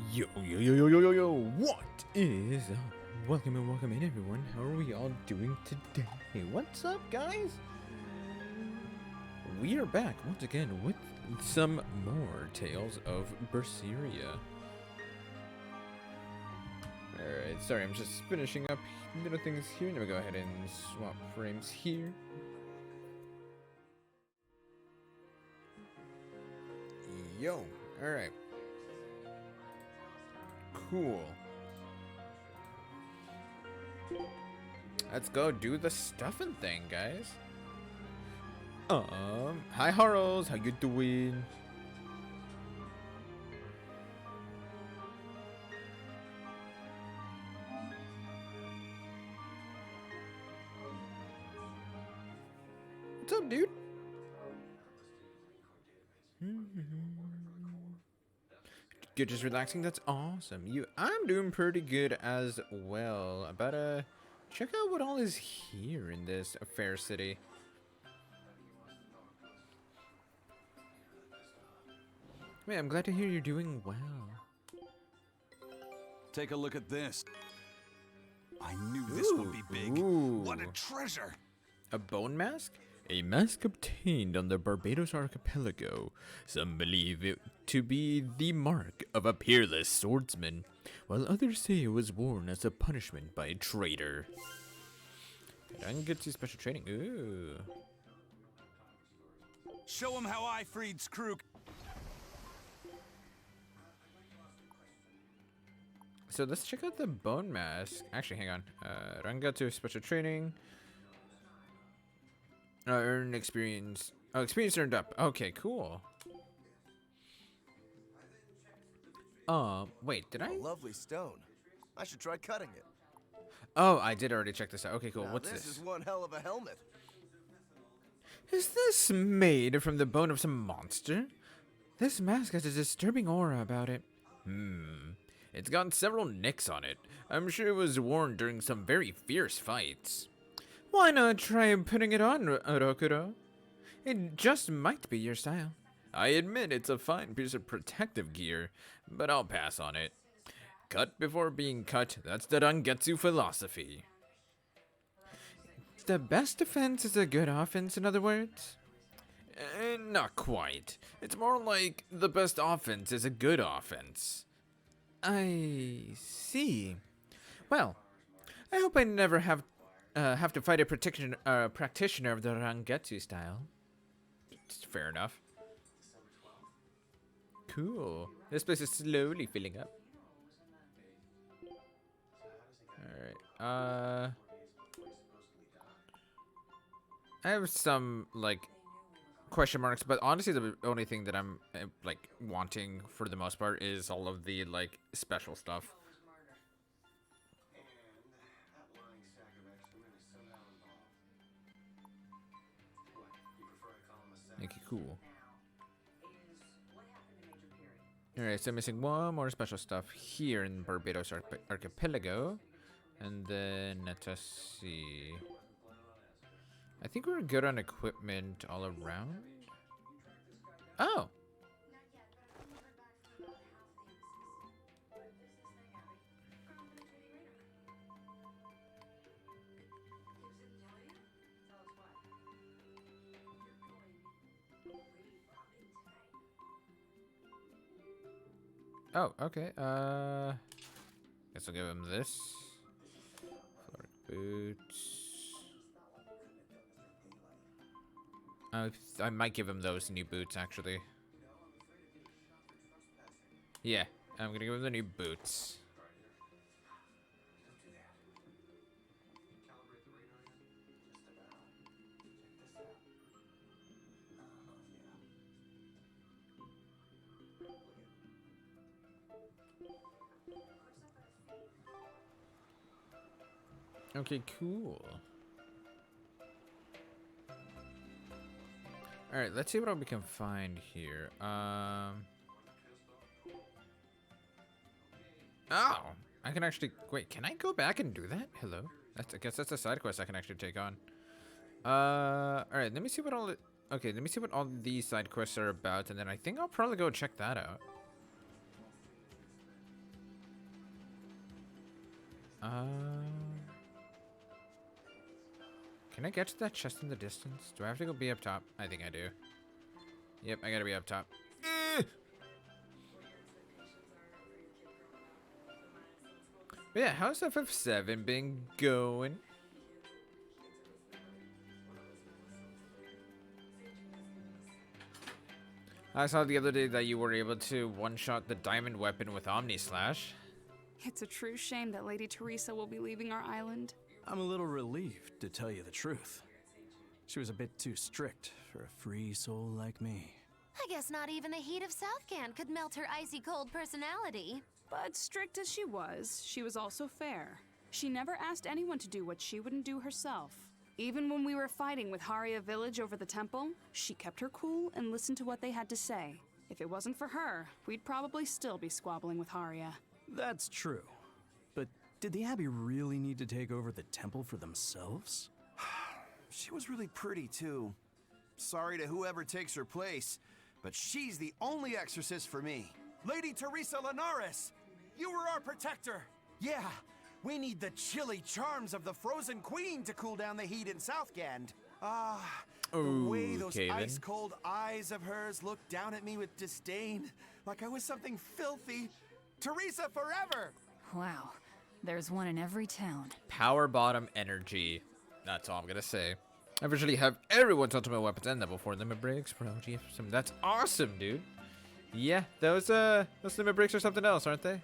Yo, yo, yo, yo, yo, yo, yo, what is up? Welcome in everyone. How are we all doing today? What's up, guys? We are back once again with some more Tales of Berseria. Alright, sorry, I'm just finishing up little things here. Let me go ahead and swap frames here. Yo, alright. Cool. Let's go do the stuffing thing, guys. Hi Harls, how you doing? What's up, dude? You're just relaxing? That's awesome. I'm doing pretty good as well. About to check out what all is here in this fair city. Man, I'm glad to hear you're doing well. Take a look at this. I knew this would be big. What a treasure! A bone mask? A mask obtained on the Barbados archipelago. Some believe it to be the mark of a peerless swordsman, while others say it was worn as a punishment by a traitor. I can get to special training. Ooh. Show him how I freed Skrook. So let's check out the bone mask. Actually, hang on. Ranga to special training. Earn experience. Oh, experience earned up. Okay, cool. Wait, did I? A lovely stone. I should try cutting it. Oh, I did already check this out. Okay, cool. Now What's this this? is one hell of a helmet. Is this made from the bone of some monster? This mask has a disturbing aura about it. It's got several nicks on it. I'm sure it was worn during some very fierce fights. Why not try putting it on, Rokuro? It just might be your style. I admit it's a fine piece of protective gear, but I'll pass on it. Cut before being cut, that's the Rangetsu philosophy. The best defense is a good offense, in other words? Not quite. It's more like the best offense is a good offense. I see. Well, I hope I never have to fight a practitioner of the Rangetsu style. It's fair enough. Cool. This place is slowly filling up. Alright, I have some, like, question marks, but honestly the only thing that I'm, like, wanting for the most part is all of the, like, special stuff. Okay, cool. Alright, so missing one more special stuff here in Barbados Archipelago. And then, let us see. I think we're good on equipment all around. Oh! Oh, okay. Guess I'll give him this. Florida boots. I might give him those new boots, actually. Yeah, I'm gonna give him the new boots. Okay, cool. Alright, let's see what we can find here. Oh! I can actually... Wait, can I go back and do that? Hello? I guess that's a side quest I can actually take on. Alright, let me see what all... Okay, let me see what all these side quests are about, and then I think I'll probably go check that out. Can I get to that chest in the distance? Do I have to go be up top? I think I do. Yep, I gotta be up top. But yeah, how's FF7 been going? I saw the other day that you were able to one-shot the diamond weapon with Omni Slash. It's a true shame that Lady Teresa will be leaving our island. I'm a little relieved, to tell you the truth. She was a bit too strict for a free soul like me. I guess not even the heat of Southcan could melt her icy cold personality. But strict as she was also fair. She never asked anyone to do what she wouldn't do herself. Even when we were fighting with Haria Village over the temple, she kept her cool and listened to what they had to say. If it wasn't for her, we'd probably still be squabbling with Haria. That's true. But did the Abbey really need to take over the temple for themselves? She was really pretty, too. Sorry to whoever takes her place, but she's the only exorcist for me. Lady Teresa Linares! You were our protector! Yeah, we need the chilly charms of the Frozen Queen to cool down the heat in Southgand. The way those ice-cold eyes of hers looked down at me with disdain, like I was something filthy. Teresa forever! Wow, there's one in every town. Power bottom energy. That's all I'm gonna say. I virtually have everyone's ultimate weapons and level 4 limit breaks, bro. Gee, that's awesome, dude. Yeah, those limit breaks are something else, aren't they?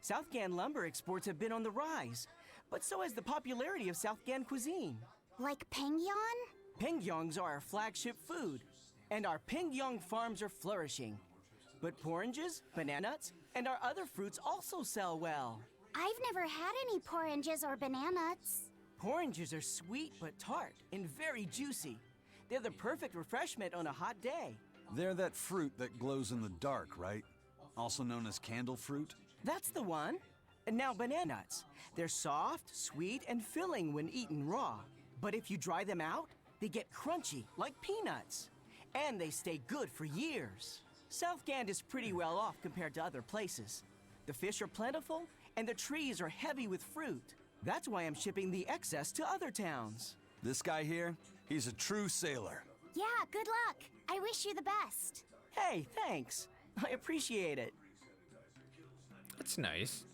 Southgan lumber exports have been on the rise, but so has the popularity of Southgan cuisine. Like Pengyon? Pengyongs are our flagship food, and our Pengyong farms are flourishing. But oranges, bananas, and our other fruits also sell well. I've never had any oranges or bananas. Oranges are sweet but tart and very juicy. They're the perfect refreshment on a hot day. They're that fruit that glows in the dark, right? Also known as candle fruit? That's the one. And now bananas. They're soft, sweet, and filling when eaten raw. But if you dry them out, they get crunchy, like peanuts. And they stay good for years. Southgand is pretty well off compared to other places. The fish are plentiful, and the trees are heavy with fruit. That's why I'm shipping the excess to other towns. This guy here, he's a true sailor. Yeah, good luck. I wish you the best. Hey, thanks. I appreciate it. That's nice.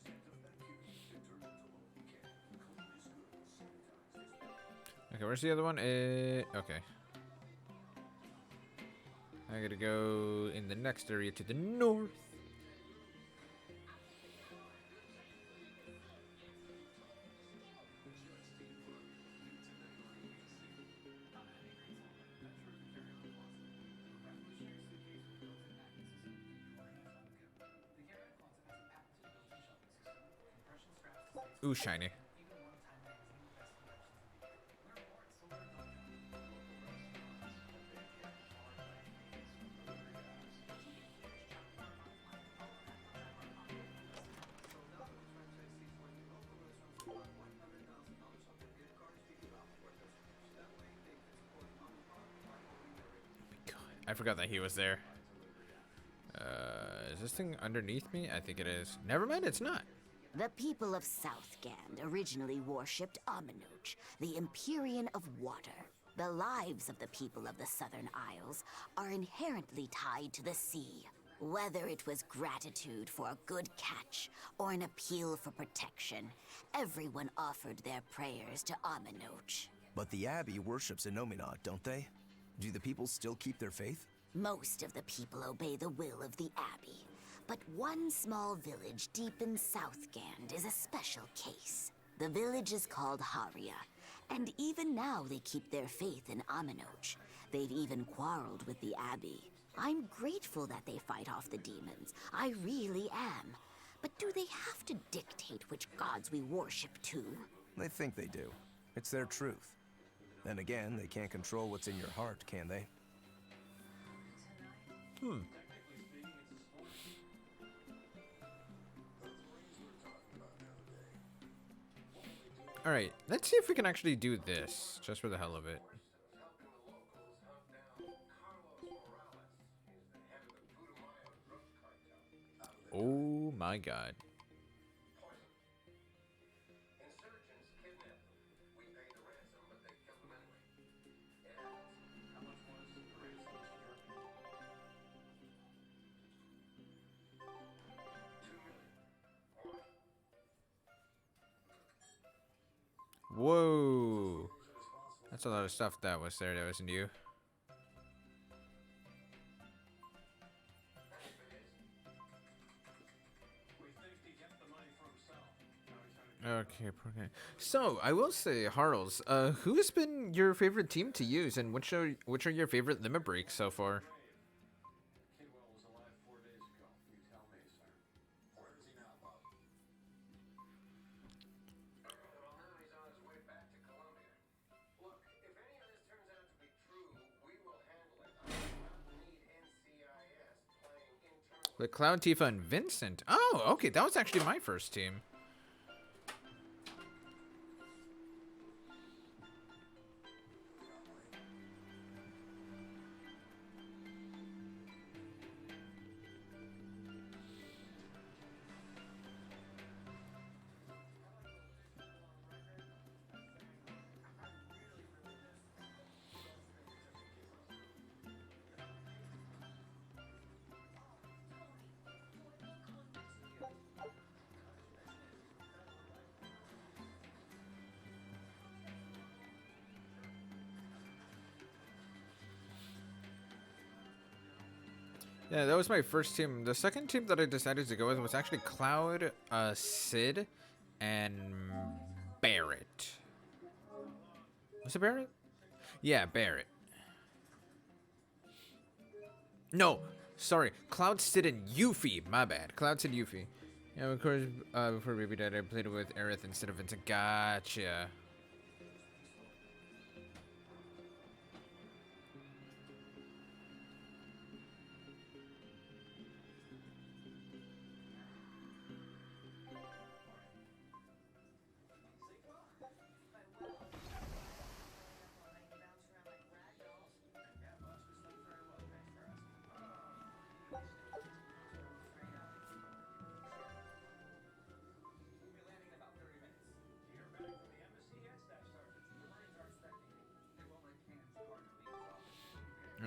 Okay, where's the other one? Okay. I gotta go in the next area to the north. Ooh, shiny. I forgot that he was there. Is this thing underneath me? I think it is. Never mind, it's not. The people of Southgand originally worshipped Aminoch, the Empyrean of Water. The lives of the people of the Southern Isles are inherently tied to the sea. Whether it was gratitude for a good catch or an appeal for protection, everyone offered their prayers to Aminoch. But the Abbey worships Inominat, don't they? Do the people still keep their faith? Most of the people obey the will of the Abbey, but one small village deep in Southgand is a special case. The village is called Haria, and even now they keep their faith in Aminoch. They've even quarreled with the Abbey. I'm grateful that they fight off the demons. I really am. But do they have to dictate which gods we worship too? They think they do. It's their truth. Then again, they can't control what's in your heart, can they? Alright, let's see if we can actually do this, just for the hell of it. Oh my god. Whoa. That's a lot of stuff that was there that wasn't you. Okay, so I will say, Harls, who has been your favorite team to use, and which are your favorite limit breaks so far? With Cloud, Tifa, and Vincent. Oh, okay, that was actually my first team. Yeah, that was my first team. The second team that I decided to go with was actually Cloud, Sid, and Barrett. Was it Barrett? Yeah, Barrett. No, sorry. Cloud, Sid, and Yuffie. My bad. Cloud, Sid, Yuffie. Yeah, of course, before Baby died, I played with Aerith instead of Vincent. Gotcha.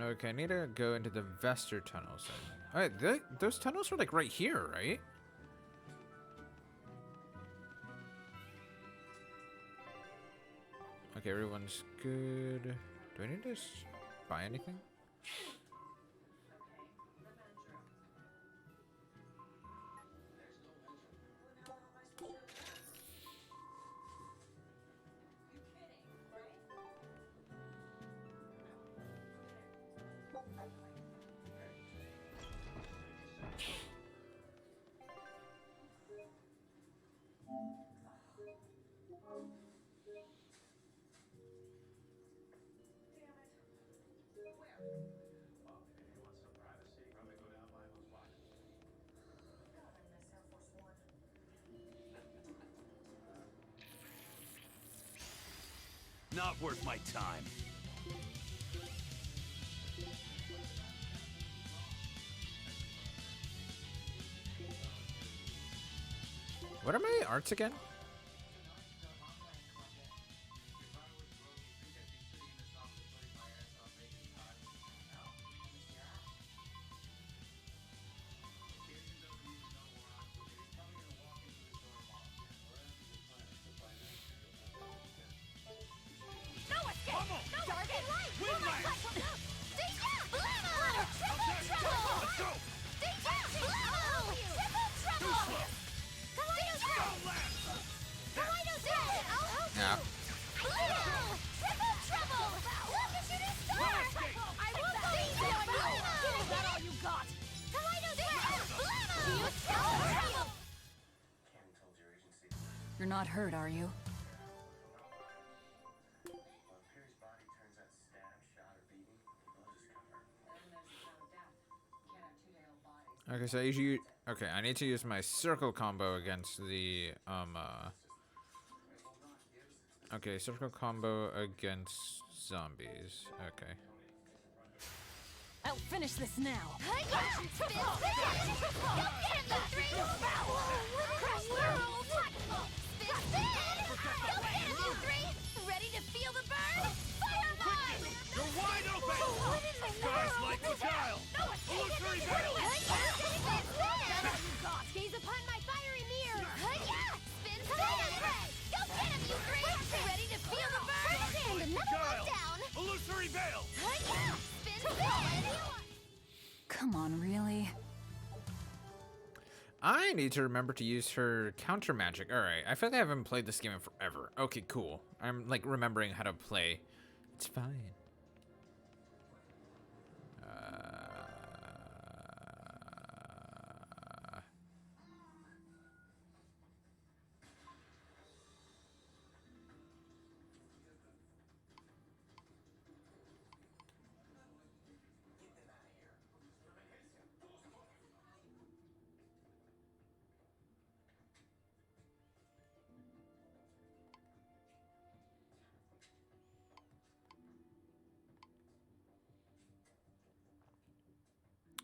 Okay, I need to go into the Vester tunnels. Alright, those tunnels are like right here, right? Okay, everyone's good. Do I need to buy anything? Not worth my time. What are my arts again? Yeah. You're not hurt, are you? Okay, so I usually I need to use my circle combo against the Okay, circle combo against zombies. Okay. I'll finish this now. Ready to feel the burn? Fire mine! You're wide open! Skies like the child! Illusory veil! Gaze upon my fiery mirror! Spin time! Go get him, you three! Ready to feel the burn? And another one down! Illusory veil! Spin time! Come on, really? I need to remember to use her counter magic. Alright, I feel like I haven't played this game in forever. Okay, cool. I'm like remembering how to play. It's fine.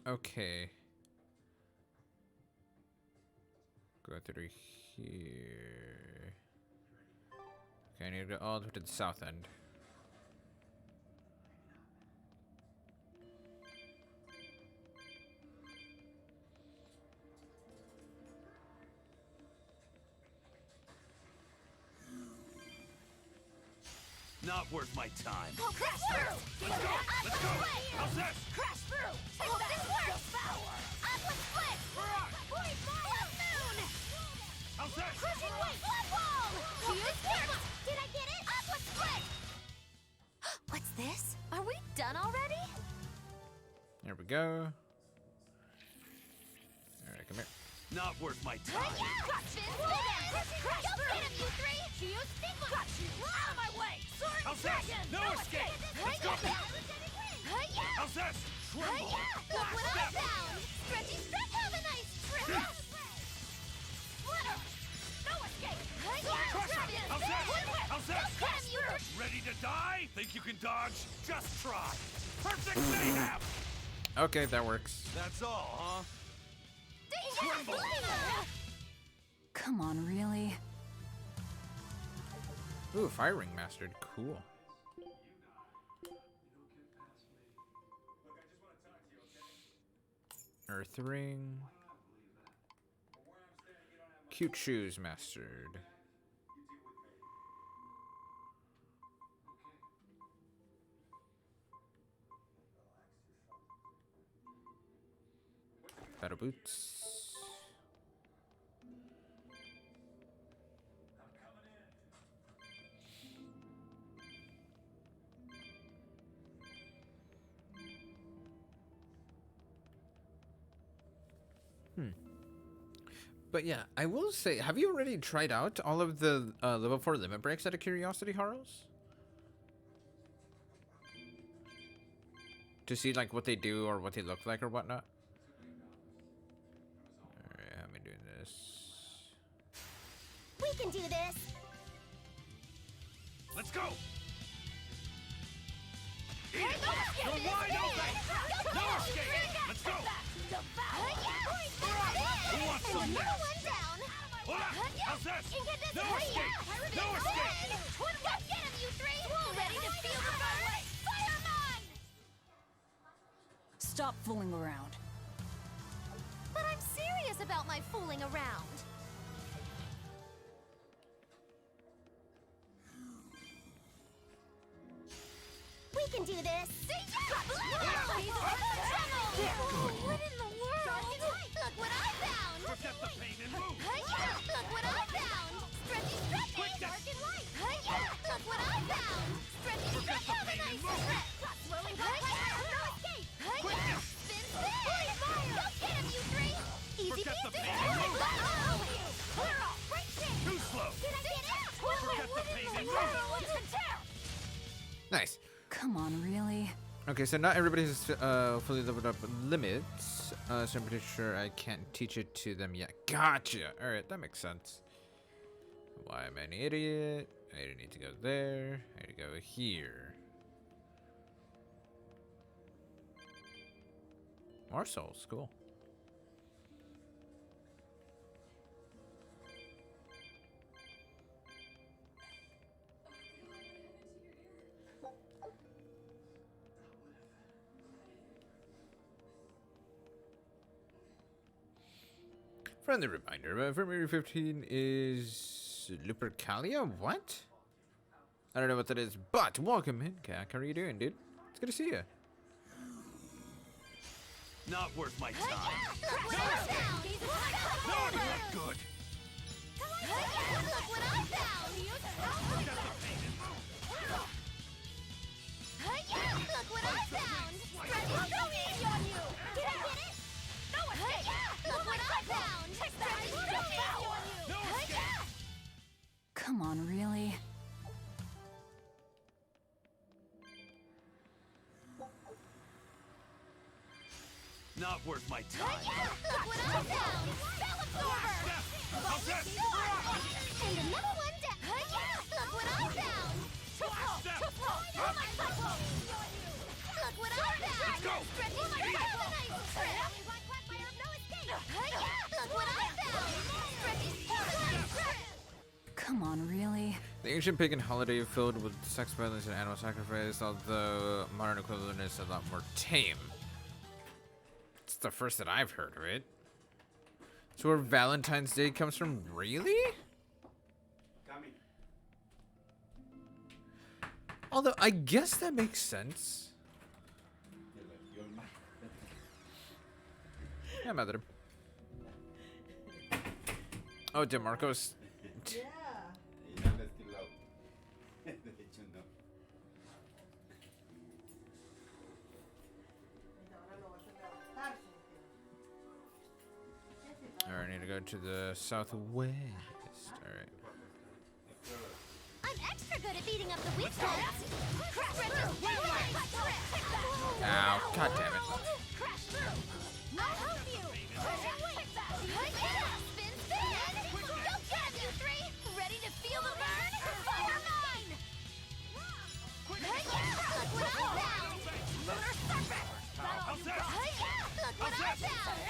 Okay. Go through here. Okay, I need to go all the way to the south end. Not worth my time. Oh, crash through! Let's go! How's this? Crash through! Oh, this works! Upward split! Point fire! Moon! How's this? Crushing weight! Blood wall! Fuse kick! Did I get it? Upward split! What's this? Are we done already? There we go. Alright, come here. Not worth my time. Spin! Crash through! Get him, you three! Fuse stigma! Out of my way! Sword How's this? dragon! No escape! Let's go! How's this? Tremble! Look what I found! Stretchy stretch, have a nice trip! Splitter! No escape! Crush him! How's this? How's this? Get him, you Ready to die? Think you can dodge? Just try. Perfect mayhem! Okay, that works. That's all, huh? Tremble! Come on, really? Ooh, fire ring mastered. Cool. Earth ring. Cute shoes mastered. Battle boots. But yeah, I will say, have you already tried out all of the level 4 limit breaks out of curiosity, Harls? To see like what they do or what they look like or whatnot? Alright, how am I doing this? We can do this! Let's go! Eat Hey, it! no You're escape! wide open! No escape! Let's go! Who wants some Another next? one down! Hold up! How's this? Incandescent No escape! No escape! Go get him, you three! Ready to feel the burn? Fire mine! Stop fooling around. But I'm serious about my fooling around. We can do this! What in the world? Look what I found! Forget the pain and move! Look what I found! Stretchy stretch! Quickness! Dark and light! Look what I found! Stretchy Forget stretch! the Have a pain and nice move! trip! Swirling no escape! Quickness! Spin, spin! Go get him, you three! Easy Forget the peasy! pain and move! Clear off! Right there! Too slow! Did I get it? Forget the pain and move! Nice. Come on, really? Okay, so not everybody has fully leveled up limits, so I'm pretty sure I can't teach it to them yet. Gotcha! Alright, that makes sense. Why am I an idiot? I didn't need to go there. I need to go here. More souls, cool. Friendly reminder, February 15 is Lupercalia? What? I don't know what that is, but welcome in, Kak. How are you doing, dude? It's good to see you. Not worth my time. Look what I found! No, not good. Look what I found! Look what I found! Stretchy's going on you! Did I get it? No escape! Look what I found! Stretchy's going on you! No escape. Come on, really? Not worth my time. Look what I found! Spell absorber! How's that? And another one down! Look what I found! Too slow! Oh my cyclone! Look what I found! Let's go! Stretchy's nice trip! Look what I found! Stretchy's nice trip! Come on, really? The ancient pagan holiday filled with sex violence and animal sacrifice, although modern equivalent is a lot more tame. It's the first that I've heard of it. So where Valentine's Day comes from, really? Although, I guess that makes sense. Yeah, mother. Oh, DeMarco's. Alright, I need to go to the southwest. Alright. I'm extra good at beating up the weak spots! Ow, god damn it. Crash through! I'll help you! Spin, spin! Go get him, you three! Ready to feel the burn? Fire mine! Look what I found! Lunar Serpent! Look what I found!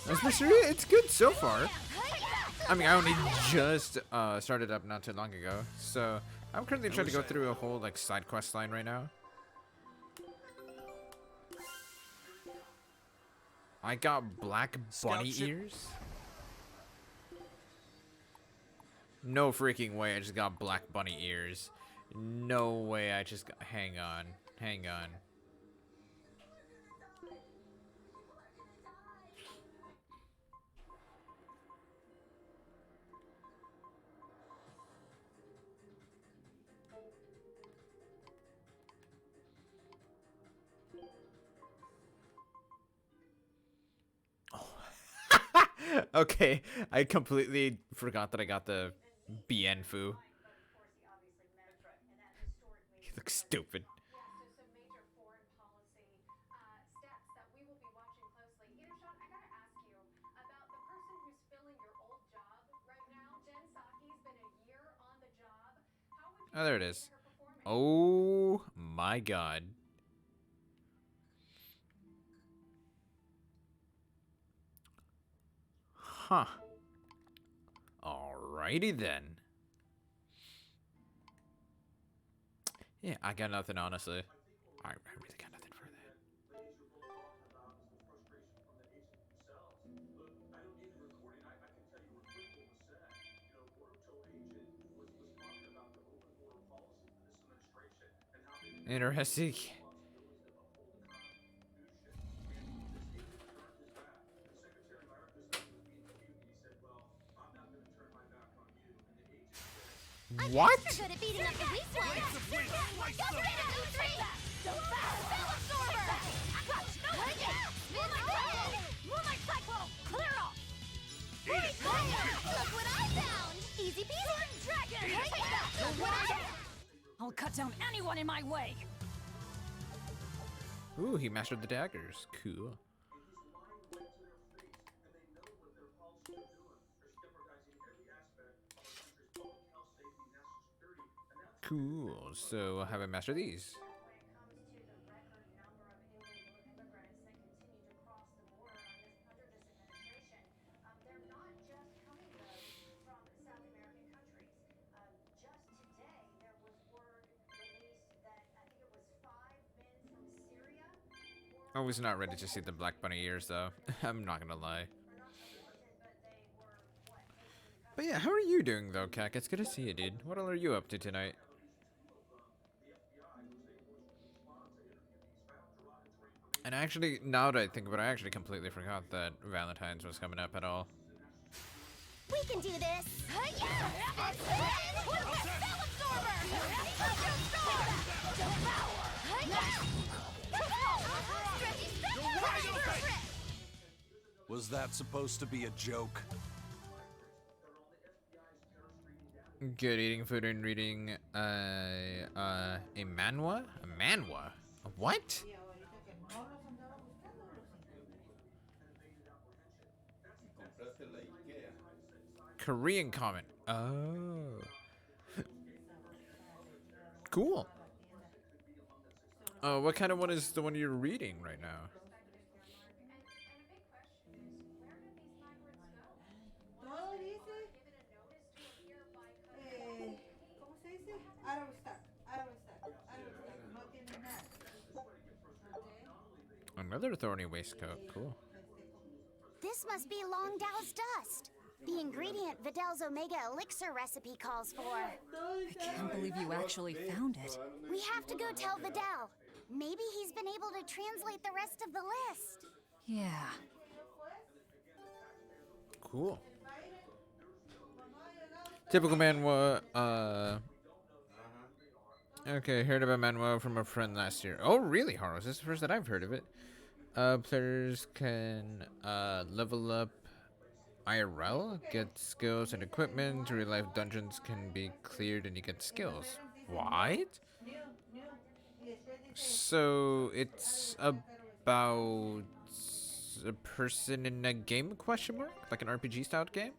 That's Berseria, it's good so far. I mean, I only just started up not too long ago, so I'm currently trying to go through a whole like side quest line right now. I got black bunny ears. No freaking way! I just got black bunny ears. No way! I just got. Hang on, hang on. Okay, I completely forgot that I got the BN Fu. He looks stupid. Oh, there it is. Oh my god. Huh. Alrighty then. Yeah, I got nothing, honestly. I really got nothing for that. Interesting. What? Extra good at beating up the weak ones! Go get him, you three! So fast! Spell absorber! Moonlight cyclone! Clear off! Look what I found! Easy peasy! Dragon! Look what I found! I'll cut down anyone in my way! Ooh, he mastered the daggers. Cool. Cool. So have I mastered these? I was not ready to see the Black Bunny ears, though. I'm not gonna lie. But yeah, how are you doing, though, Kak? It's good to see you, dude. What all are you up to tonight? And actually, now that I think about it, I actually completely forgot that Valentine's was coming up at all. We can do this! Hi-ya! Spin! With the spell absorber! Devour! Hi-ya! Stretchy spell! Was that supposed to be a joke? Good eating food and reading a manhwa? A manhwa? A what? Korean comment. Oh. Cool. What kind of one is the one you're reading right now? ¿Cómo se dice? Out of stock. Out of stock. Out of stock. No tiene nada. Another thorny waistcoat. Cool. This must be Long Dao's dust. The ingredient Vidal's Omega Elixir recipe calls for. I can't believe you actually found it. We have to go tell Vidal. Maybe he's been able to translate the rest of the list. Yeah. Cool. Typical manhwa. Okay, heard about manhwa from a friend last year. Oh, really, Haros? This is the first that I've heard of it. Players can level up IRL, get skills and equipment. Real life dungeons can be cleared and you get skills. What? So it's about a person in a game? Question mark? Like an RPG style game?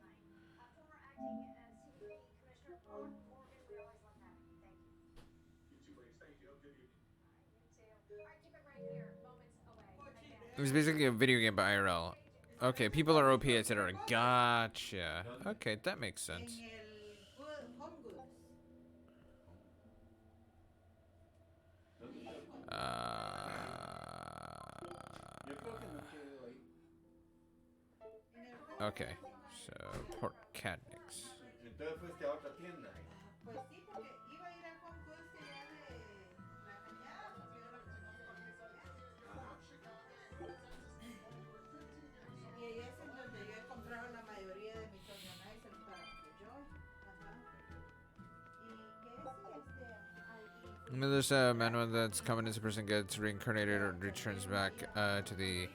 It was basically a video game by IRL. Okay, people are OP, etc. Gotcha. Okay, that makes sense. Okay, so Port Cadnix. Entonces fuiste a otra tienda. Pues sí, porque iba a ir al Home Goods que ya de la cañada, porque yo la conozco. Y ahí es en donde yo he comprado la mayoría de mis organizers para Joy. Ajá. Y que There's a manual that's common as a person gets reincarnated or returns back to the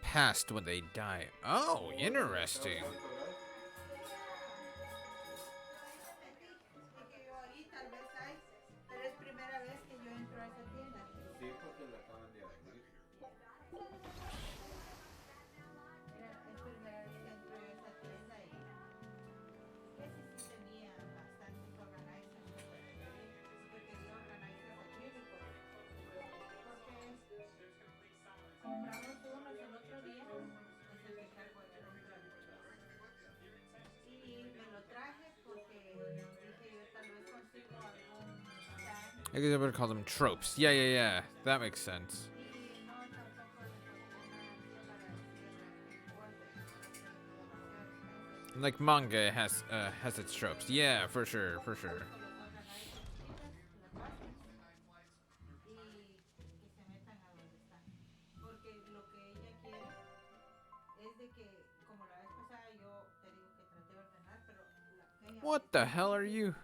past when they die. Oh, interesting. I guess I would call them tropes. Yeah. That makes sense. Like manga has its tropes. Yeah, for sure. What the hell are you?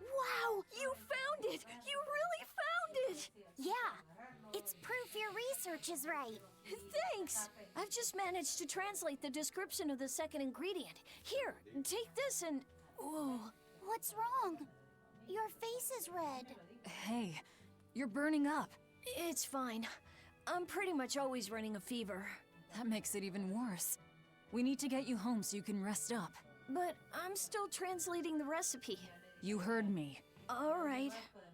Wow! You found it! You really found it! Yeah. It's proof your research is right. Thanks! I've I've just managed to translate the description of the second ingredient. Here, take this and... Ooh. What's wrong? Your face is red. Hey, you're burning up. It's fine. I'm pretty much always running a fever. That makes it even worse. We need to get you home so you can rest up. But I'm still translating the recipe. You heard me. All right.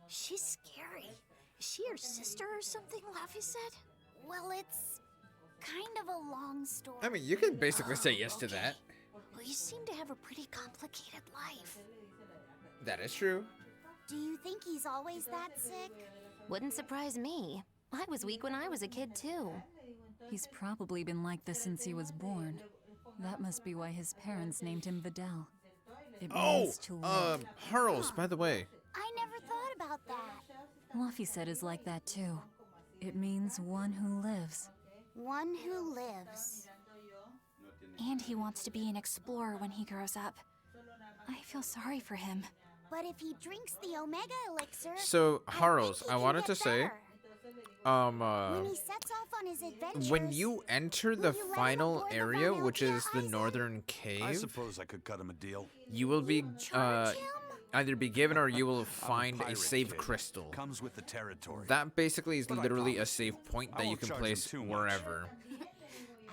She's scary. Is she your sister or something, Laffy said? Well, it's kind of a long story. I mean, you can basically say yes to that. Well, you seem to have a pretty complicated life. That is true. Do you think he's always that sick? Wouldn't surprise me. I was weak when I was a kid, too. He's probably been like this since he was born. That must be why his parents named him Vidal. It means to live. Harls, by the way. I never thought about that. Laffy said is like that too. It means one who lives. One who lives. And he wants to be an explorer when he grows up. I feel sorry for him. But if he drinks the Omega Elixir... So, I Harls, think he I can wanted get to say, better. When he sets off on his adventures... when you enter the will you let him final aboard the area, Von which Elkia is the Isaac? northern I cave, suppose I could cut him a deal. you will be either be given or you will find a pirate save kid. crystal. Comes with the territory. That basically is But I literally a promise, save point I that you won't can charge him place too much. wherever.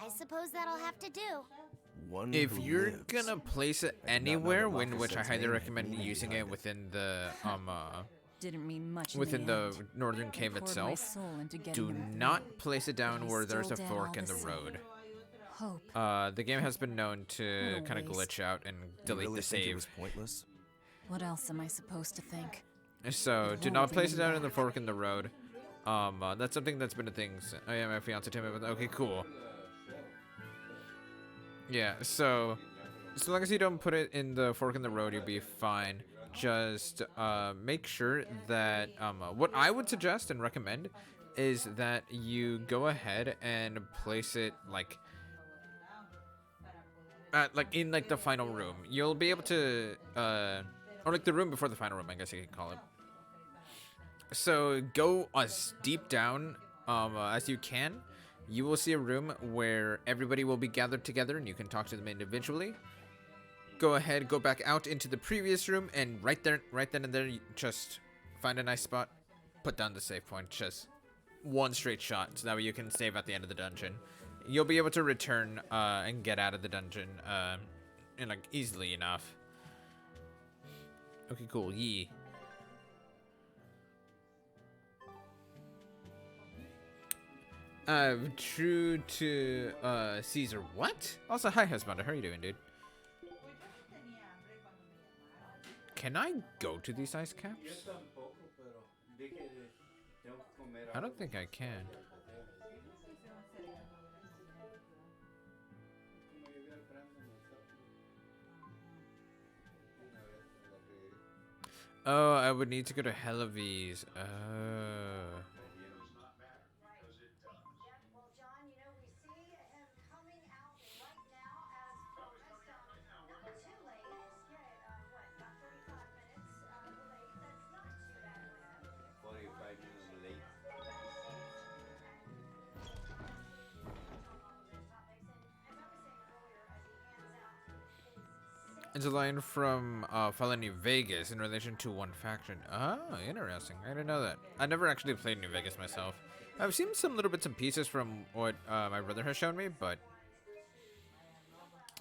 I suppose that'll have to do. One If who you're lives. gonna place it not know anywhere, that Laffy which I said's highly name recommend meaning using behind it it. within the Didn't mean much in within the the end. northern I cave poured my itself. soul into getting Do him through. not place it down He's where there's a still dead fork all in the the same. road. Hope. The game has been known to What a kind of waste. glitch out and You delete really the think it save. was pointless? What else am I supposed to think? So do won't not bring place it him down in the back. fork in the road. That's something that's been a thing. Oh yeah, my fiance told me about. Okay, cool. Yeah, so as long as you don't put it in the fork in the road, you'll be fine. Just make sure that what I would suggest and recommend is that you go ahead and place it like in like the final room. You'll be able to or like the room before the final room, I guess you could call it. So go as deep down as you can. You will see a room where everybody will be gathered together and you can talk to them individually. Go ahead, go back out into the previous room, and right then and there, you just find a nice spot, put down the save point, just one straight shot, so that way you can save at the end of the dungeon. You'll be able to return and get out of the dungeon and like easily enough. Okay, cool. Yee. True to Caesar. What? Also, hi, husband. How are you doing, dude? Can I go to these ice caps? I don't think I can. Oh, I would need to go to Helavies. Oh. It's a line from Fallout New Vegas in relation to one faction. Oh, interesting. I didn't know that. I never actually played New Vegas myself. I've seen some little bits and pieces from what my brother has shown me, but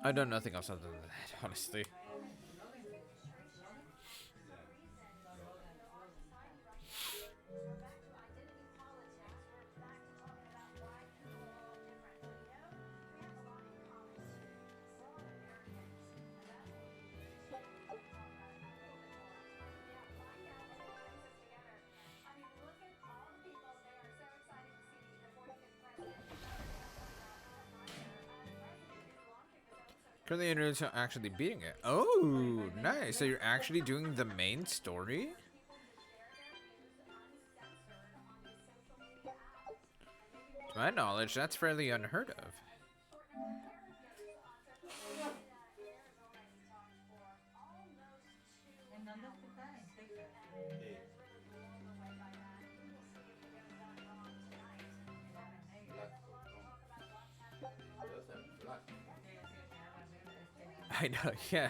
I know nothing else other than that, honestly. Currently into actually beating it. Oh, nice. So you're actually doing the main story? To my knowledge, that's fairly unheard of. I know, yeah.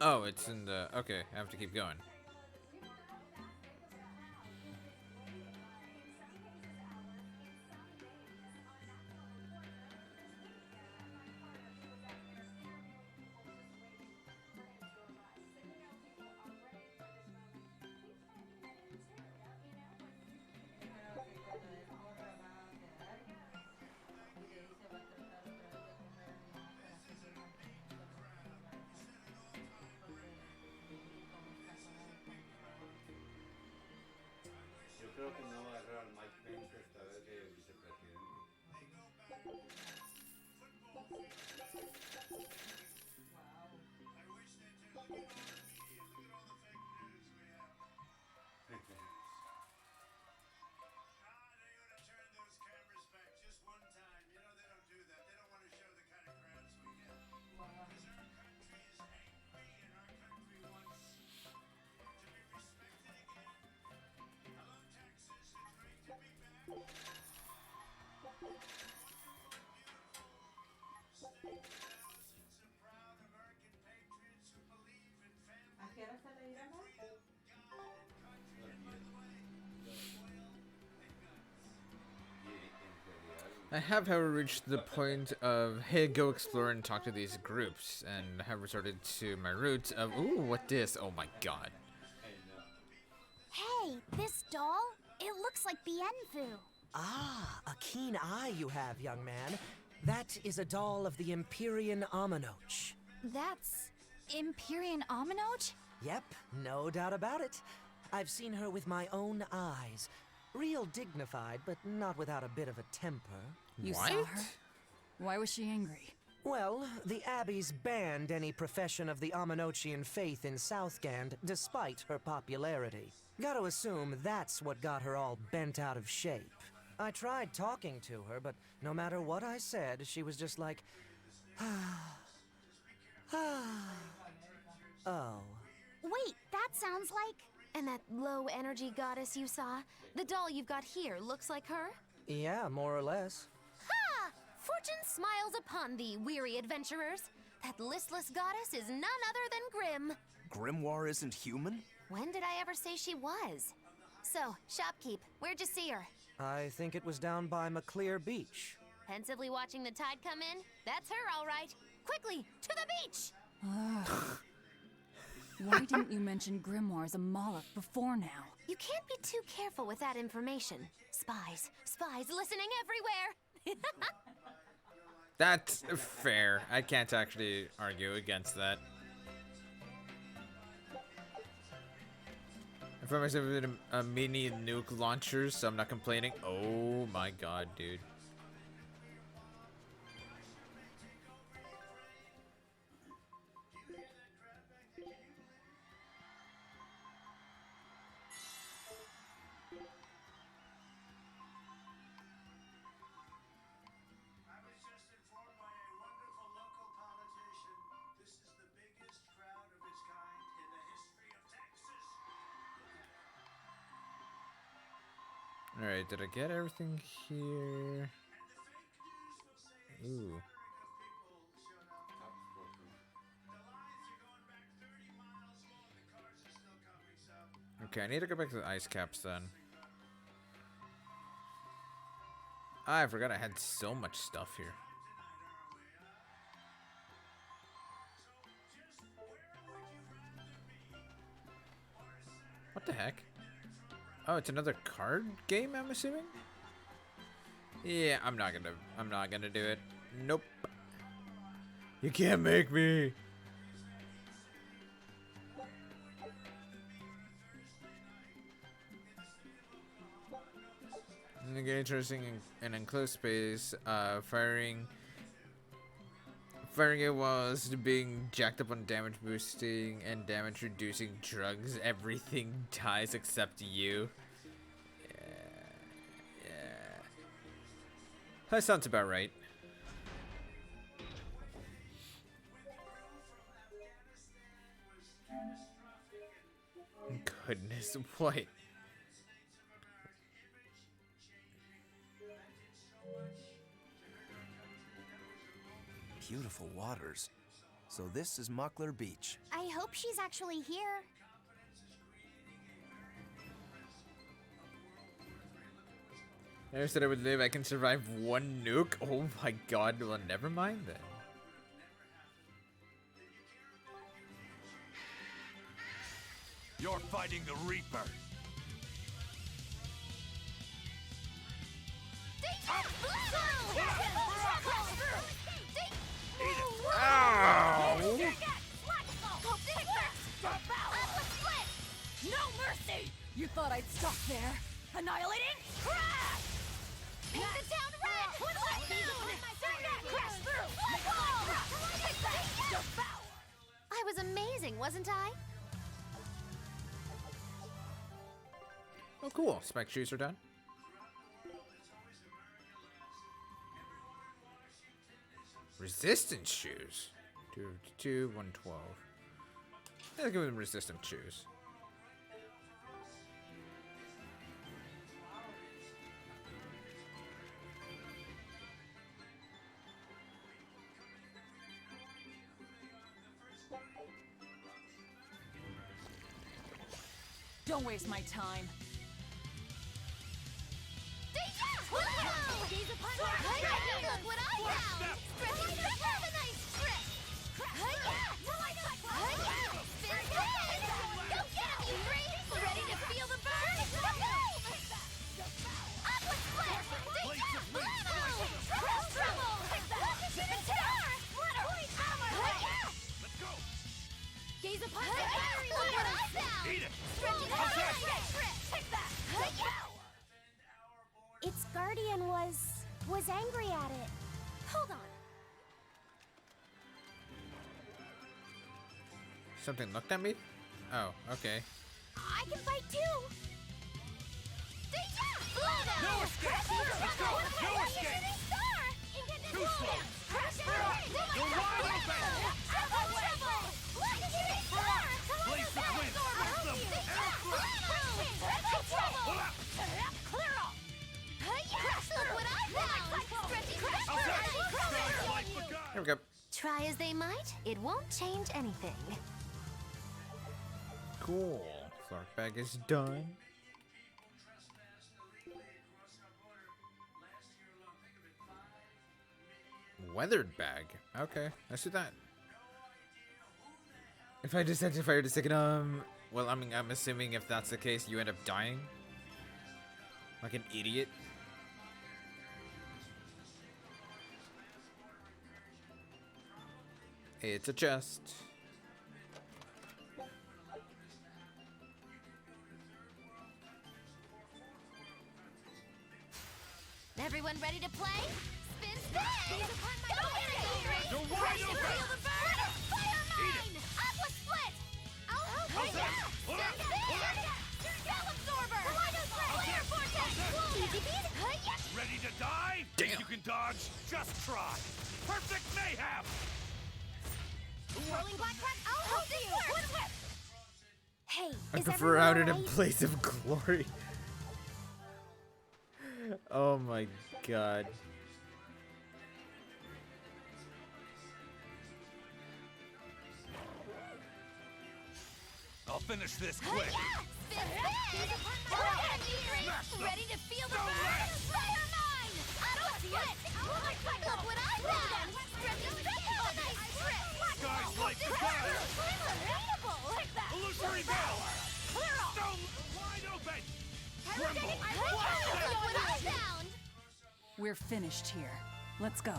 Oh, it's in the... Okay, I have to keep going. ¿A qué hora sale el drama? I have, however, reached the point of, hey, go explore and talk to these groups, and have resorted to my roots of, ooh, what this? Oh my god. Hey, this doll? It looks like Bienfu. Ah, a keen eye you have, young man. That is a doll of the Empyrean Aminoch. That's Empyrean Aminoch? Yep, no doubt about it. I've seen her with my own eyes. Real dignified, but not without a bit of a temper. You What? saw her? Why was she angry? Well, the Abbeys banned any profession of the Aminochian faith in Southgand, despite her popularity. Gotta assume that's what got her all bent out of shape. I tried talking to her, but no matter what I said, she was just like, oh. Wait, that sounds like... And that low-energy goddess you saw? The doll you've got here looks like her? Yeah, more or less. Ha! Fortune smiles upon thee, weary adventurers. That listless goddess is none other than Grim. Grimoire isn't human? When did I ever say she was? So, shopkeep, where'd you see her? I think it was down by McClear Beach. Pensively watching the tide come in? That's her, all right. Quickly, to the beach! Why didn't you mention Grimoire as a Moloch before now? You can't be too careful with that information. Spies listening everywhere! That's fair. I can't actually argue against that. I found myself with a mini nuke launcher, so I'm not complaining. Oh my god, dude. Alright, did I get everything here? Ooh. Okay, I need to go back to the ice caps then. I forgot I had so much stuff here. What the heck? Oh, it's another card game, I'm assuming? Yeah, I'm not gonna do it. Nope. You can't make me. And get interesting in enclosed space, firing it was being jacked up on damage boosting and damage reducing drugs. Everything dies except you. Yeah. That sounds about right. Goodness, what? beautiful waters. So this is Muckler Beach. I hope she's actually here. I said I would live. I can survive one nuke. Oh my god. Well, never mind then. You're fighting the Reaper. Ow! No mercy! You thought I'd stop there? Annihilating? Crash! Paint the town red! Crash through! Make a line drop! Take that! Devour! I was amazing, wasn't I? Oh, cool. Spec shoes are done. Resistance shoes. 252, 112. Let's give them resistance shoes. Don't waste my time. Look what I found! Stretching the have a nice trip! Spin head! Go get him, you three! Ready to feel the burn? Aqua split! Triple trouble! Star! Let's go. Gaze upon the battery! Look what I found! Eat it. Stretching the trip! Take that! Its guardian was angry at it. Hold on. Something looked at me? Oh, okay. I can fight too. No escape! Let's go! No escape! Too slow! You're wide open! Blaze the wind! Smash them! Air through! Clear off! Look what I found! Stretching Life for God! Here we go. Try as they might, it won't change anything. Cool. Flark bag is done. Weathered bag. Okay, let's do that. If I decide to fire the second, well, I mean, I'm assuming if that's the case, you end up dying. Like an idiot. It's a chest. Everyone ready to play? Spin spin! Go get it, You're wide open! Feel the burn! Fire mine! Aqua split! Spin spin! Spell absorber! Flare vortex! Easy peasy! Ready to die? Damn. If you can dodge, just try. Perfect mayhem! Rolling black crack, I'll help you! Hey, I is prefer everyone out in a alright? place of glory. Oh my god. I'll finish this quick. Spin spin! Ready to feel the burn? Fire mine! Aqua split! Look what I found! Stretching have a nice trip! Guys like the guy. Illusory bell. Clear off! Stone wide open. Tremble. Look what I found! We're finished here. Let's go.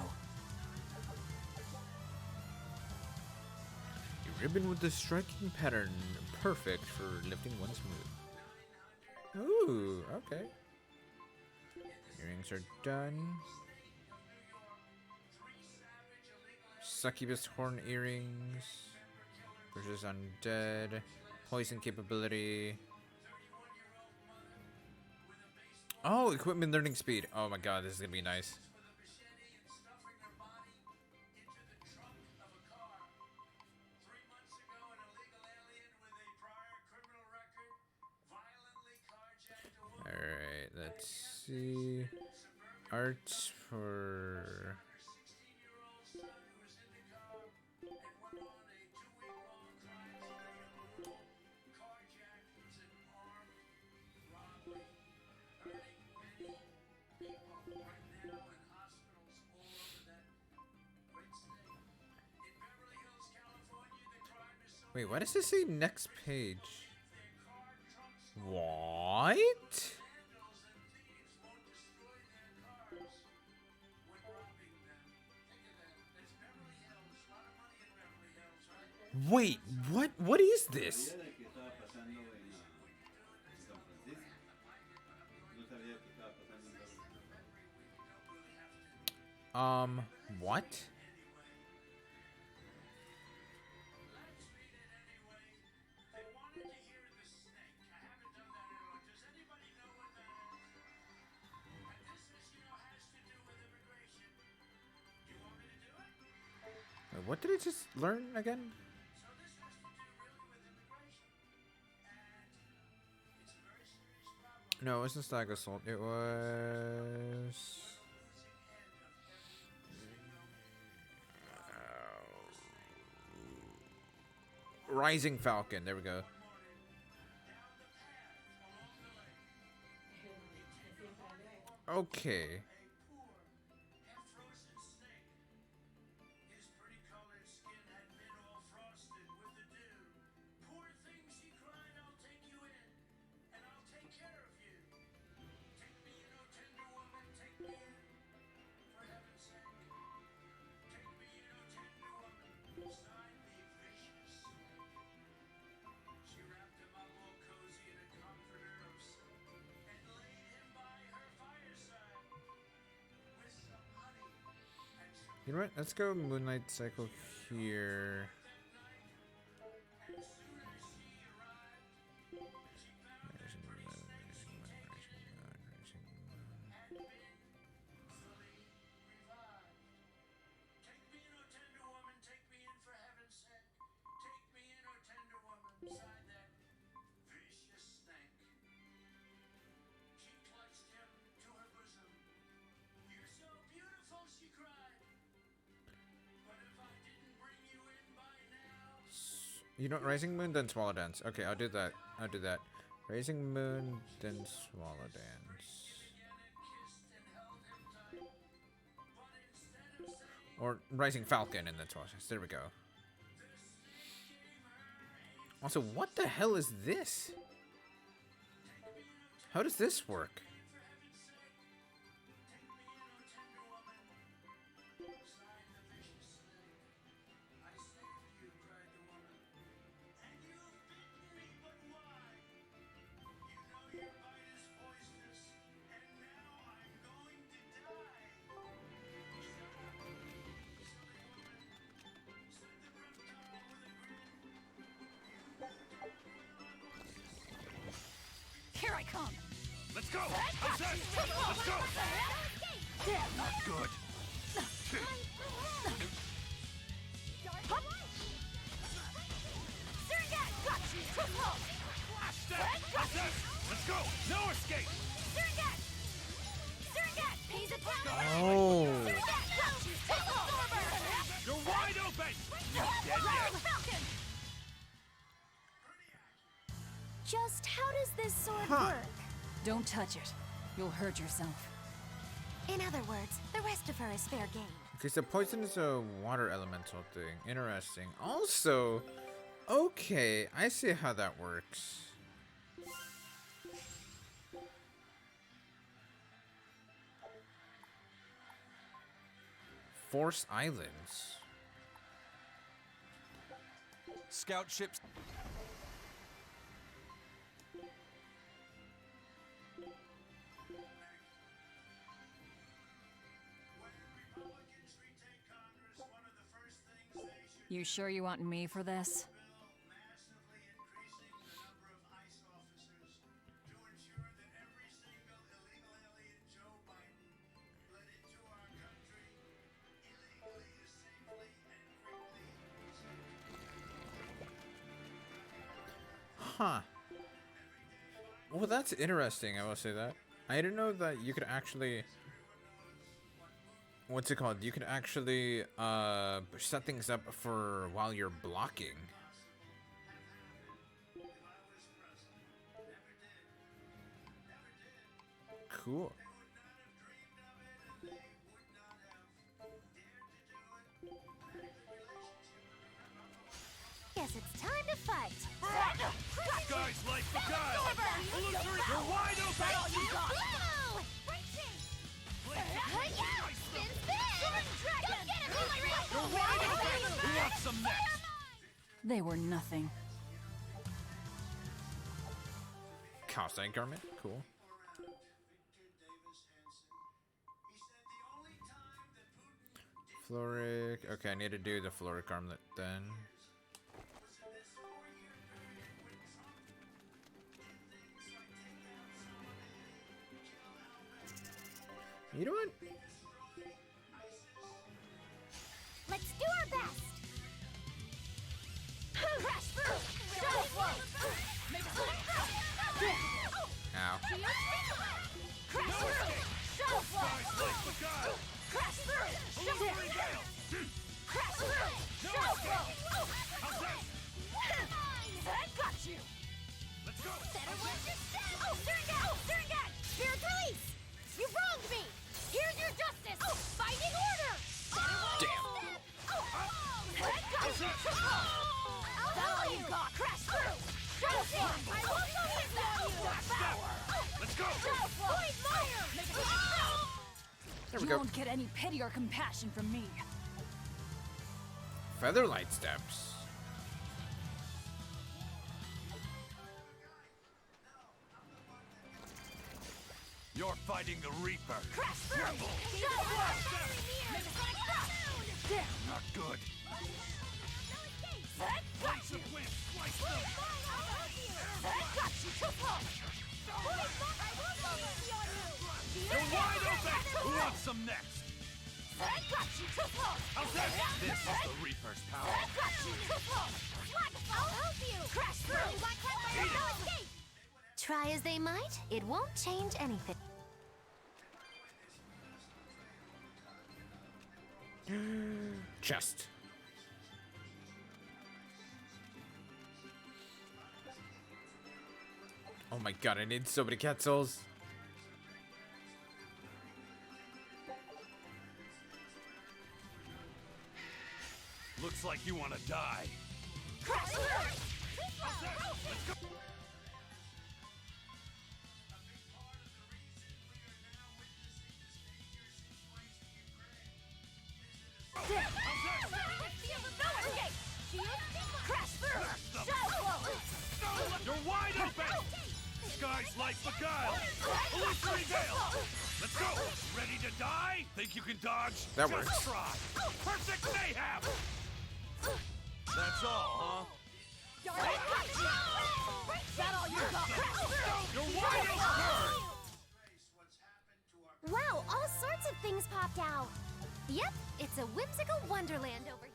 A ribbon with the striking pattern, perfect for lifting one's mood. Ooh, okay. Earrings are done. Succubus horn earrings. Versus undead. Poison capability. Oh, equipment learning speed. Oh my god, this is gonna be nice. Alright, let's see. Arts for Wait, why does this say next page? What? Wait, what? What is this? What? Wait, what did I just learn again? No, it wasn't Stag Assault. It was... Rising Falcon. There we go. Okay. You know what? Let's go Moonlight Cycle here. You know, Rising Moon, then Swallow Dance. Okay, I'll do that. I'll do that. Rising Moon, then Swallow Dance. Or Rising Falcon and then Swallow Dance. There we go. Also, what the hell is this? How does this work? Here I come. Let's go! How's that? Let's go! Not good. How's that? Let's go! No escape! Oh. You're wide open! Just how does this sword work? Don't touch it. You'll hurt yourself. In other words, the rest of her is fair game. Okay, so poison is a water elemental thing. Interesting. Also, okay, I see how that works. Force Islands. Scout ships. You sure you want me for this? Huh. Well, that's interesting, I will say that. I didn't know that you could actually... What's it called? You could actually set things up for while you're blocking. Cool. Guess it's time to fight. Guys like the guile. Illusory, you're wide open. Spin, spin! Go get him, Illusory! You're wide open. Who wants some next? They were nothing. Costa garment, cool. Floric. Okay, I need to do the Floric armlet then. You know what? Let's do our best! Crash through! Show flow! Make a Ow. Crash through! Show flow! Like the guile. Crash through! Show Illusory veil. Crash through! Show flow! How's that? I got you! Let's go. Better watch your step! Oh, Suringan! Spirit release! You wronged me! Here's your justice! Oh, fighting order! Damn. Is that all you got? Crash through! Show form! I will go hit you! Power! Let's go. Show void fire! There we You go. won't get any pity or compassion from me. Featherlight steps. You're fighting the Reaper. Crash through! Show form! Not good. Blaze of wind. Slice them. You're wide open. Who wants some next? How's that? This is the Reaper's power. I'll help you! Crash through! No escape! Try as they might, it won't change anything. Chest. Oh my god, I need so many cat souls. Looks like you want to die. Crash through! Let's go. You're wide open! Skies like the guile! Illusory veil! Let's go! Ready to die? Think you can dodge? That Just works. try! Perfect mayhem! That's all, huh? You're wide open! Wow, all sorts of things popped out. Yep, it's a whimsical wonderland over here.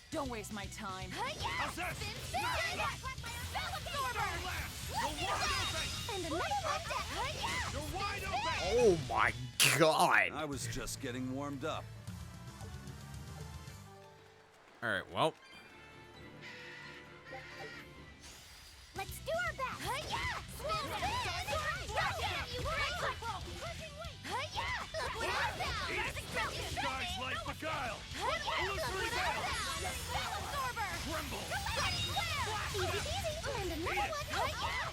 Don't waste my time. How's that? You're wide open! And another one down! You're wide open! Oh my god. I was just getting warmed up. Alright, well. Let's do our best! Spin, you look what I found! Skies like the guile! Look what I found! Tremble! Easy peasy! And another one!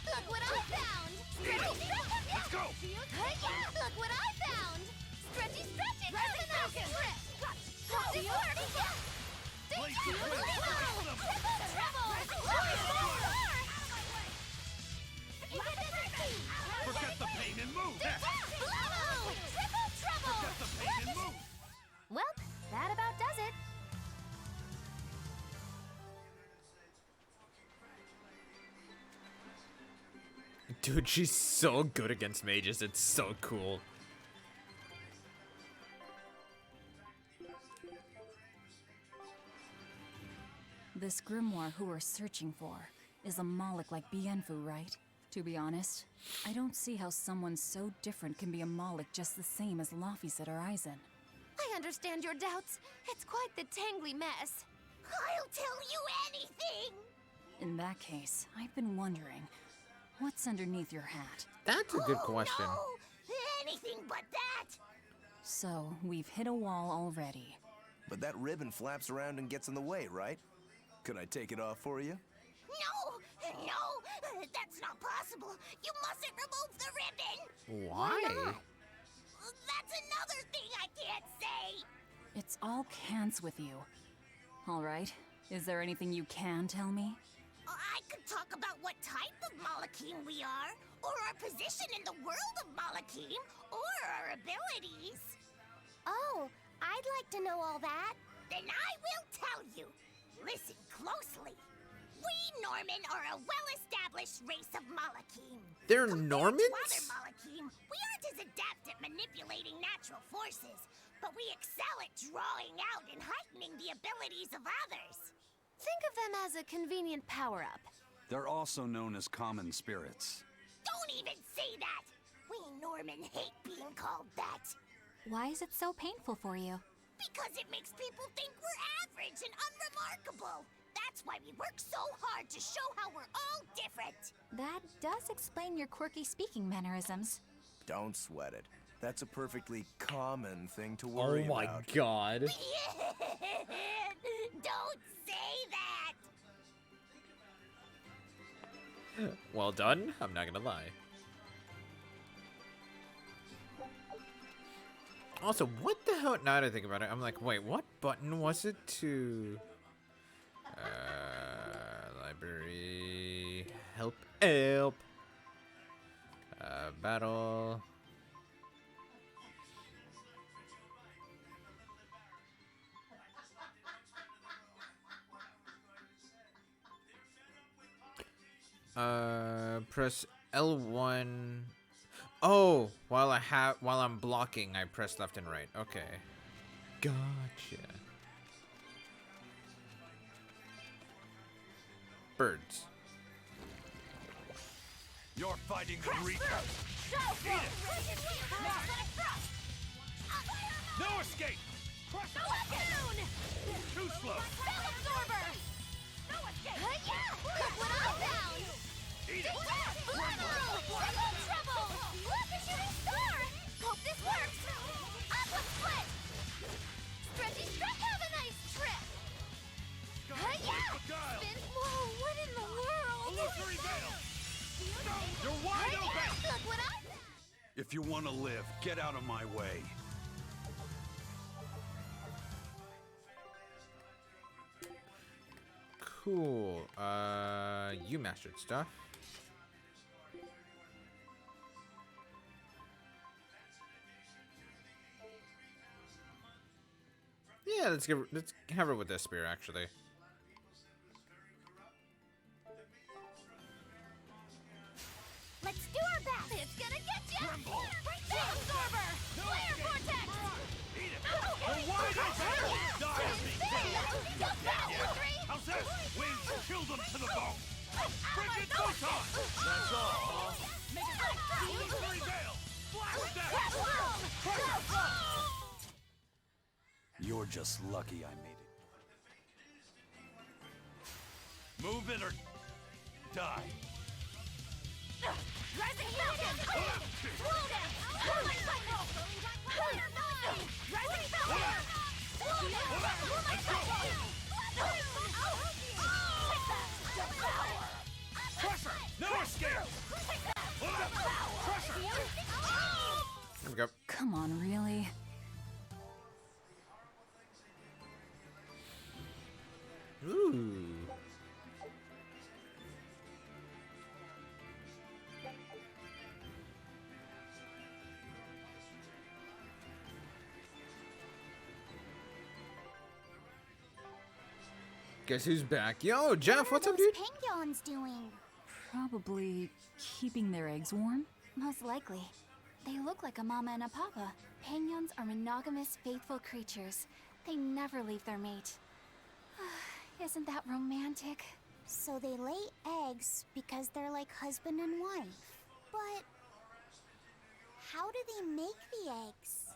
Look what I found! Let's go! Look what I found! Stretchy, stretchy! Rising Falcon! How's it work? Blaze of wind! Slice them! Forget the pain and move! Forget the pain and move! Well, that about does it. Dude, she's so good against mages. It's so cool. This grimoire who we're searching for is a Moloch like Bienfu, right? To be honest, I don't see how someone so different can be a Moloch just the same as Laphicet or Eisen. I understand your doubts. It's quite the tangly mess. I'll tell you anything! In that case, I've been wondering, What's underneath your hat? That's a good question. No! Anything but that! So, we've hit a wall already. But that ribbon flaps around and gets in the way, right? Could I take it off for you? No, that's not possible. You mustn't remove the ribbon. Why? That's another thing I can't say. It's all cans with you. Alright, is there anything you can tell me? I could talk about what type of Malakim we are, or our position in the world of Malakim, or our abilities. Oh, I'd like to know all that. Then I will tell you. Listen closely. We Norman are a well-established race of Malakim. They're Compared Normans? to other Malakim, we aren't as adept at manipulating natural forces, but we excel at drawing out and heightening the abilities of others. Think of them as a convenient power-up. They're also known as common spirits. Don't even say that! We Norman hate being called that. Why is it so painful for you? Because it makes people think we're average and unremarkable. That's why we work so hard to show how we're all different. That does explain your quirky speaking mannerisms. Don't sweat it. That's a perfectly common thing to worry Oh my about. god. Don't say that! Well done. I'm not gonna lie. Also, what the hell? Now that I think about it, I'm like, wait, what button was it to? Library. Help. Help. Battle. Press L1. Oh, while I'm blocking, I press left and right. Okay. Gotcha. Birds. You're fighting the Reaper. Eat it. No escape. Crush it. Too slow. Look what I found! Eat it. Trouble! Look, a shooting star! Hope this works! Aqua split! Stretchy Strut have a nice trip! Guys, like beguile. Spin! Whoa, what in the world? Illusory veil. You're wide open. Look what I found! If you want to live, get out of my way. Cool. You mastered stuff. Yeah, let's have her with this spear actually. Let's do our best! It's gonna get you! Absorber! Flare vortex! Eat it. You're wide open. Die of me. How's that? Wings killed them to the bone. Frigid photon. That's all, huh? Illusory veil. Blast that. You're just lucky I made it. Move it or die. Rising Falcon! Slow down! Moonlight Cycle! Fire 9! Rising Falcon! Slow down! Moonlight Cycle! Crusher! No escape! Crusher! There we go. Come on, really? Ooh. Guess who's back? Yo, Jeff, what's up, dude? Penguins doing? Probably keeping their eggs warm? Most likely. They look like a mama and a papa. Penguins are monogamous, faithful creatures. They never leave their mate. Isn't that romantic? So they lay eggs because they're like husband and wife. But how do they make the eggs?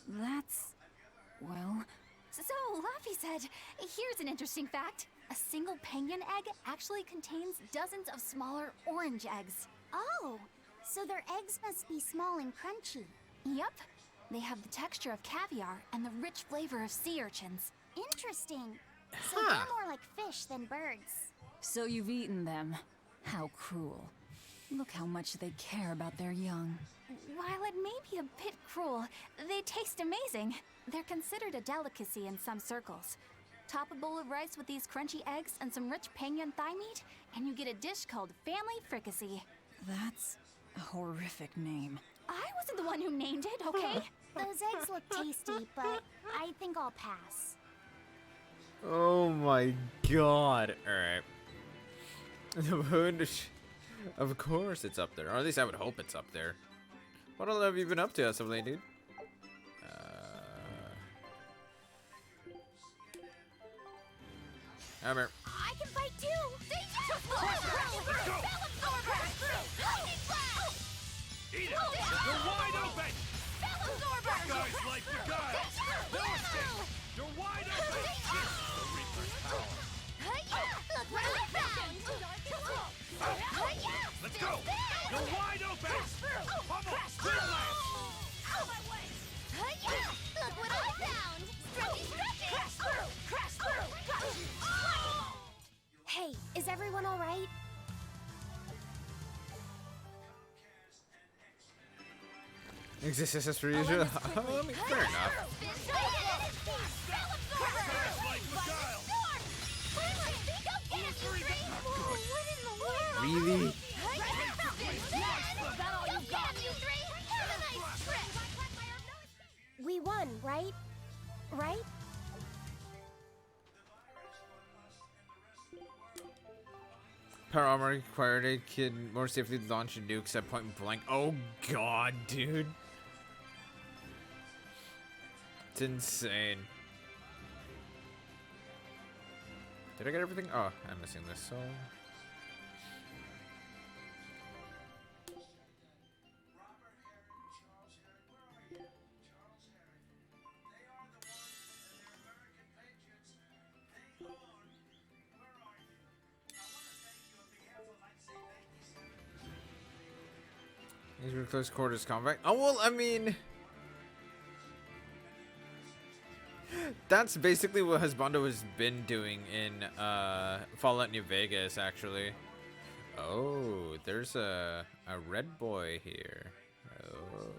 That's... well, So, Laffy said, here's an interesting fact. A single penguin egg actually contains dozens of smaller orange eggs. Oh, so their eggs must be small and crunchy. Yep. They have the texture of caviar and the rich flavor of sea urchins. Interesting. So they're more like fish than birds. So you've eaten them. How cruel. Look how much they care about their young. While it may be a bit cruel, they taste amazing. They're considered a delicacy in some circles. Top a bowl of rice with these crunchy eggs and some rich penguin thigh meat, and you get a dish called family fricassee. That's a horrific name. I wasn't the one who named it, okay? Those eggs look tasty, but I think I'll pass. Oh my god. Alright. The moon, of course it's up there. Or at least I would hope it's up there. What all have you been up to as of late, dude? Come here. I can fight too! Eat it! You're wide open! Guys like you guys! No escape! You're wide open! This is the Reaper's power! Look what I found! Let's go! You're wide open! Pummel! Spin lance! Out my way! Look what I found! Stretchy, stretchy! Crash through! Crash through! Hey, is everyone all right? Existence for usual. I mean, fair enough. Really? We won, right? Right? Power armor required a kid more safely launch nukes at point blank. Oh god, dude. It's insane. Did I get everything? Oh, I'm missing this song. These were close quarters combat. Oh, well, I mean... That's basically what Husbando has been doing in Fallout New Vegas, actually. Oh, there's a red boy here. Oh.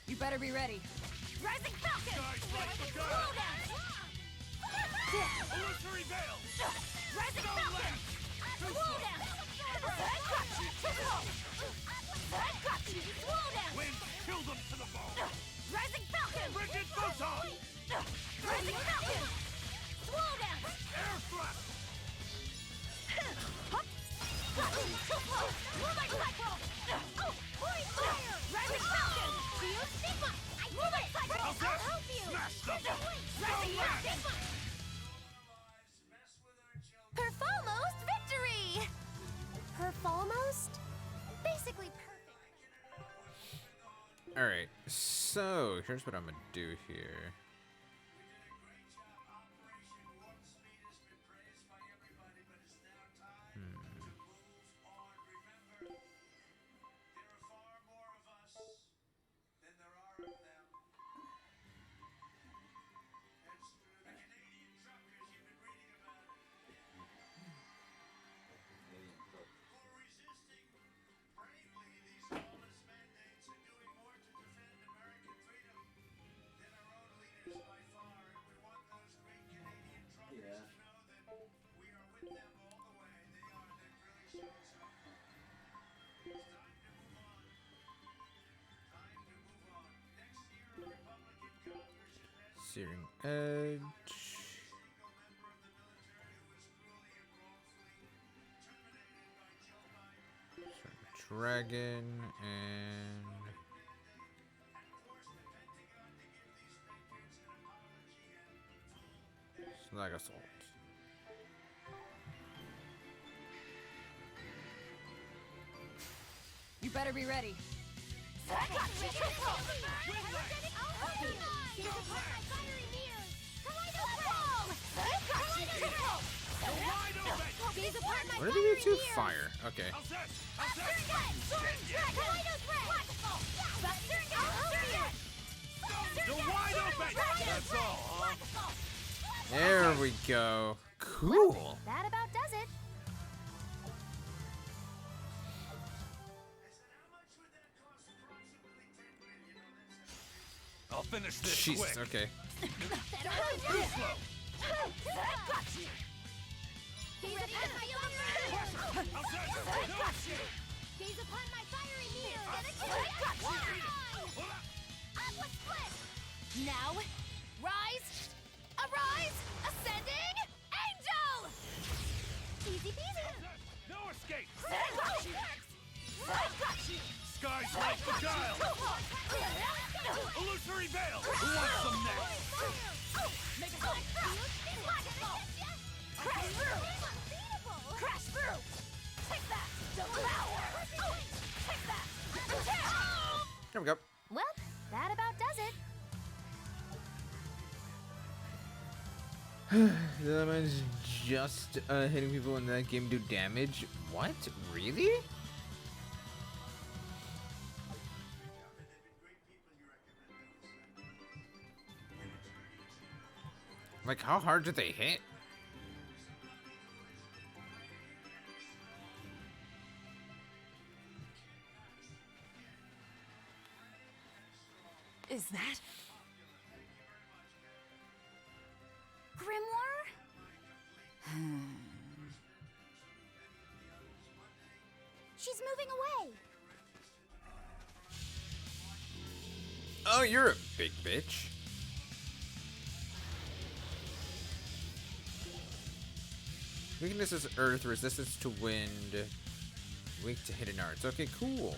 You better be ready. Rising Falcon! Guys like the guys! Illusory veil! Rising Falcon! Slow down! Wind killed them to the bone! Rising Falcon! Frigid photon! Rising Falcon! Slow down! Air thrust! Moonlight Cyclone! Point fire! Rising Falcon! Fuse Sigma! Moonlight Cyclone! How's I'll that? help you! Smash them! Rising Falcon! Perfalmost victory! Perfalmost? Basically perfect. Alright, so here's what I'm gonna do here. Searing Edge. Dragon and Slag Assault. You better be ready. I'll help you! to fire. Okay. How's this? How's this? You're wide open! That's all, huh? There we go. Cool. That about does it. I'll finish this Jesus, quick. okay. Too slow. Gaze upon my fiery mirror. Now, rise, arise, ascending, angel! Easy peasy. No escape! Skies like the child! Illusory veil! Who wants some next? Crash through! Crash through! Take that! Devour! Take that! There we go. Well, that about does it. That means just hitting people in that game do damage? What? Really? Like, how hard do they hit? Is that? Grimoire? She's moving away. Oh, you're a big bitch. Weakness is earth, resistance to wind, weak to hidden arts. Okay, cool.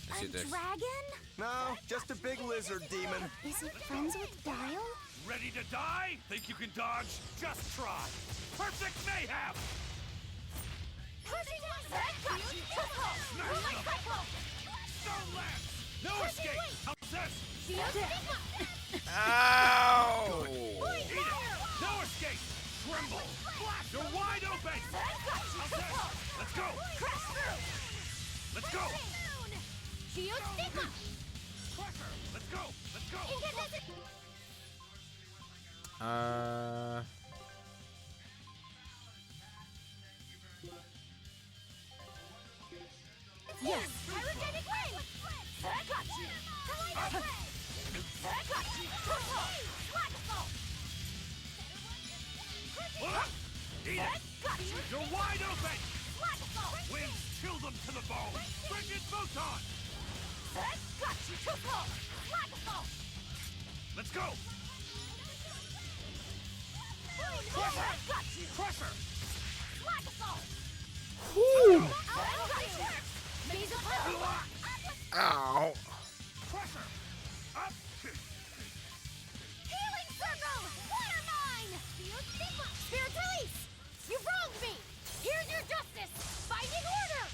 Let's do this. Dragon? No, just a big lizard demon. Is it friends with Dial? Ready to die? Think you can dodge? Just try. Perfect mayhem! Stone lance! No escape! How's this? Ow! Eat it! No escape! Tremble! You're wide open! How's this? Let's go! Let's go! Crusher! Let's go! Let's go! Yes! Eat it! You're wide open! Winds chill them to the bone! Frigid photon! Let's go! Crusher! Ow! Crusher! Up! Healing circle! Water mine! Spirit release! You wronged me! Here's your justice! Binding order!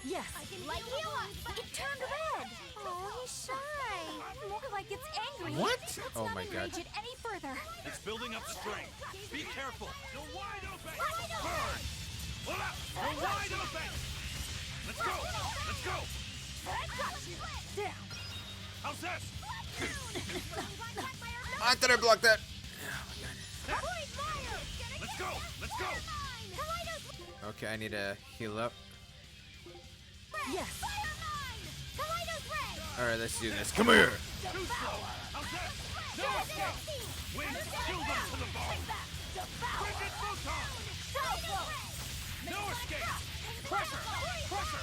Yes. Like heal! It turned red! Oh, he's shy! More like it's angry. What? Let's Oh not my God. enrage it any further. It's building up strength. Be careful. You're wide open. Burn. Pull up. You're wide open. Let's go. Let's go. Down! How's this? I thought I blocked that. Let's go. Let's go. Okay, I need to heal up. Yes! Alright, let's do this. Come here! Too slow. How's this? No escape. Winds chill them to the bone. Frigid photon. No escape. Crusher. Crusher.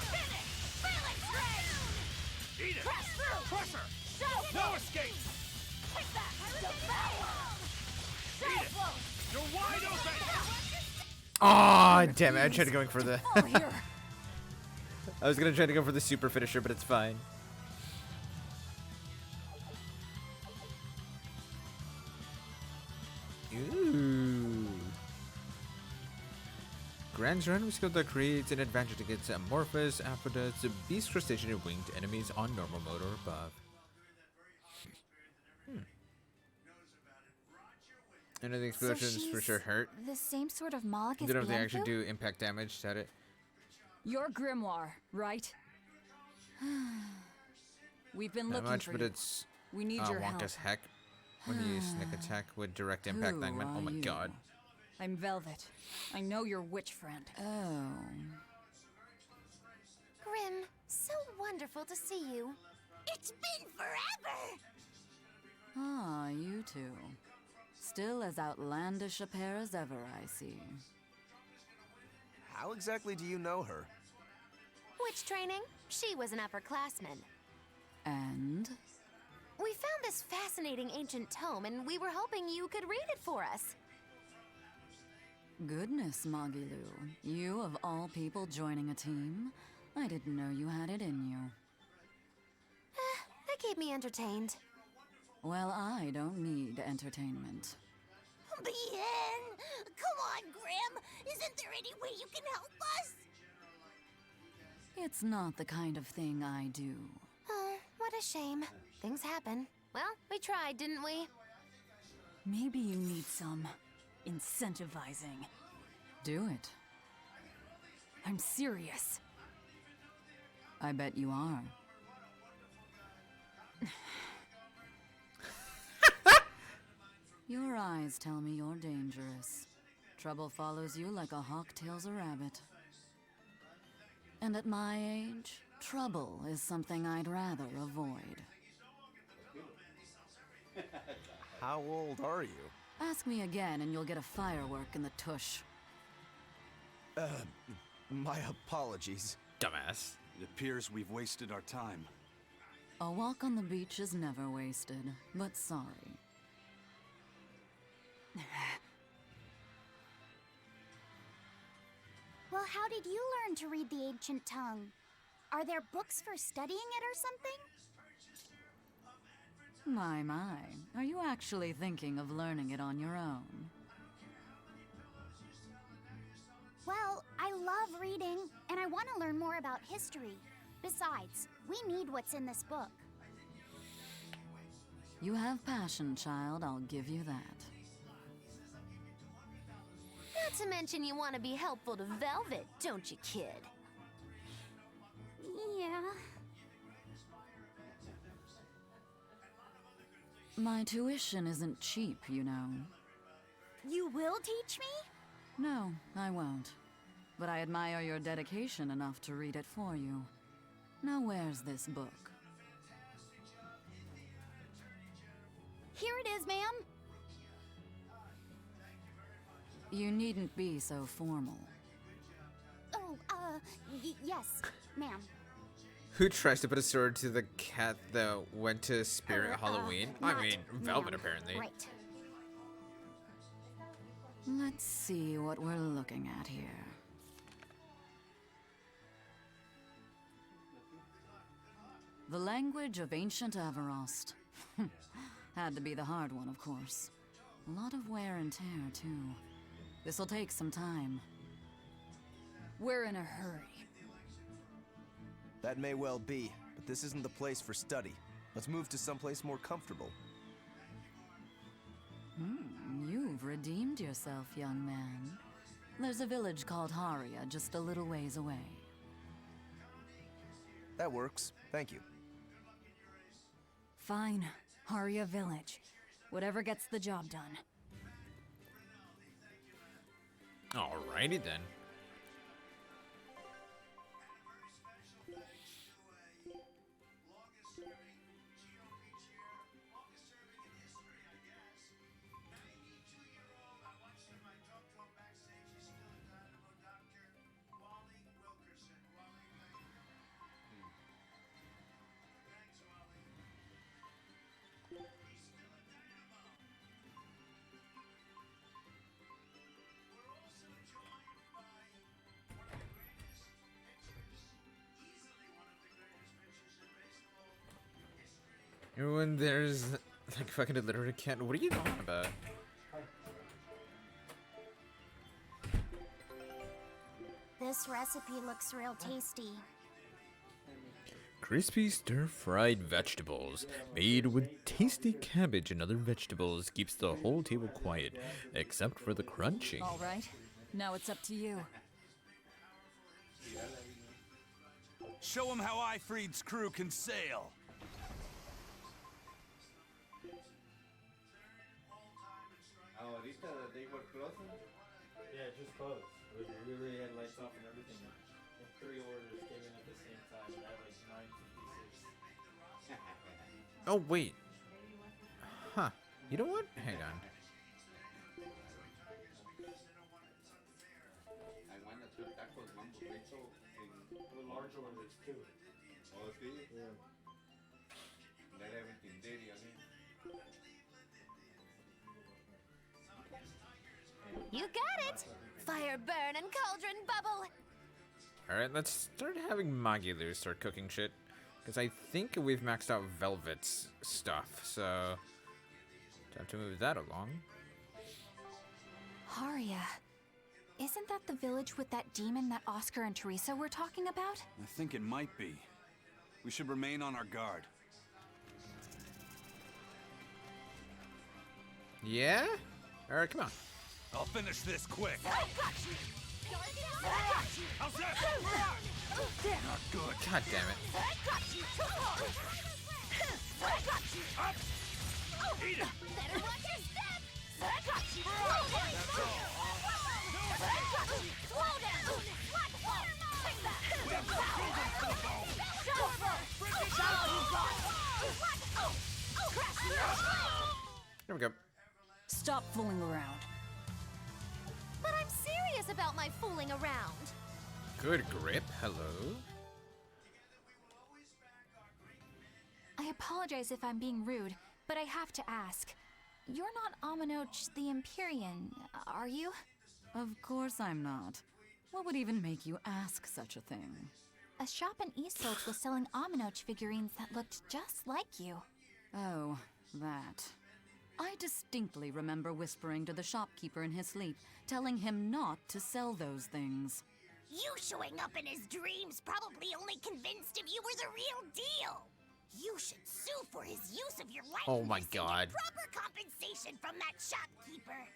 Eat it. Crusher. No escape. Eat it. You're wide open. Aw, damn it. I tried going for the... Oh, here. I was gonna try to go for the super finisher, but it's fine. Ooh. Grand's random skill that creates an advantage against amorphous, amphibious, beast, crustacean, and winged enemies on normal mode or above. And the explosions for sure hurt. The same sort of Moloch I as don't know if they actually Bienfu? do impact damage. Is that it? Your grimoire, right? We've been Not looking much, for but you. it's We need your help. Wonka's heck. When you use sneak attack with direct impact Who alignment. Oh are my you? god. I'm Velvet. I know your witch friend. Oh. Grim, so wonderful to see you. It's been forever! Ah, you two. Still as outlandish a pair as ever, I see. How exactly do you know her? Witch training? She was an upperclassman. And? We found this fascinating ancient tome, and we were hoping you could read it for us. Goodness, Magilu. You, of all people, joining a team? I didn't know you had it in you. That kept me entertained. Well, I don't need entertainment. Bien! Come on, Grim! Isn't there any way you can help us? It's not the kind of thing I do. Oh, what a shame. Things happen. Well, we tried, didn't we? Maybe you need some incentivizing. Do it. I'm serious. I bet you are. Your eyes tell me you're dangerous. Trouble follows you like a hawk tails a rabbit. And at my age, trouble is something I'd rather avoid. How old are you? Ask me again and you'll get a firework in the tush. My apologies. Dumbass. It appears we've wasted our time. A walk on the beach is never wasted, but sorry. Well, how did you learn to read the ancient tongue? Are there books for studying it or something? My. Are you actually thinking of learning it on your own? Well, I love reading, and I want to learn more about history. Besides, we need what's in this book. You have passion, child, I'll give you that. Not to mention you want to be helpful to Velvet, don't you, kid? Yeah. My tuition isn't cheap, you know. You will teach me? No, I won't. But I admire your dedication enough to read it for you. Now where's this book? Here it is, ma'am. You needn't be so formal. Oh, yes, ma'am. Who tries to put a sword to the cat that went to Spirit Halloween? I Not mean, Velvet ma'am. apparently. Right. Let's see what we're looking at here. The language of ancient Averost. Had to be the hard one, of course. A lot of wear and tear, too. This'll take some time. We're in a hurry. That may well be, but this isn't the place for study. Let's move to someplace more comfortable. You've redeemed yourself, young man. There's a village called Haria just a little ways away. That works. Thank you. Fine. Haria Village. Whatever gets the job done. Alrighty then. When there's like fucking illiterate cat, what are you talking about? This recipe looks real tasty. Crispy stir-fried vegetables made with tasty cabbage and other vegetables keeps the whole table quiet, except for the crunching. All right, now it's up to you. Show him how Ifreed's crew can sail. Ahorita they were closing? Yeah, just closed. We already had lights off and everything. And 3 orders came in at the same time at like 9:56. Oh, wait. Huh. You know what? Hang on. I want to put tacos, mambo, queso, with large orders too. Oh, see? Yeah. Let everything dirty on it. You got it! Fire burn and cauldron bubble! Alright, let's start having Magilou start cooking shit. Because I think we've maxed out Velvet's stuff, so... time to move that along. Haria. Isn't that the village with that demon that Oscar and Teresa were talking about? I think it might be. We should remain on our guard. Yeah? Alright, come on. I'll finish this quick. I got you! How's that? Not good. God damn it. I got you! I got you! Up! Eat it! Better watch your step! I got you! Slow down! I got you! Slow down! What? Take that! Shower! You got! There we go. Stop fooling around. But I'm serious about my fooling around. Good grip. Hello. I apologize if I'm being rude, but I have to ask. You're not Aminoch the Empyrean, are you? Of course I'm not. What would even make you ask such a thing? A shop in Eastholt was selling Aminoch figurines that looked just like you. Oh, that. I distinctly remember whispering to the shopkeeper in his sleep, telling him not to sell those things. You showing up in his dreams probably only convinced him you were the real deal. You should sue for his use of your likeness. Oh my and God. get proper compensation from that shopkeeper.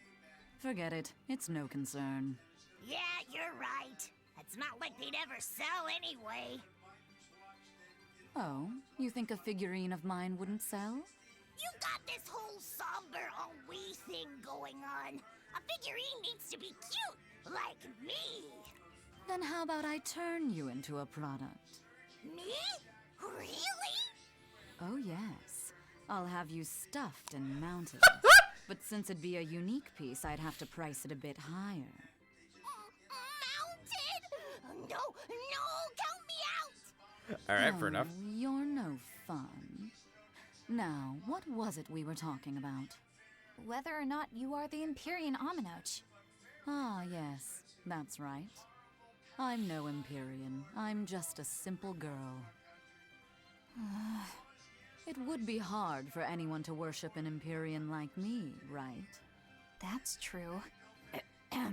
Forget it. It's no concern. Yeah, you're right. It's not like they'd ever sell anyway. Oh, you think a figurine of mine wouldn't sell? You got this whole somber ennui thing going on. A figurine needs to be cute, like me. Then how about I turn you into a product? Me? Really? Oh yes. I'll have you stuffed and mounted. But since it'd be a unique piece, I'd have to price it a bit higher. Mounted? No, count me out! Alright, fair enough. You're no fun. Now, what was it we were talking about? Whether or not you are the Empyrean Aminoch. Ah, yes, that's right. I'm no Empyrean. I'm just a simple girl. It would be hard for anyone to worship an Empyrean like me, right? That's true. I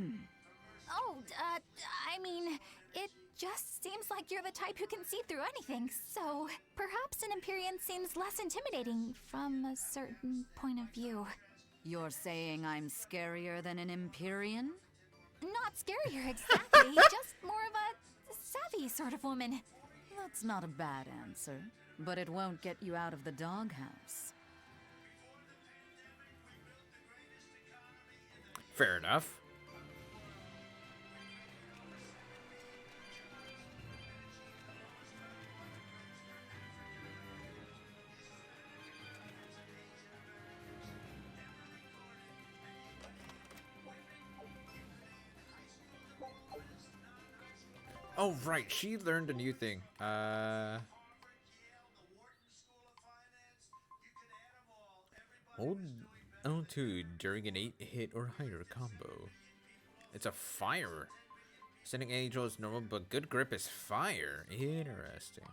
mean, it just seems like you're the type who can see through anything, so perhaps an Empyrean seems less intimidating from a certain point of view. You're saying I'm scarier than an Empyrean? Not scarier exactly, just more of a savvy sort of woman. That's not a bad answer, but it won't get you out of the doghouse. Fair enough. Oh, right. She learned a new thing. Hold L2 during an 8-hit or higher combo. It's a fire. Sending angel is normal, but good grip is fire. Interesting.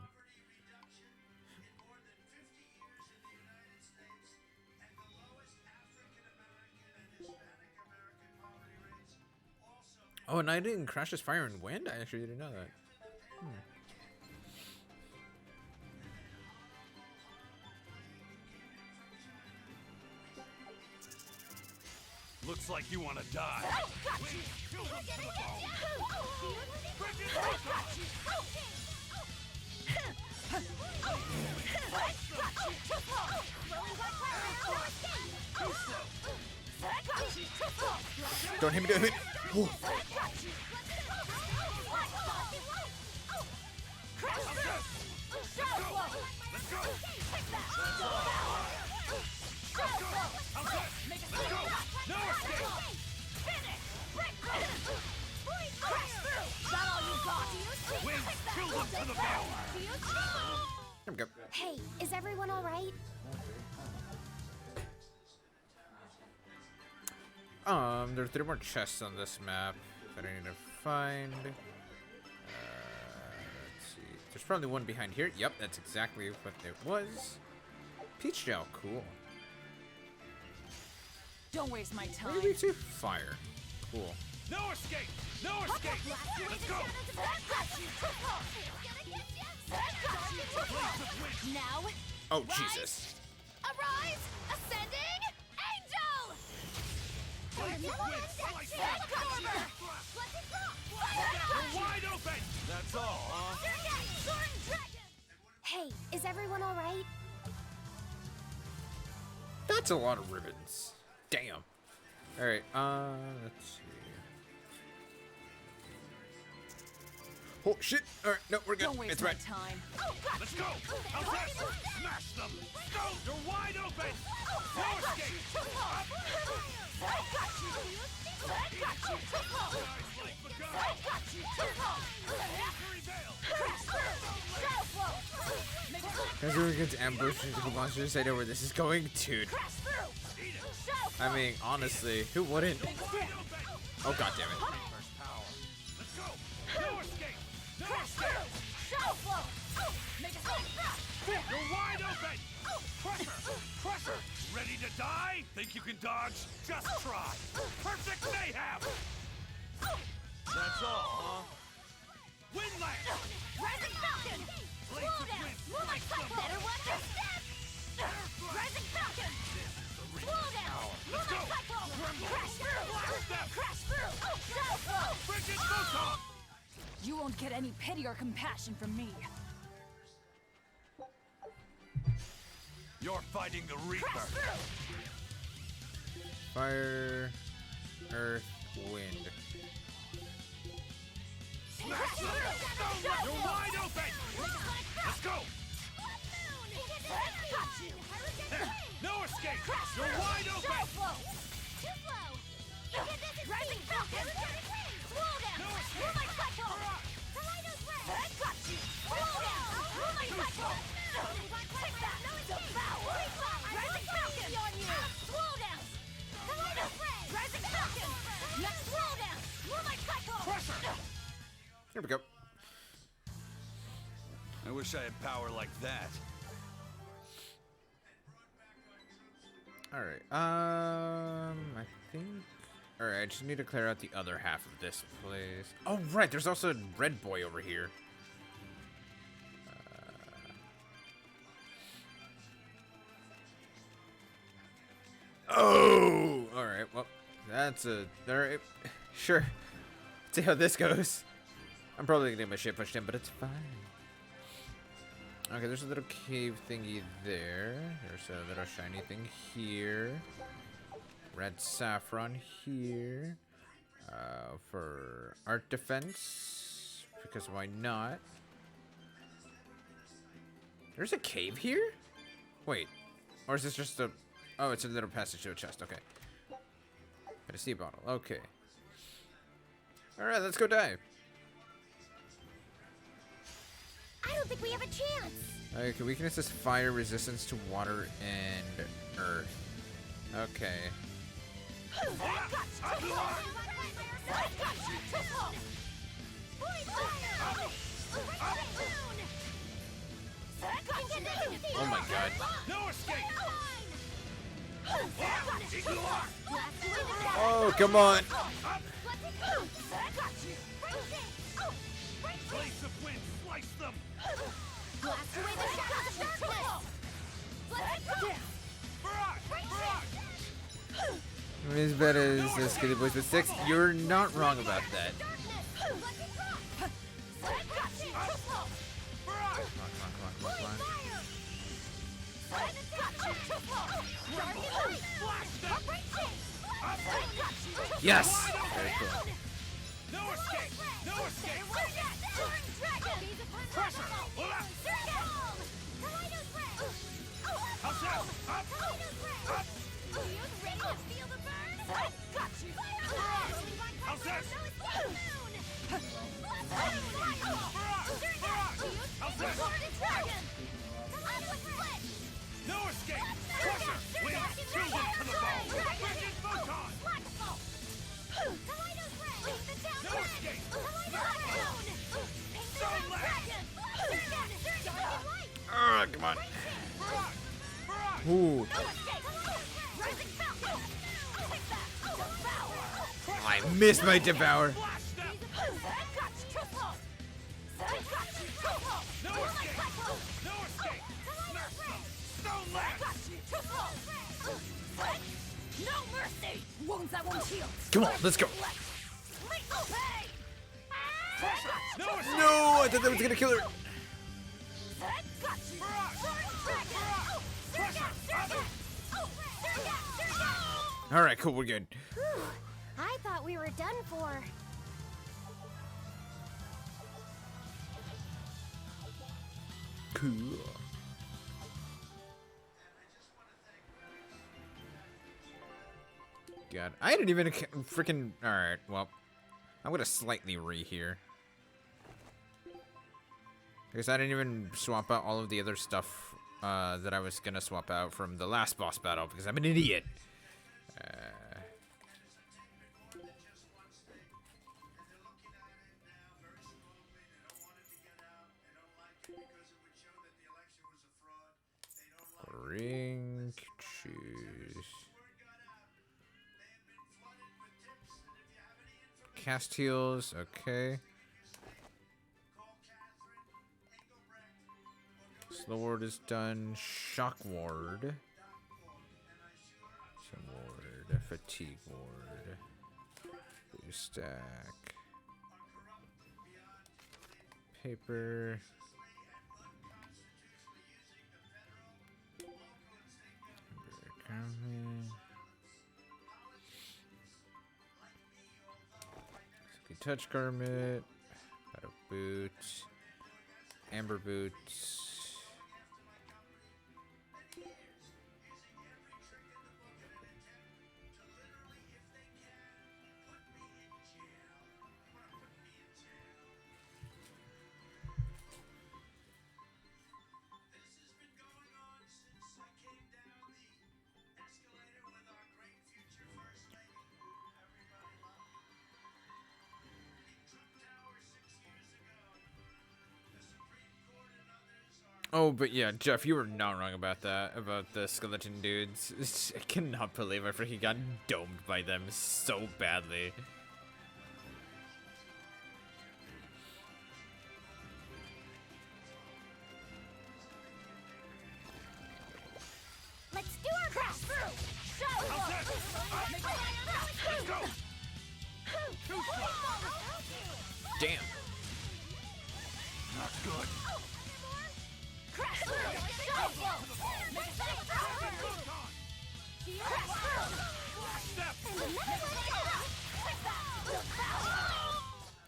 Oh, and I didn't crash his fire and wind? I actually didn't know that. Looks like you want to die. Children to the bone. Frigid Don't hit me, don't hit me. Oh. There we go. Hey, is everyone all right? There are 3 more chests on this map that I need to find. Let's see. There's probably one behind here. Yep, that's exactly what it was. Peach gel, cool. Don't waste my time. Maybe to fire. Cool. No escape! No escape! Let's go! Now, Oh, Jesus. arise, ascending angel! We're wide open! That's all, huh? Hey, is everyone all right? That's a lot of ribbons. Damn. Alright, let's see. Oh, shit. Alright, no, we're good. Don't waste It's my right. time. Let's go! How's that? Smash them! Go! You're wide open! No escape! Guys, we're going to ambush the monsters. I know where this is going, dude. I mean, honestly, who wouldn't? Oh, god damn it. Let's go! No escape! No escape! You're wide open! Crusher! Crusher! Ready to die? Think you can dodge? Just try! Perfect mayhem! That's all, huh? Windlass! Rising Falcon! Slow down! Move like cycle! Better watch your step! Rising Falcon! Slow down! Move like cycle! Crash through! Crash through! Shadow flow! Frigid photon! You won't get any pity or compassion from me. You're fighting the Reaper! Fire, earth, wind. Smash them! You're wide open! Let's go! No escape! You're wide open! Rising Falcon! Slow down! No escape! Move like cycle! Slow down! Move like cycle! Take that! Devour! Rising Falcon! Slow down! Rising Falcon! Next slow down! Move like cycle! Crusher! Here we go. I wish I had power like that. Alright, I think... Alright, I just need to clear out the other half of this place. Oh, right, there's also a red boy over here. Oh! Alright, well, that's a... Alright, sure. See how this goes. I'm probably gonna get my shit pushed in, but it's fine. Okay, there's a little cave thingy there. There's a little shiny thing here. Red saffron here. For art defense. Because why not? There's a cave here? Wait. Or is this just a... Oh, it's a little passage to a chest. Okay. Got a sea bottle. Okay. Alright, let's go dive. I don't think we have a chance. Okay, weakness is fire, resistance to water and earth. Okay. Oh my god. No escape! Oh, come on. Blades of wind, slice them! Blast away the shadows of darkness! Let's go! Barrage! Barrage! as bad as Skitty Boys with 6. You're not wrong about that. Come on. Yes! Very cool. No escape! No escape! Pressure! Left! How's that? Up! Up! How's that? How's that? No escape! Pressure! Wings! Children to the ball! Wicked photon! No escape! So left! Come on. Ooh. I missed my devour. No escape! No escape! Stone left! No mercy! Wounds that won't heal! Come on, let's go. No escape! No, I thought that was gonna kill her. All right, cool, we're good. I thought we were done for. Cool. God, I didn't even freaking. All right, well, I'm gonna slightly here. Because I didn't even swap out all of the other stuff that I was gonna swap out from the last boss battle because I'm an idiot. Ring, choose. Cast heals, okay. Slow ward is done. Shock ward. Some ward. Fatigue ward. Blue stack. Paper. Touch garment, battle boots, amber boots. Oh, but yeah, Jeff, you were not wrong about that, about the skeleton dudes. I cannot believe I freaking got domed by them so badly. Let's do our crash through! Let's go! Damn. Not good. Crash through! Crash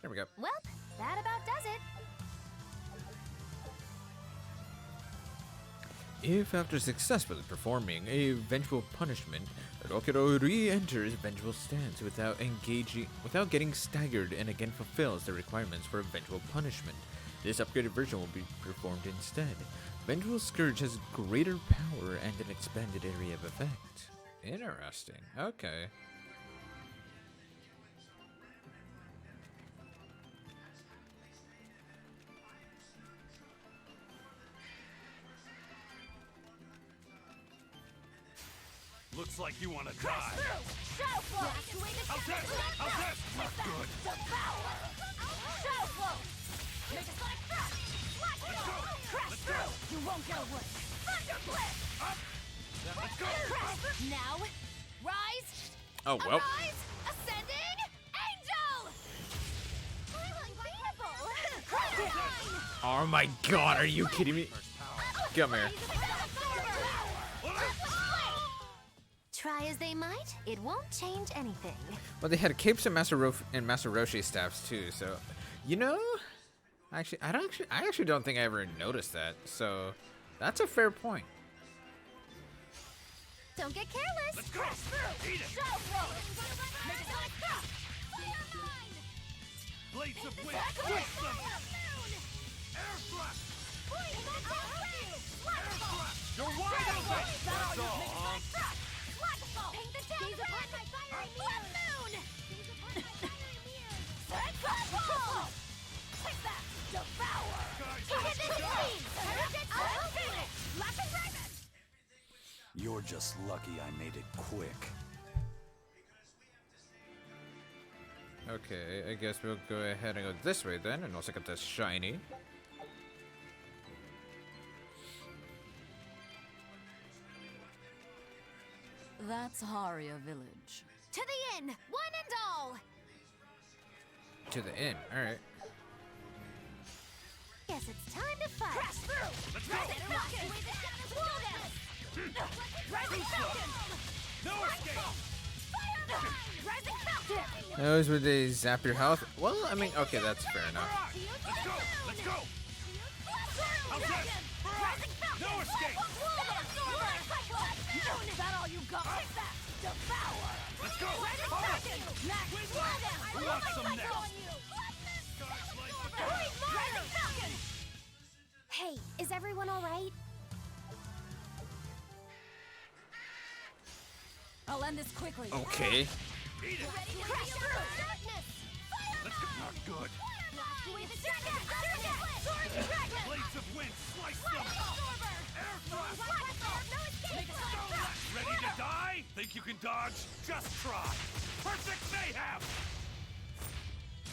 There we go. Well, that about does it. If after successfully performing a vengeful punishment, Rokuro re-enters vengeful stance without getting staggered and again fulfills the requirements for a vengeful punishment. This upgraded version will be performed instead. Vengeful Scourge has greater power and an expanded area of effect. Interesting. Okay. Looks like you want to die. How's this? How's this? Not good. Crash through! You won't get away! Thunder Blitz! Up. Let's go. Now, rise Oh, well. Arise, ascending angel! Oh my god, are you kidding me? Come here. Try as they might, it won't change anything. Well, they had capes and Master Roshi staffs too, so you know, I actually don't think I ever noticed that. So that's a fair point. Don't get careless. Let's go! Eat it! Blades of wind! Twist them! Air thrust! Air thrust! You're wide open! That's all, huh? Paint the town red! Blood moon! Take that! Devour! Hit this screen! I'll finish! Lack of raven! You're just lucky I made it quick. Okay, I guess we'll go ahead and go this way then, and also get this shiny. That's Haria Village. To the inn, one and all. To the inn. All right. Guess it's time to fight. Crash through! Let's go! Rising Falcon! Slow down! Rising Falcon! No escape! Rising Falcon! Those would they zap your health? Well, I mean, okay, that's fair enough. Let's go! Let's go! How's that? Rising Falcon! No escape! Is that all you got? Take that! Devour! Let's go! Rising Hold up! Falcon! Max slow down! Who wants some next? Rising Falcon! Hey, is everyone all right? I'll end this quickly. Okay. Eat it! Crash through! Darkness! Let's go! Not good! Blast away the dragon! Sword dragon! Blades of wind! Slice them! Air thrust! No escape! Ready to die? Think you can dodge? Just try! Perfect mayhem!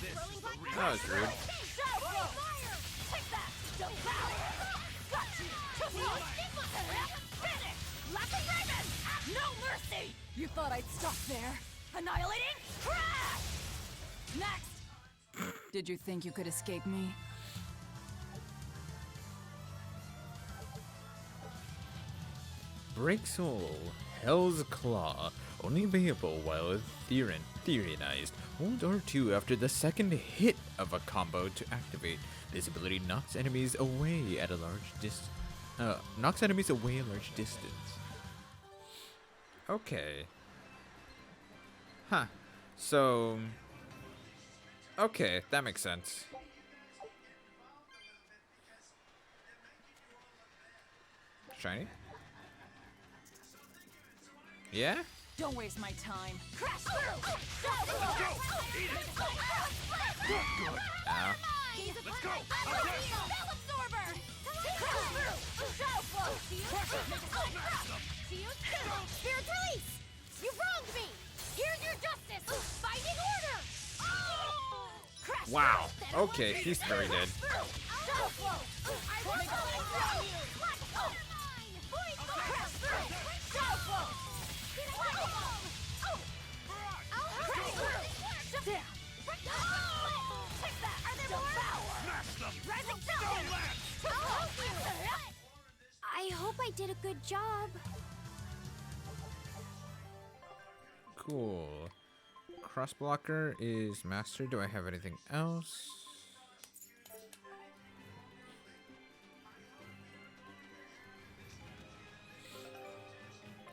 This is the real That was rude. Fire! Take that! Devour! Got you! Finish! Lack of raven! No mercy! You thought I'd stop there? Annihilating crash! Next! Did you think you could escape me? Break Soul, Hell's Claw, only available while Tyrannized. Hold R2 after the second hit of a combo to activate. This ability knocks enemies away at a large distance. Okay. Huh. So. Okay, that makes sense. Shiny? Yeah? Don't waste my time. Crash through! Let's go! Eat it! Good! Ow. Let's go! Spell absorber! Crash through! Shadow flow! Spirit release! You wronged me! Here's your justice! Binding order! Crash Wow. through! Okay, he's very dead. Shadow flow! I want to from you! Crash through! Shadow flow! I hope I did a good job. Cool. Cross blocker is master. Do I have anything else?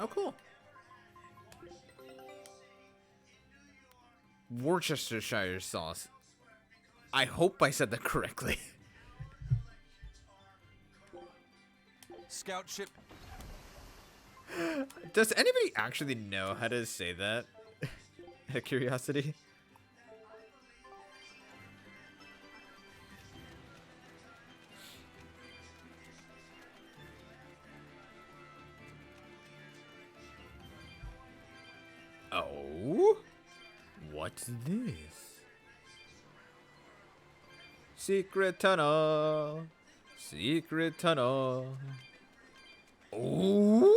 Oh, cool. Worcestershire sauce. I hope I said that correctly. Scout ship. Does anybody actually know how to say that? Out of curiosity. Oh? What's this? Secret tunnel. Secret tunnel. Oh?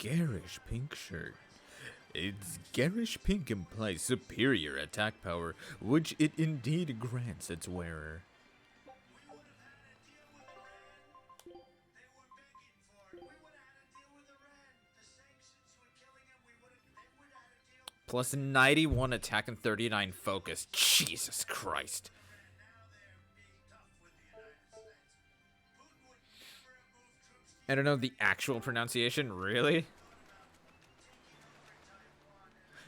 garish pink shirt. Its garish pink implies superior attack power, which it indeed grants its wearer. Plus 91 attack and 39 focus. Jesus Christ. I don't know the actual pronunciation, really?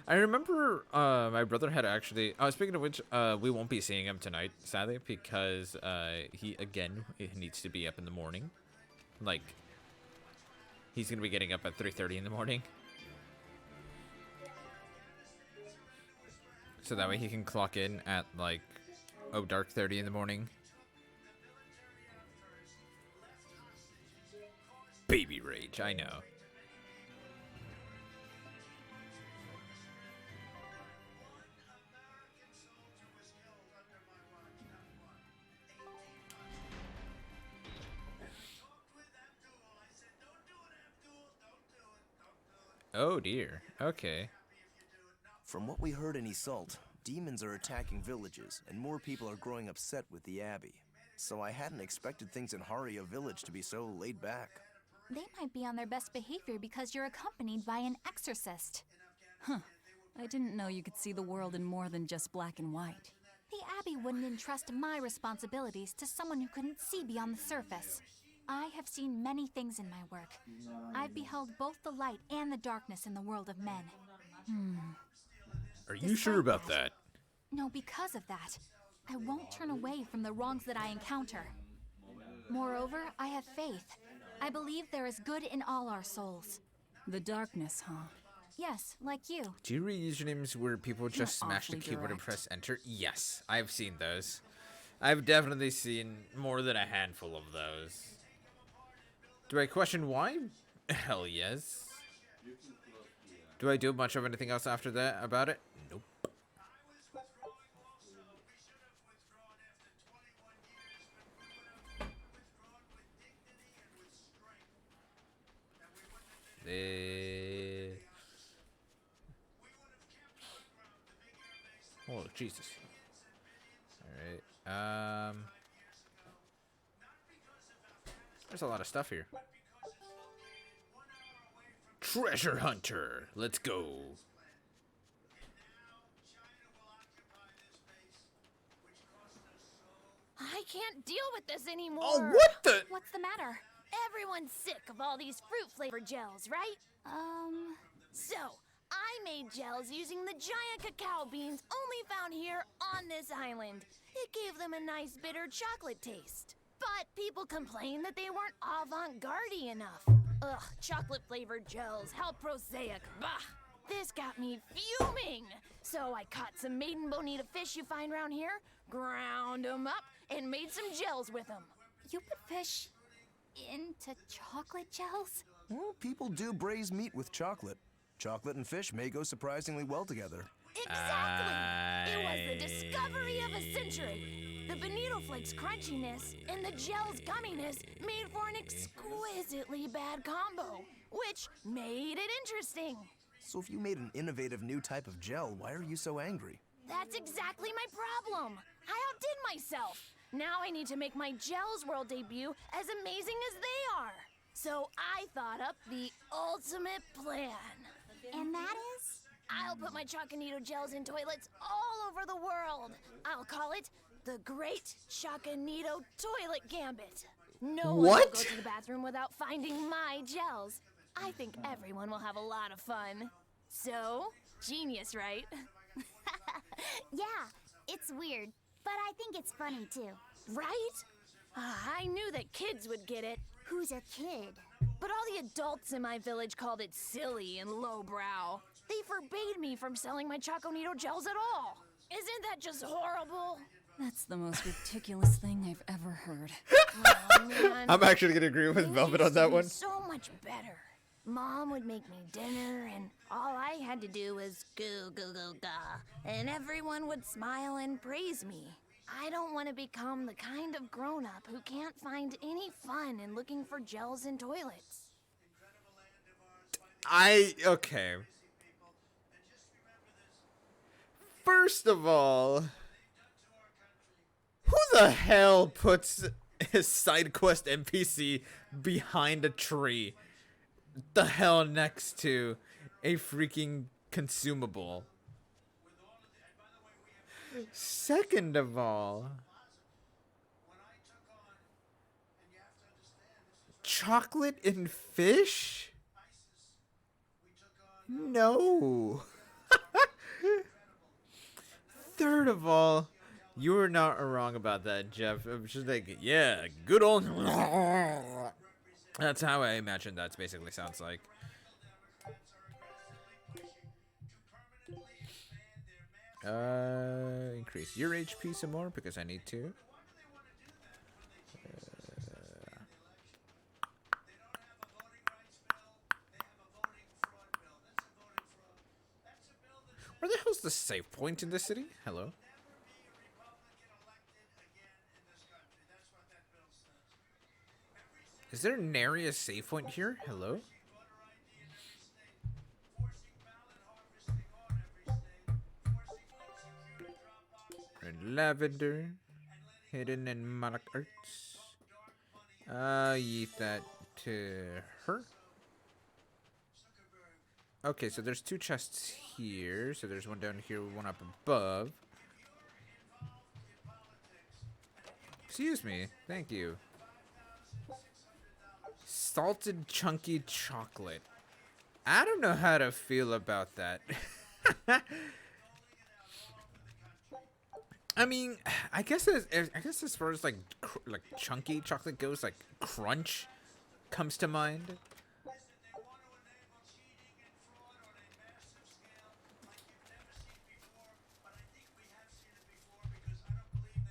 I remember my brother had actually... speaking of which, we won't be seeing him tonight, sadly, because he, again, needs to be up in the morning. Like, he's going to be getting up at 3:30 in the morning. So that way he can clock in at, like, dark 30 in the morning. Baby rage, I know. Oh dear, okay. From what we heard in Iseult, demons are attacking villages, and more people are growing upset with the Abbey. So I hadn't expected things in Haria village to be so laid back. They might be on their best behavior because you're accompanied by an exorcist. Huh. I didn't know you could see the world in more than just black and white. The Abbey wouldn't entrust my responsibilities to someone who couldn't see beyond the surface. I have seen many things in my work. I've beheld both the light and the darkness in the world of men. Are you sure about that? No, because of that. I won't turn away from the wrongs that I encounter. Moreover, I have faith. I believe there is good in all our souls. The darkness, huh? Yes, like you. Do you read usernames where people just You're smash the awfully keyboard and direct. press enter? Yes, I've seen those. I've definitely seen more than a handful of those. Do I question why? Hell yes. Do I do much of anything else after that about it? Nope. Oh, Jesus. Alright, there's a lot of stuff here. Treasure hunter! Let's go! I can't deal with this anymore. Oh, what the? What's the matter? Everyone's sick of all these fruit-flavored gels, right? So, I made gels using the giant cacao beans only found here on this island. It gave them a nice bitter chocolate taste. But people complained that they weren't avant-garde enough. Ugh, chocolate-flavored gels, how prosaic, bah! This got me fuming! So I caught some maiden bonita fish you find around here, ground them up, and made some gels with them. You put fish into chocolate gels? Well, people do braise meat with chocolate. Chocolate and fish may go surprisingly well together. Exactly! It was the discovery of a century. The bonito flakes crunchiness and the gel's gumminess made for an exquisitely bad combo, which made it interesting. So if you made an innovative new type of gel, why are you so angry? That's exactly my problem. I outdid myself. Now I need to make my Gels World debut as amazing as they are. So I thought up the ultimate plan. And that is? I'll put my Choconito gels in toilets all over the world. I'll call it the Great Choconito Toilet Gambit. No one will go to the bathroom without finding my gels. I think everyone will have a lot of fun. So, genius, right? Yeah, it's weird, but I think it's funny too. Right? I knew that kids would get it. Who's a kid? But all the adults in my village called it silly and lowbrow. They forbade me from selling my Choconito gels at all. Isn't that just horrible? That's the most ridiculous thing I've ever heard. Oh, man. I'm actually gonna agree with Velvet on that one. So much better. Mom would make me dinner, and all I had to do was goo goo goo ga, and everyone would smile and praise me. I don't want to become the kind of grown-up who can't find any fun in looking for gels in toilets. Okay. First of all, who the hell puts his side quest NPC behind a tree? The hell next to a freaking consumable? Second of all, chocolate and fish? No. Third of all, you were not wrong about that, Jeff. I'm just like, yeah, good old. That's how I imagine that's basically sounds like. Increase your HP some more because I need to. Where the hell's the save point in this city? Hello. Is there nary a save point here? Hello. Red lavender, hidden in Malak Arts. Eat that to her. Okay, so there's two chests here. So there's one down here, one up above. Excuse me. Thank you. Salted chunky chocolate. I don't know how to feel about that. I mean, I guess as far as like chunky chocolate goes, like crunch comes to mind.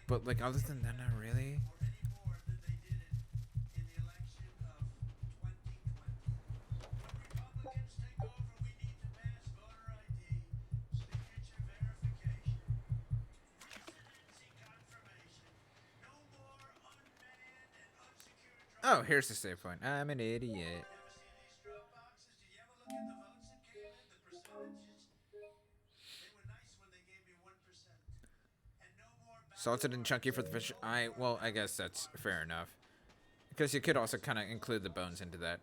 But like other than that, not really. Oh, here's the save point. I'm an idiot. Salted and chunky for the fish. Well, I guess that's fair enough. Because you could also kind of include the bones into that.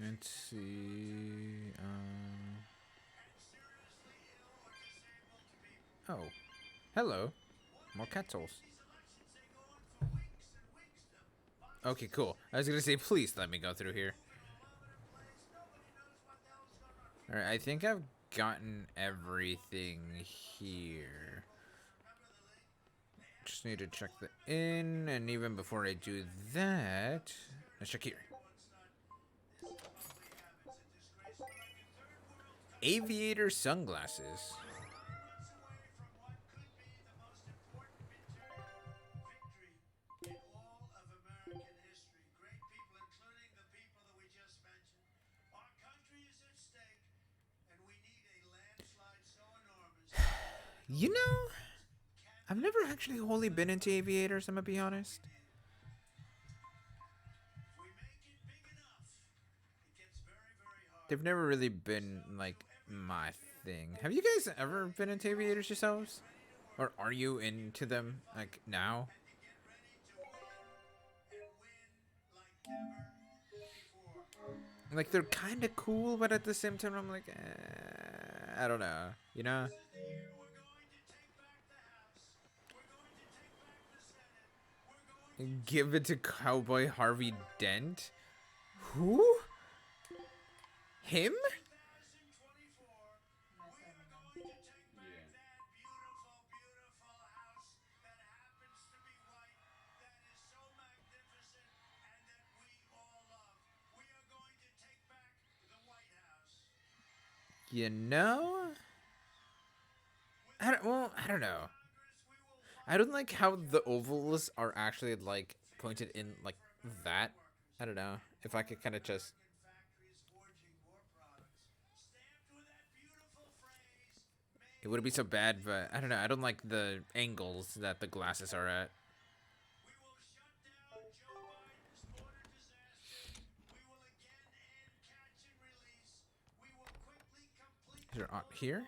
Let's see. Oh, hello. More kettles. Okay, cool. I was gonna say, please let me go through here. Alright, I think I've gotten everything here. Just need to check the inn, and even before I do that, let's check here. Aviator sunglasses. You know, I've never actually wholly been into aviators, I'm gonna be honest. They've never really been, like, my thing. Have you guys ever been into aviators yourselves? Or are you into them, like, now? Like, they're kind of cool, but at the same time, I'm like, I don't know, you know? Give it to Cowboy Harvey Dent? Who? Him? You know? I don't know. I don't like how the ovals are actually like pointed in like that. I don't know if I could kind of just. It wouldn't be so bad, but I don't know. I don't like the angles that the glasses are at. Here?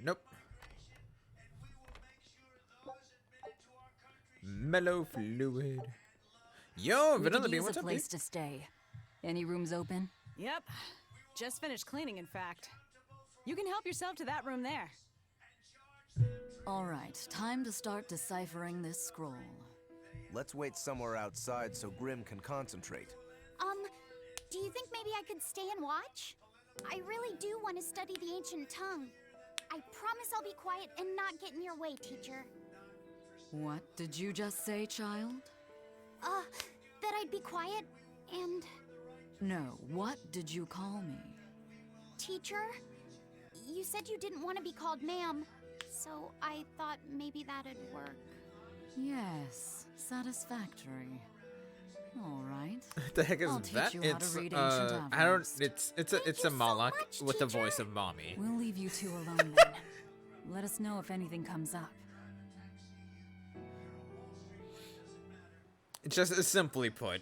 Nope. Mellow fluid. Yo, We Vanilla could Bean, use what's a up, place dude? to stay. Any rooms open? Yep. Just finished cleaning, in fact. You can help yourself to that room there. All right, time to start deciphering this scroll. Let's wait somewhere outside so Grim can concentrate. Do you think maybe I could stay and watch? I really do want to study the ancient tongue. I promise I'll be quiet and not get in your way, teacher. What did you just say, child? That I'd be quiet and... No, what did you call me? Teacher? You said you didn't want to be called ma'am, so I thought maybe that'd work. Yes, satisfactory. All right. What the heck is I'll teach that? you how to It's read ancient I don't. Avast. It's a Moloch with the voice of mommy. We'll leave you two alone then. Let us know if anything comes up. It's just simply put.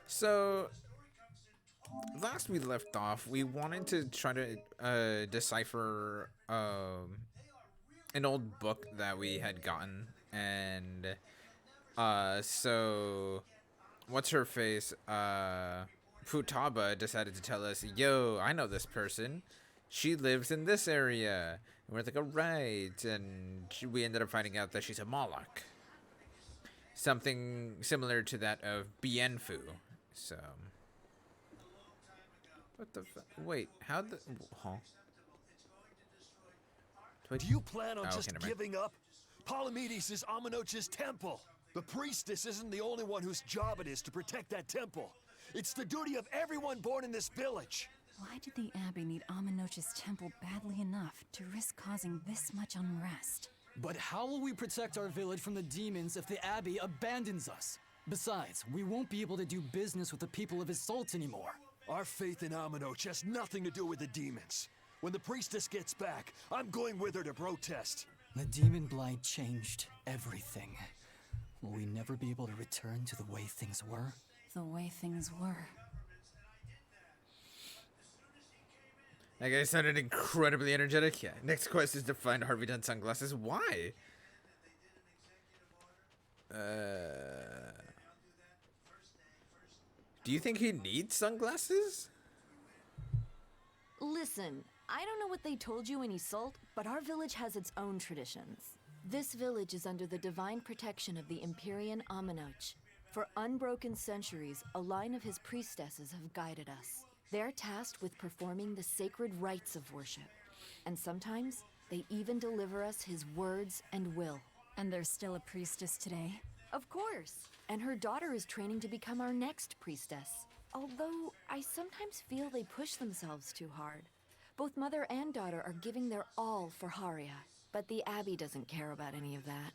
So, last we left off, we wanted to try to decipher an old book that we had gotten, and so what's her face? Futaba decided to tell us, "Yo, I know this person. She lives in this area." And we're like, "Alright," and we ended up finding out that she's a Moloch. Something similar to that of Bienfu. So, what the wait, how the, huh? Do you plan on Oh, just okay, never mind. giving up? Palamedes is Amenoch's temple. The priestess isn't the only one whose job it is to protect that temple. It's the duty of everyone born in this village. Why did the Abbey need Amenoch's temple badly enough to risk causing this much unrest? But how will we protect our village from the demons if the Abbey abandons us? Besides, we won't be able to do business with the people of Isolt anymore. Our faith in Amenoch has nothing to do with the demons. When the priestess gets back, I'm going with her to protest. The demon blight changed everything. Will we never be able to return to the way things were? The way things were. That guy sounded incredibly energetic. Yeah. Next quest is to find Harvey Dent sunglasses. Why? Do you think he needs sunglasses? Listen, I don't know what they told you in Isolt, but our village has its own traditions. This village is under the divine protection of the Empyrean Amenoch. For unbroken centuries, a line of his priestesses have guided us. They're tasked with performing the sacred rites of worship. And sometimes, they even deliver us his words and will. And there's still a priestess today? Of course. And her daughter is training to become our next priestess. Although, I sometimes feel they push themselves too hard. Both mother and daughter are giving their all for Haria. But the Abbey doesn't care about any of that.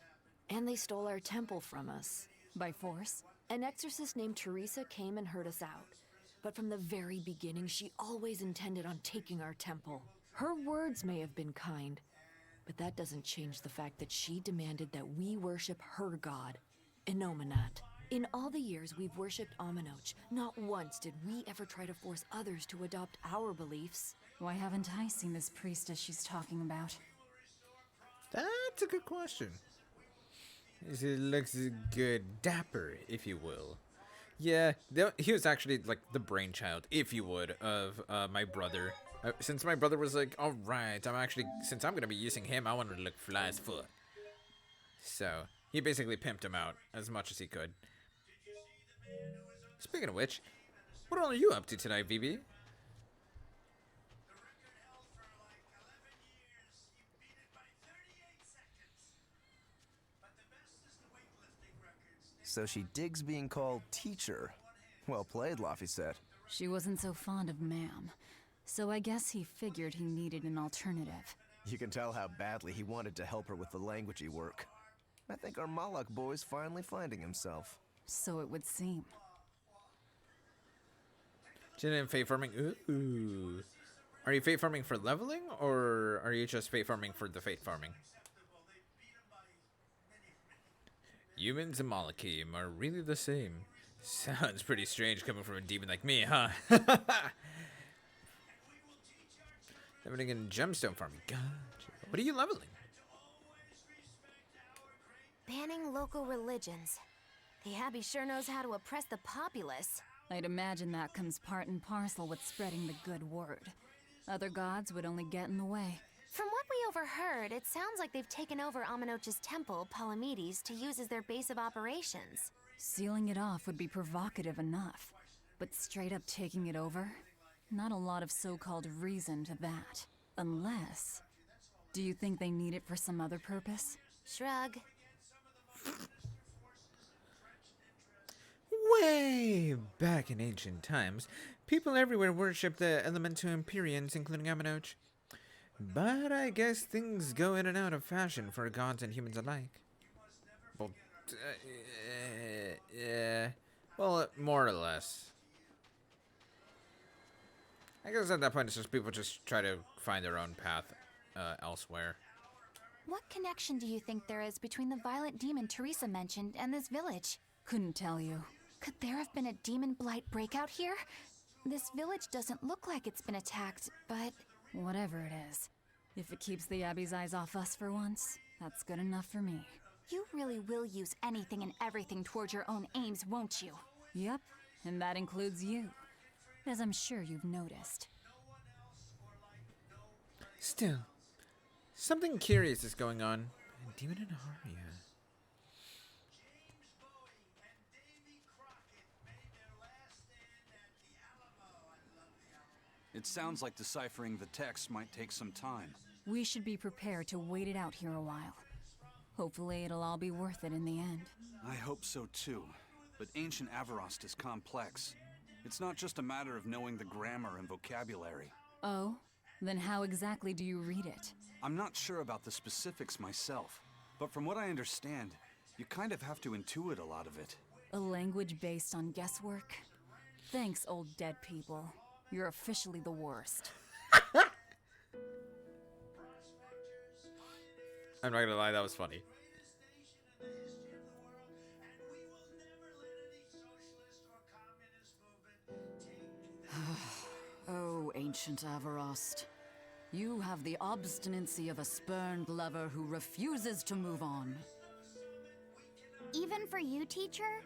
And they stole our temple from us. By force? An exorcist named Teresa came and heard us out. But from the very beginning, she always intended on taking our temple. Her words may have been kind, but that doesn't change the fact that she demanded that we worship her god, Inominat. In all the years we've worshipped Amenoch, not once did we ever try to force others to adopt our beliefs. Why haven't I seen this priestess she's talking about? That's a good question. He looks good, dapper, if you will. Yeah, he was actually like the brainchild, if you would, of my brother. Since my brother was like, all right, since I'm gonna be using him, I want to look fly as fuck. So he basically pimped him out as much as he could. Speaking of which, what all are you up to tonight, VB? So she digs being called teacher. Well played, Laphicet. She wasn't so fond of ma'am, so I guess he figured he needed an alternative. You can tell how badly he wanted to help her with the languagey work. I think our Malak boy's finally finding himself. So it would seem. Didn't fate farming. Ooh. Are you fate farming for leveling, or are you just fate farming for the fate farming? Humans and Malakim are really the same. Sounds pretty strange coming from a demon like me, huh? Leveling in gemstone farming. Gotcha. What are you leveling? Banning local religions. The Abbey sure knows how to oppress the populace. I'd imagine that comes part and parcel with spreading the good word. Other gods would only get in the way. From what we overheard, it sounds like they've taken over Amenoch's temple, Palamedes, to use as their base of operations. Sealing it off would be provocative enough, but straight up taking it over? Not a lot of so-called reason to that. Unless... Do you think they need it for some other purpose? Shrug. Way back in ancient times, people everywhere worshipped the Elemental Empyreans, including Amenoch. But I guess things go in and out of fashion for gods and humans alike. Well, yeah. Well, more or less. I guess at that point, it's just people just try to find their own path elsewhere. What connection do you think there is between the violent demon Teresa mentioned and this village? Couldn't tell you. Could there have been a demon blight breakout here? This village doesn't look like it's been attacked, but... Whatever it is. If it keeps the Abbey's eyes off us for once, that's good enough for me. You really will use anything and everything towards your own aims, won't you? Yep, and that includes you. As I'm sure you've noticed. Still, something curious is going on. Demon and Haria. It sounds like deciphering the text might take some time. We should be prepared to wait it out here a while. Hopefully it'll all be worth it in the end. I hope so too. But ancient Avarost is complex. It's not just a matter of knowing the grammar and vocabulary. Oh? Then how exactly do you read it? I'm not sure about the specifics myself, but from what I understand, you kind of have to intuit a lot of it. A language based on guesswork? Thanks, old dead people. You're officially the worst. I'm not gonna lie, that was funny. Oh, ancient Avarost. You have the obstinacy of a spurned lover who refuses to move on. Even for you, teacher?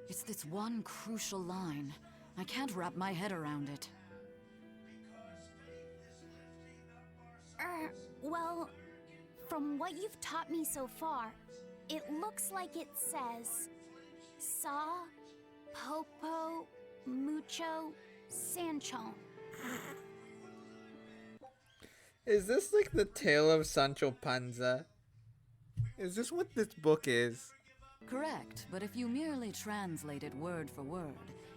It's this one crucial line. I can't wrap my head around it. Well, from what you've taught me so far, it looks like it says... Sa, Popo, Mucho, Sancho. Is this like the tale of Sancho Panza? Is this what this book is? Correct, but if you merely translate it word for word,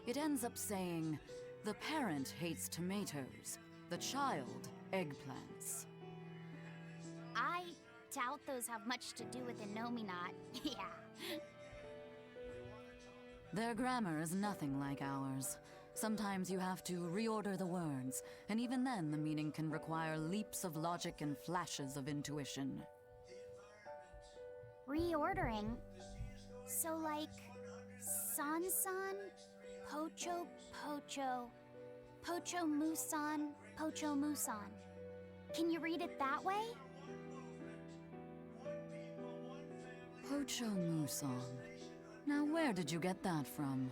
it ends up saying, the parent hates tomatoes, the child eggplants. I doubt those have much to do with the Nominat. Yeah. Their grammar is nothing like ours. Sometimes you have to reorder the words, and even then the meaning can require leaps of logic and flashes of intuition. Reordering? So like... San-san, Pocho Pocho, Pocho Musan, Pocho Musan. Can you read it that way? Pocho Musan. Now where did you get that from?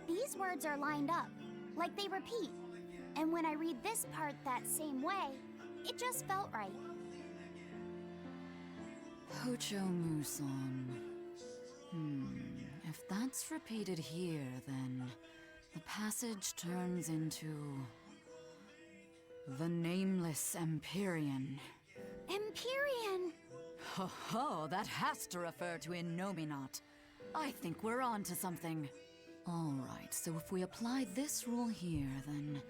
These words are lined up, like they repeat. And when I read this part that same way, it just felt right. Pocho Musan. If that's repeated here, then the passage turns into... the Nameless Empyrean. Empyrean! Ho ho, that has to refer to Innominat. I think we're on to something. Alright, so if we apply this rule here, then...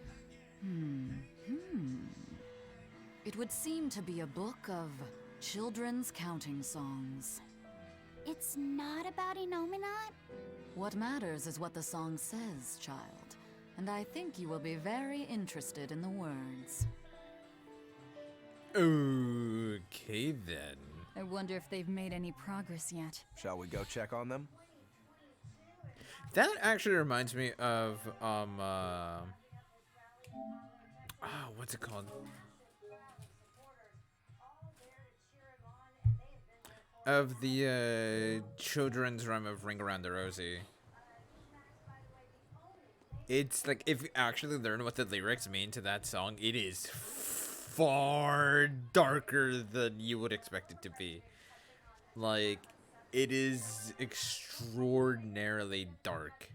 It would seem to be a book of children's counting songs. It's not about Enominat? What matters is what the song says, child. And I think you will be very interested in the words. Okay, then. I wonder if they've made any progress yet. Shall we go check on them? That actually reminds me of, what's it called? Of the, children's rhyme of Ring Around the Rosie. It's like, if you actually learn what the lyrics mean to that song, it is far darker than you would expect it to be. Like, it is extraordinarily dark.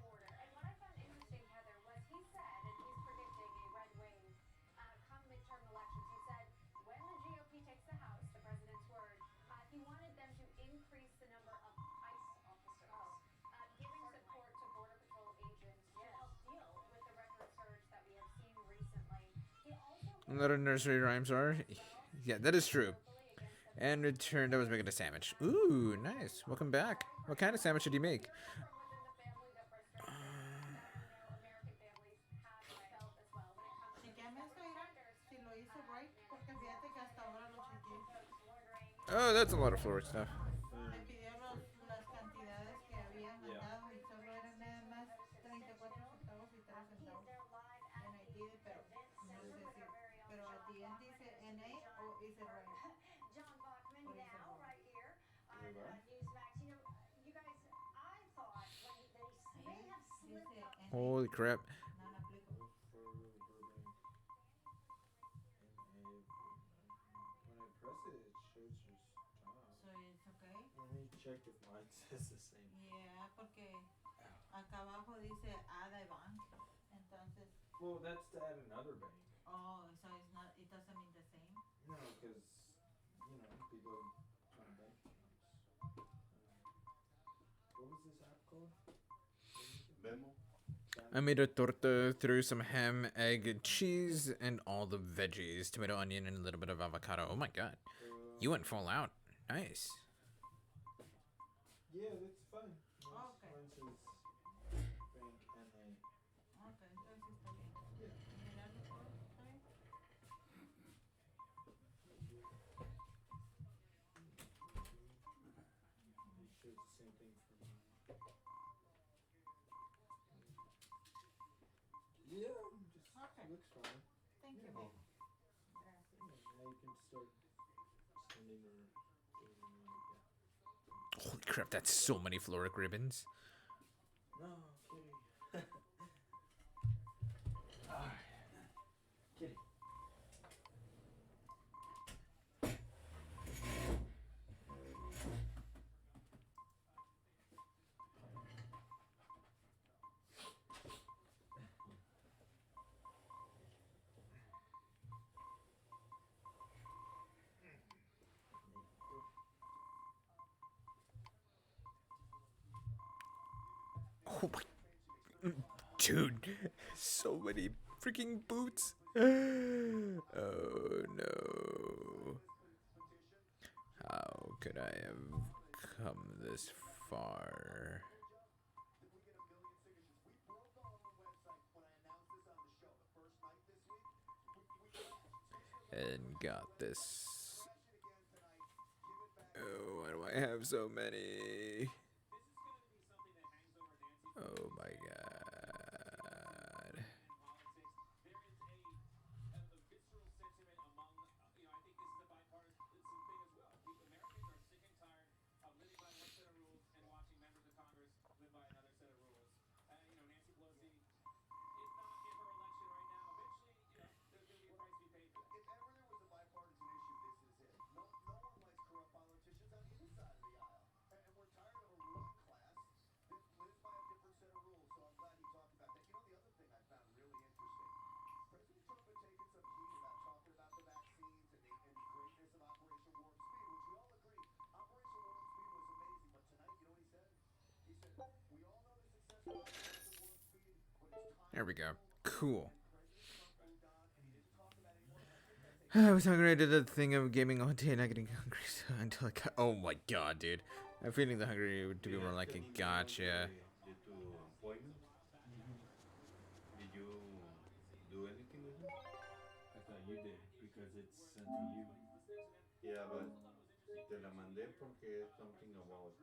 A lot of nursery rhymes are. Yeah, that is true. And returned, I was making a sandwich. Ooh, nice. Welcome back. What kind of sandwich did you make? Chequeame eso, Ira, si lo hice right, porque fíjate que hasta ahora lo chequeé. Oh, that's a lot of floor stuff. Me pidió las cantidades que había mandado y solo eran nada más 34 centavos y 3 centavos en Haití, pero no sé si, pero at the end dice NA o is it right? Or is it wrong? Ahí dice NA. Holy crap. Non-applicable. When I press it, it shows your stop. So it's okay? Let me check if mine says the same. Yeah, porque acá abajo dice add a bank, entonces. Well, that's to add another bank. Oh, so it's not. It doesn't mean the same. No, because people on bank accounts. What was this app called? Memo. I made a torta, threw some ham, egg, cheese, and all the veggies. Tomato, onion, and a little bit of avocado. Oh my god. You went full out. Nice. Yeah, that's fine. Oh, okay. Mine says bank NA. Okay, entonces está bien. Mirarlo todo, ¿está bien? It shows the same thing for mine. Yeah, just Okay. looks fine. Thank you, Yeah. baby. Gracias. Yeah, now you can start sending or doing like that. Holy crap, that's so many Floric ribbons. No, kitty. Alright. Kitty. Oh my... Dude, so many freaking boots. Oh no. How could I have come this far? And got this. Oh, why do I have so many? Oh my god. There we go. Cool. I was hungry. I did the thing of gaming all day, not getting hungry until I got. Oh my god, dude! I'm feeling the hungry to be more like a gotcha. Did to appointment? Did you do anything with it? I thought you did because it's sent to you. Yeah, but te la mandé porque it's something about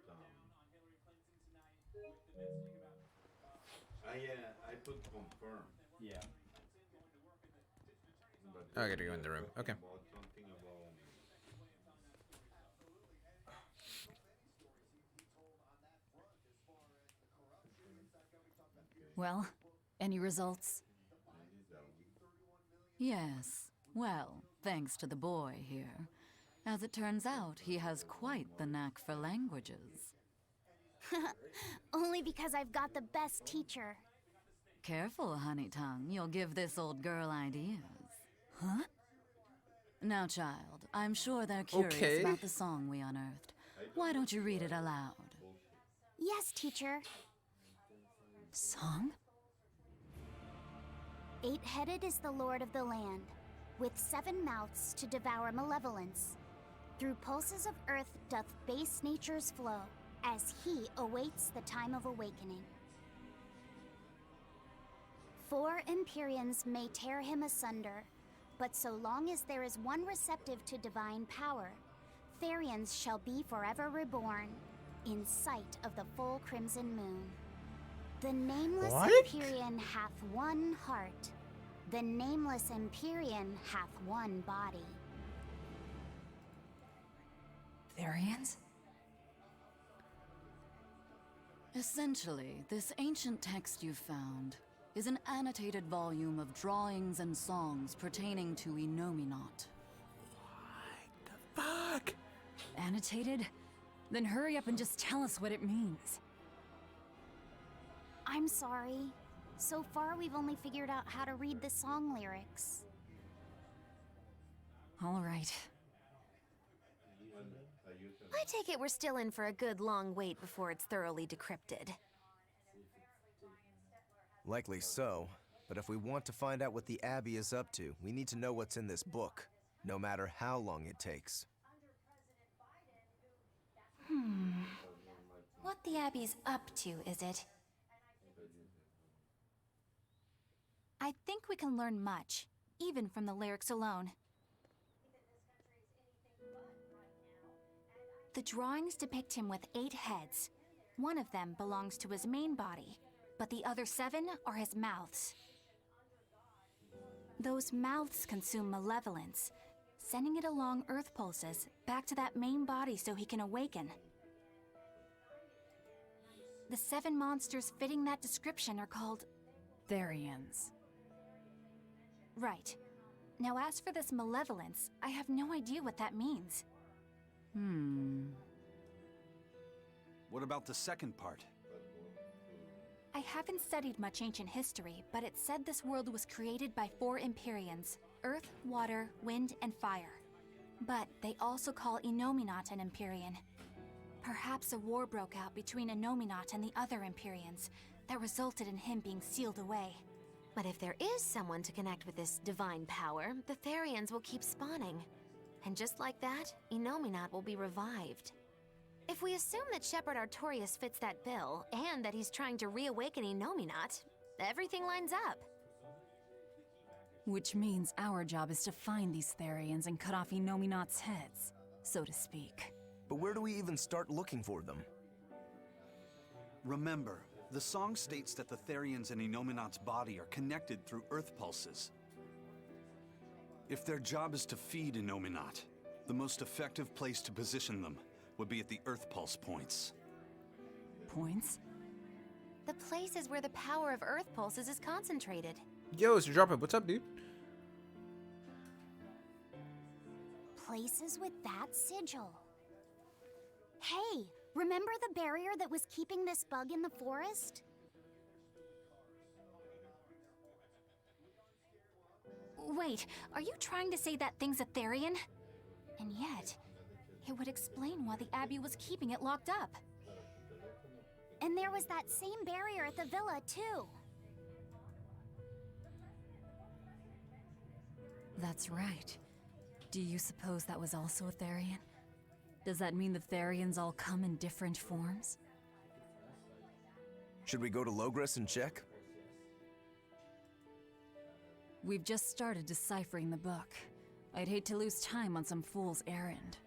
I put confirm. Yeah. But Oh, I gotta go in the room. Okay. about something about Well, any results? Yes. Well, thanks to the boy here. As it turns out, he has quite the knack for languages. Only because I've got the best teacher. Careful, honey tongue. You'll give this old girl ideas. Huh? Now, child, I'm sure they're curious about the song we unearthed. Why don't you read it aloud? Yes, teacher. Song? 8-headed is the lord of the land, with 7 mouths to devour malevolence. Through pulses of earth doth base nature's flow, as he awaits the time of awakening. 4 Empyreans may tear him asunder, but so long as there is one receptive to divine power, Therians shall be forever reborn, in sight of the full crimson moon. The nameless Empyrean hath one heart. The nameless Empyrean hath one body. Therians? Essentially, this ancient text you found is an annotated volume of drawings and songs pertaining to Enominat. What the fuck? Annotated? Then hurry up and just tell us what it means. I'm sorry. So far, we've only figured out how to read the song lyrics. All right. I take it we're still in for a good long wait before it's thoroughly decrypted. Likely so, but if we want to find out what the Abbey is up to, we need to know what's in this book, no matter how long it takes. What the Abbey's up to, is it? I think we can learn much, even from the lyrics alone. The drawings depict him with 8 heads. One of them belongs to his main body, but the other 7 are his mouths. Those mouths consume malevolence, sending it along earth pulses back to that main body so he can awaken. The 7 monsters fitting that description are called Therians. Right. Now as for this malevolence, I have no idea what that means. What about the second part? I haven't studied much ancient history, but it said this world was created by 4 Empyreans: earth, water, wind, and fire. But they also call Enominat an Empyrean. Perhaps a war broke out between Enominat and the other Empyreans that resulted in him being sealed away. But if there is someone to connect with this divine power, the Therians will keep spawning. And just like that, Enominat will be revived. If we assume that Shepherd Artorius fits that bill, and that he's trying to reawaken Enominat, everything lines up. Which means our job is to find these Therians and cut off Enominat's heads, so to speak. But where do we even start looking for them? Remember, the song states that the Therians in Enominat's body are connected through earth pulses. If their job is to feed Enominat, the most effective place to position them would be at the earth pulse points. Points? The places where the power of earth pulses is concentrated. Yo, it's Dropper. What's up, dude? Places with that sigil. Hey, remember the barrier that was keeping this bug in the forest? Wait, are you trying to say that thing's a Therian? And yet, it would explain why the Abbey was keeping it locked up. And there was that same barrier at the villa, too. That's right. Do you suppose that was also a Therian? Does that mean the Therians all come in different forms? Should we go to Logres and check? We've just started deciphering the book. I'd hate to lose time on some fool's errand.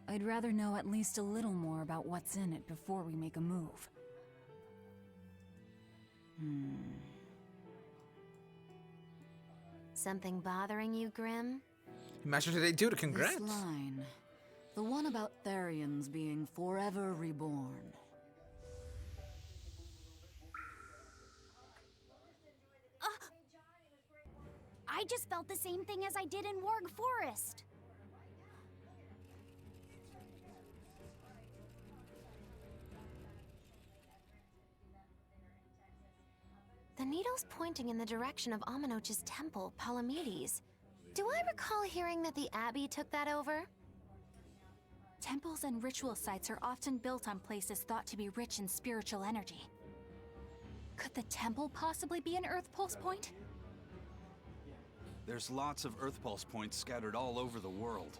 I'd rather know at least a little more about what's in it before we make a move. Something bothering you, Grim? Master today too, to congrats. This line. The one about Therians being forever reborn. I just felt the same thing as I did in Warg Forest. The needle's pointing in the direction of Amenoch's temple, Palamedes. Do I recall hearing that the Abbey took that over? Temples and ritual sites are often built on places thought to be rich in spiritual energy. Could the temple possibly be an Earth Pulse point? There's lots of Earth Pulse points scattered all over the world.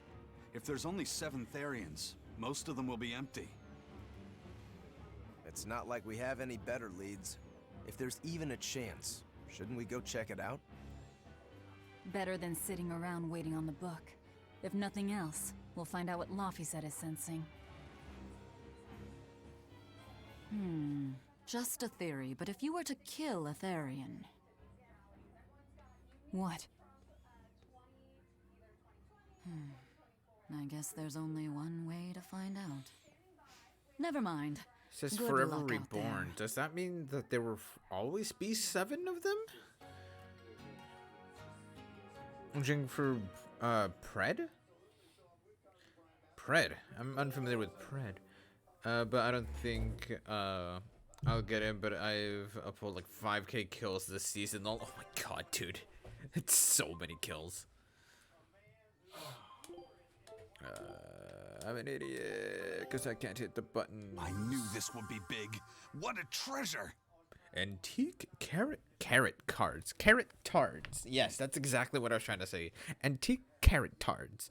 If there's only 7 Therians, most of them will be empty. It's not like we have any better leads. If there's even a chance, shouldn't we go check it out? Better than sitting around waiting on the book. If nothing else, we'll find out what Laphicet is sensing. Just a theory, but if you were to kill a Therian... What? I guess there's only one way to find out. Never mind. It says Good forever luck out reborn. there. Does that mean that there will always be 7 of them? I'm checking for Pred? Pred. I'm unfamiliar with Pred. But I don't think I'll get him, but I've pulled like 5k kills this season. Oh my god, dude. It's so many kills. I'm an idiot because I can't hit the button. I knew this would be big. What a treasure! Antique carrot cards. Carrot tards. Yes, that's exactly what I was trying to say. Antique carrot tards.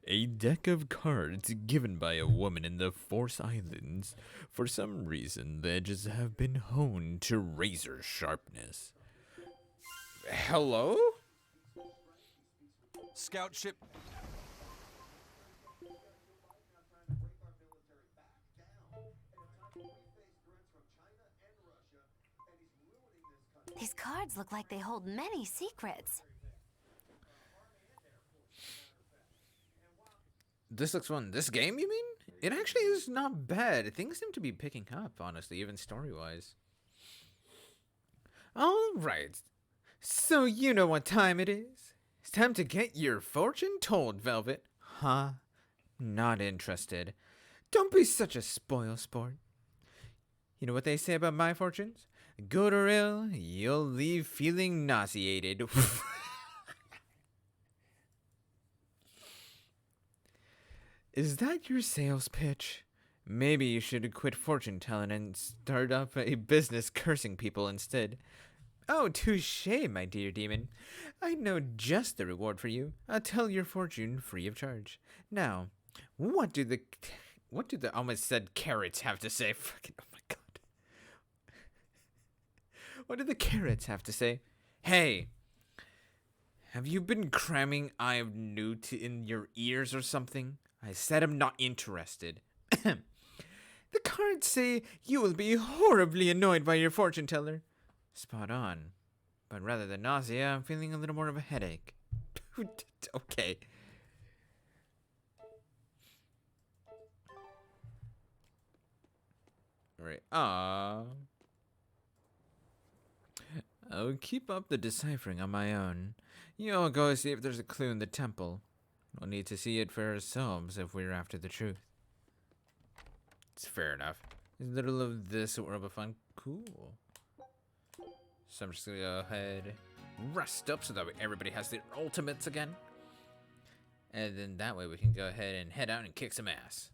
A deck of cards given by a woman in the Force Islands. For some reason, the edges have been honed to razor sharpness. Hello? Scout ship. These cards look like they hold many secrets. This looks fun. This game, you mean? It actually is not bad. Things seem to be picking up, honestly, even story-wise. Alright. So you know what time it is. It's time to get your fortune told, Velvet. Huh? Not interested. Don't be such a spoil sport. You know what they say about my fortunes? Good or ill, you'll leave feeling nauseated. Is that your sales pitch? Maybe you should quit fortune telling and start up a business cursing people instead. Oh, touche, my dear demon. I know just the reward for you. I'll tell your fortune free of charge. Now, what do the I almost said carrots have to say? Fucking, oh my god. What do the carrots have to say? Hey, have you been cramming Eye of Newt in your ears or something? I said I'm not interested. The cards say you will be horribly annoyed by your fortune teller. Spot on. But rather than nausea, I'm feeling a little more of a headache. Okay. Right. I'll keep up the deciphering on my own. You'll go see if there's a clue in the temple. We'll need to see it for ourselves if we're after the truth. It's fair enough. A little of this will be fun. Cool. So I'm just gonna go ahead, rest up so that way everybody has their ultimates again. And then that way we can go ahead and head out and kick some ass.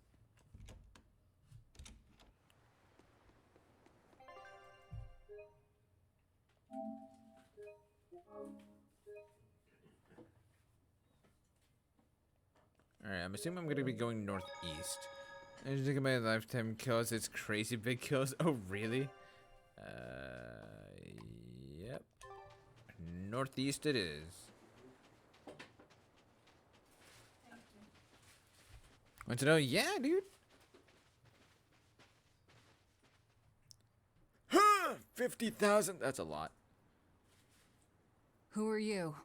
Alright, I'm assuming I'm gonna be going northeast. I just think of my lifetime kills, it's crazy big kills. Oh, really? Yep. Northeast it is. Want to know? Yeah, dude. 50,000. That's a lot. Who are you?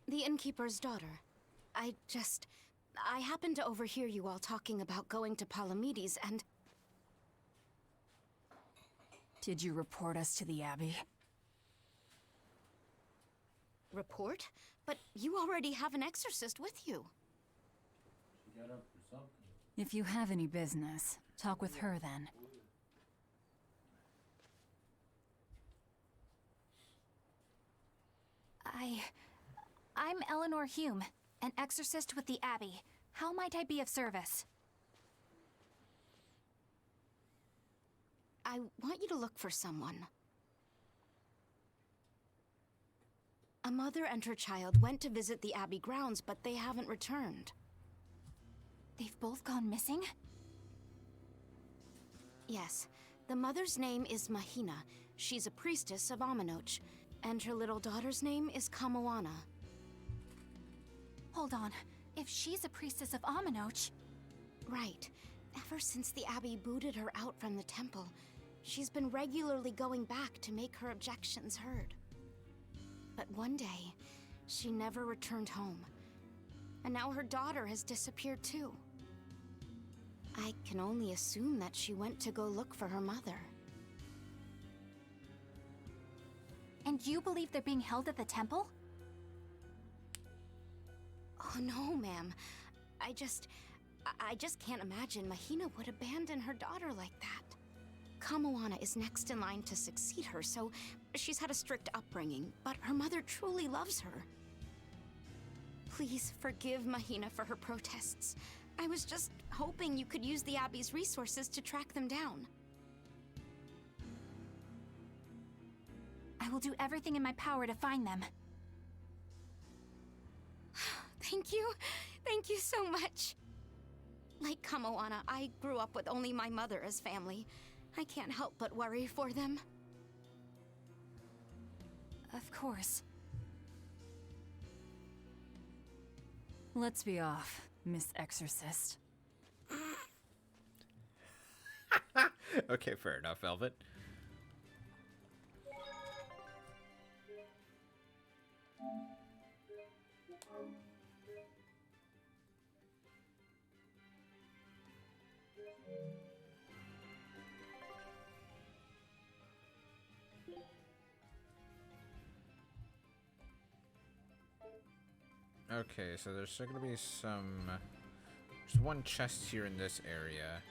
The innkeeper's daughter. I happened to overhear you all talking about going to Palamedes and... Did you report us to the Abbey? Report? But you already have an exorcist with you. If you have any business, talk with her then. I'm Eleanor Hume, an exorcist with the Abbey. How might I be of service? I want you to look for someone. A mother and her child went to visit the Abbey grounds, but they haven't returned. They've both gone missing? Yes. The mother's name is Mahina. She's a priestess of Aminoch. And her little daughter's name is Kamoana. Hold on. If she's a priestess of Aminoch... Right. Ever since the Abbey booted her out from the temple, she's been regularly going back to make her objections heard. But one day, she never returned home. And now her daughter has disappeared too. I can only assume that she went to go look for her mother. And you believe they're being held at the temple? Oh no, ma'am. I just can't imagine Mahina would abandon her daughter like that. Kamoana is next in line to succeed her, so she's had a strict upbringing, but her mother truly loves her. Please forgive Mahina for her protests. I was just hoping you could use the Abbey's resources to track them down. I will do everything in my power to find them. Thank you. Thank you so much. Like Kamoana, I grew up with only my mother as family. I can't help but worry for them. Of course. Let's be off, Miss Exorcist. Okay, fair enough, Velvet. Okay, so there's still gonna be some... There's one chest here in this area.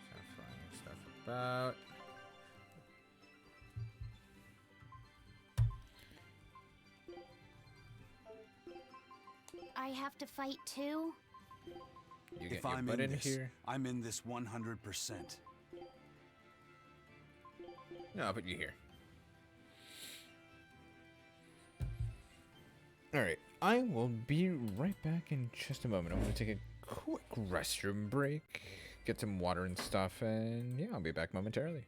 So finding stuff about... I have to fight too? You get If your I'm butt in in this, here. I'm in this 100%. No, I'll put you here. Alright, I will be right back in just a moment. I'm gonna take a quick restroom break, get some water and stuff, and yeah, I'll be back momentarily.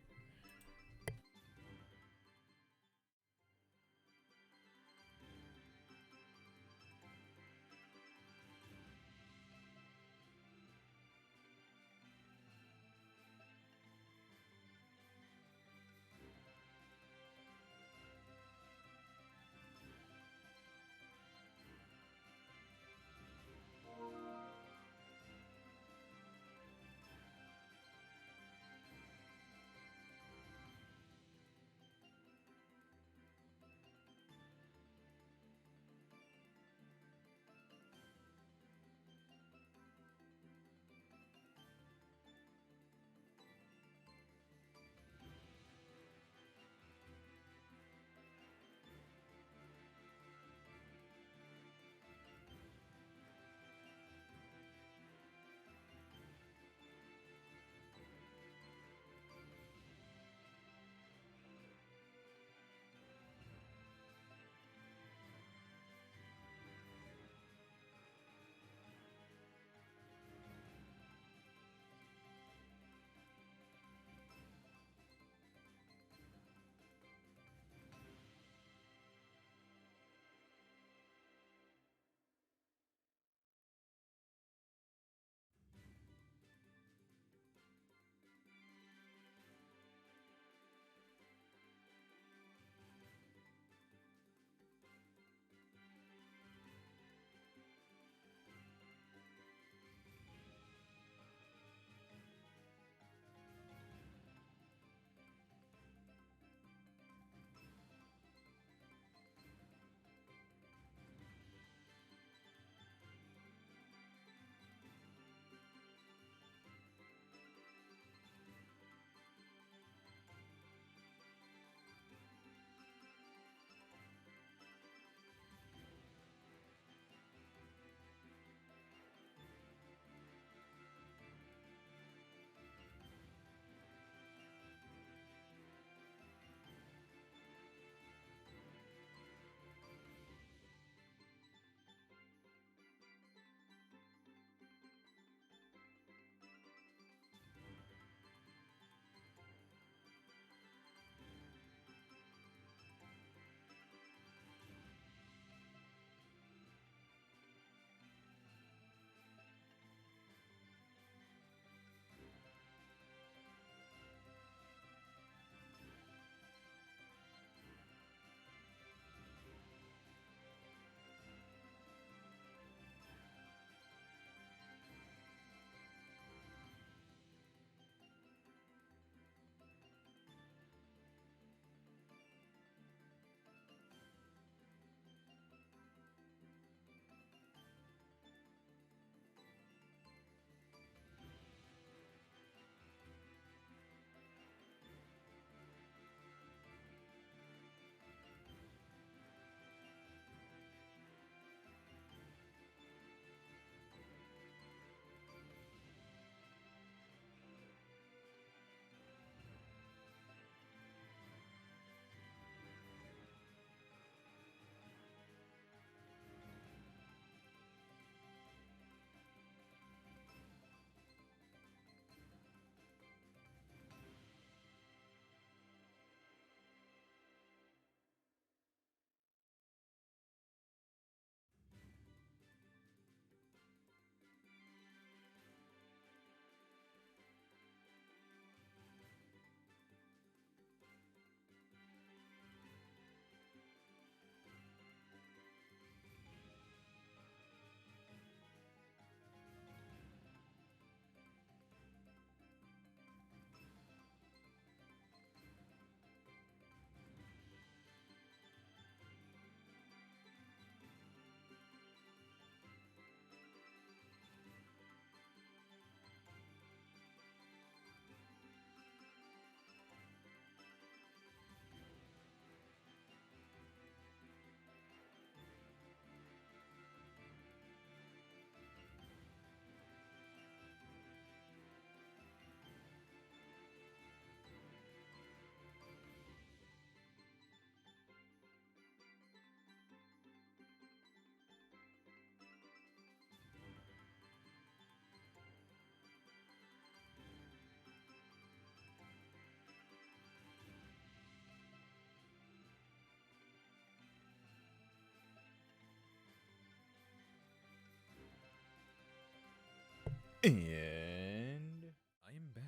And I am back.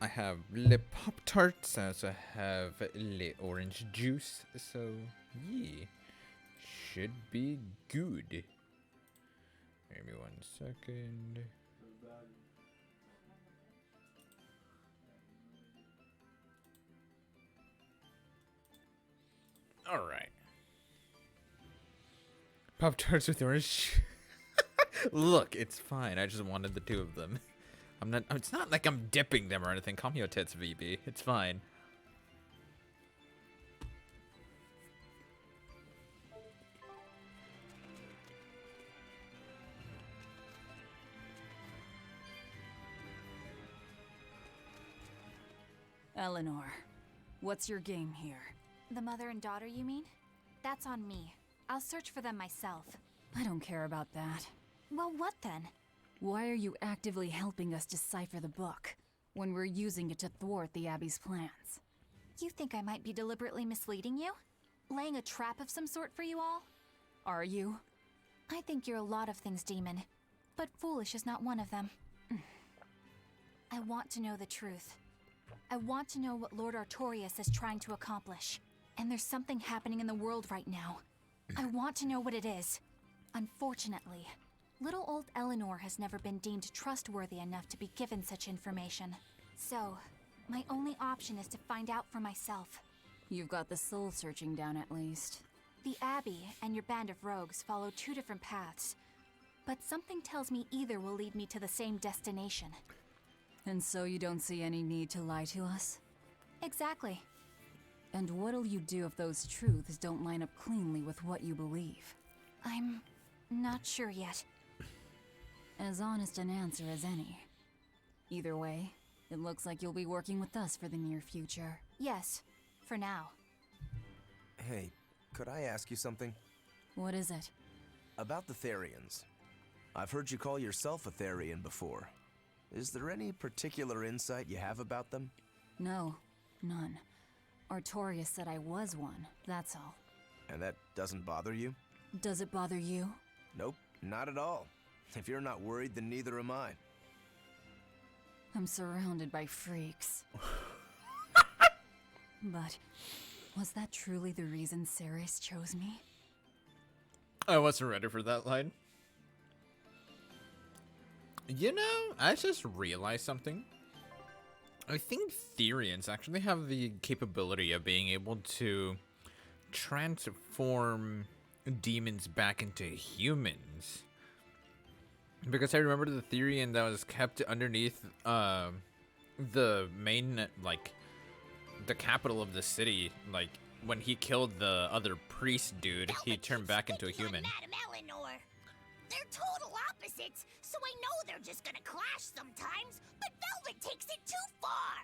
I have le Pop Tarts, I also have le orange juice, so yeah, should be good. Give me 1 second. Alright. Pop Tarts with orange. Look, it's fine. I just wanted the 2 of them. It's not like I'm dipping them or anything. Calm your tits, VB. It's fine. Eleanor, what's your game here? The mother and daughter, you mean? That's on me. I'll search for them myself. I don't care about that. Well, what then? Why are you actively helping us decipher the book, when we're using it to thwart the Abbey's plans? You think I might be deliberately misleading you? Laying a trap of some sort for you all? Are you? I think you're a lot of things, Demon. But foolish is not one of them. I want to know the truth. I want to know what Lord Artorias is trying to accomplish. And there's something happening in the world right now. I want to know what it is. Unfortunately, little old Eleanor has never been deemed trustworthy enough to be given such information. So, my only option is to find out for myself. You've got the soul searching down at least. The Abbey and your band of rogues follow 2 different paths. But something tells me either will lead me to the same destination. And so you don't see any need to lie to us? Exactly. And what'll you do if those truths don't line up cleanly with what you believe? I'm not sure yet. As honest an answer as any. Either way, it looks like you'll be working with us for the near future. Yes, for now. Hey, could I ask you something? What is it? About the Therians. I've heard you call yourself a Therian before. Is there any particular insight you have about them? No, none. Artorias said I was one, that's all. And that doesn't bother you? Does it bother you? Nope, not at all. If you're not worried, then neither am I. I'm surrounded by freaks. But was that truly the reason Ceres chose me? I wasn't ready for that line. You know, I just realized something. I think Therians actually have the capability of being able to transform demons back into humans. Because I remember the Therian that was kept underneath the main, like, the capital of the city. Like, when he killed the other priest dude, he turned back into a human. Madam Eleanor. They're total opposites, so I know they're just gonna clash sometimes, but Velvet takes it too far!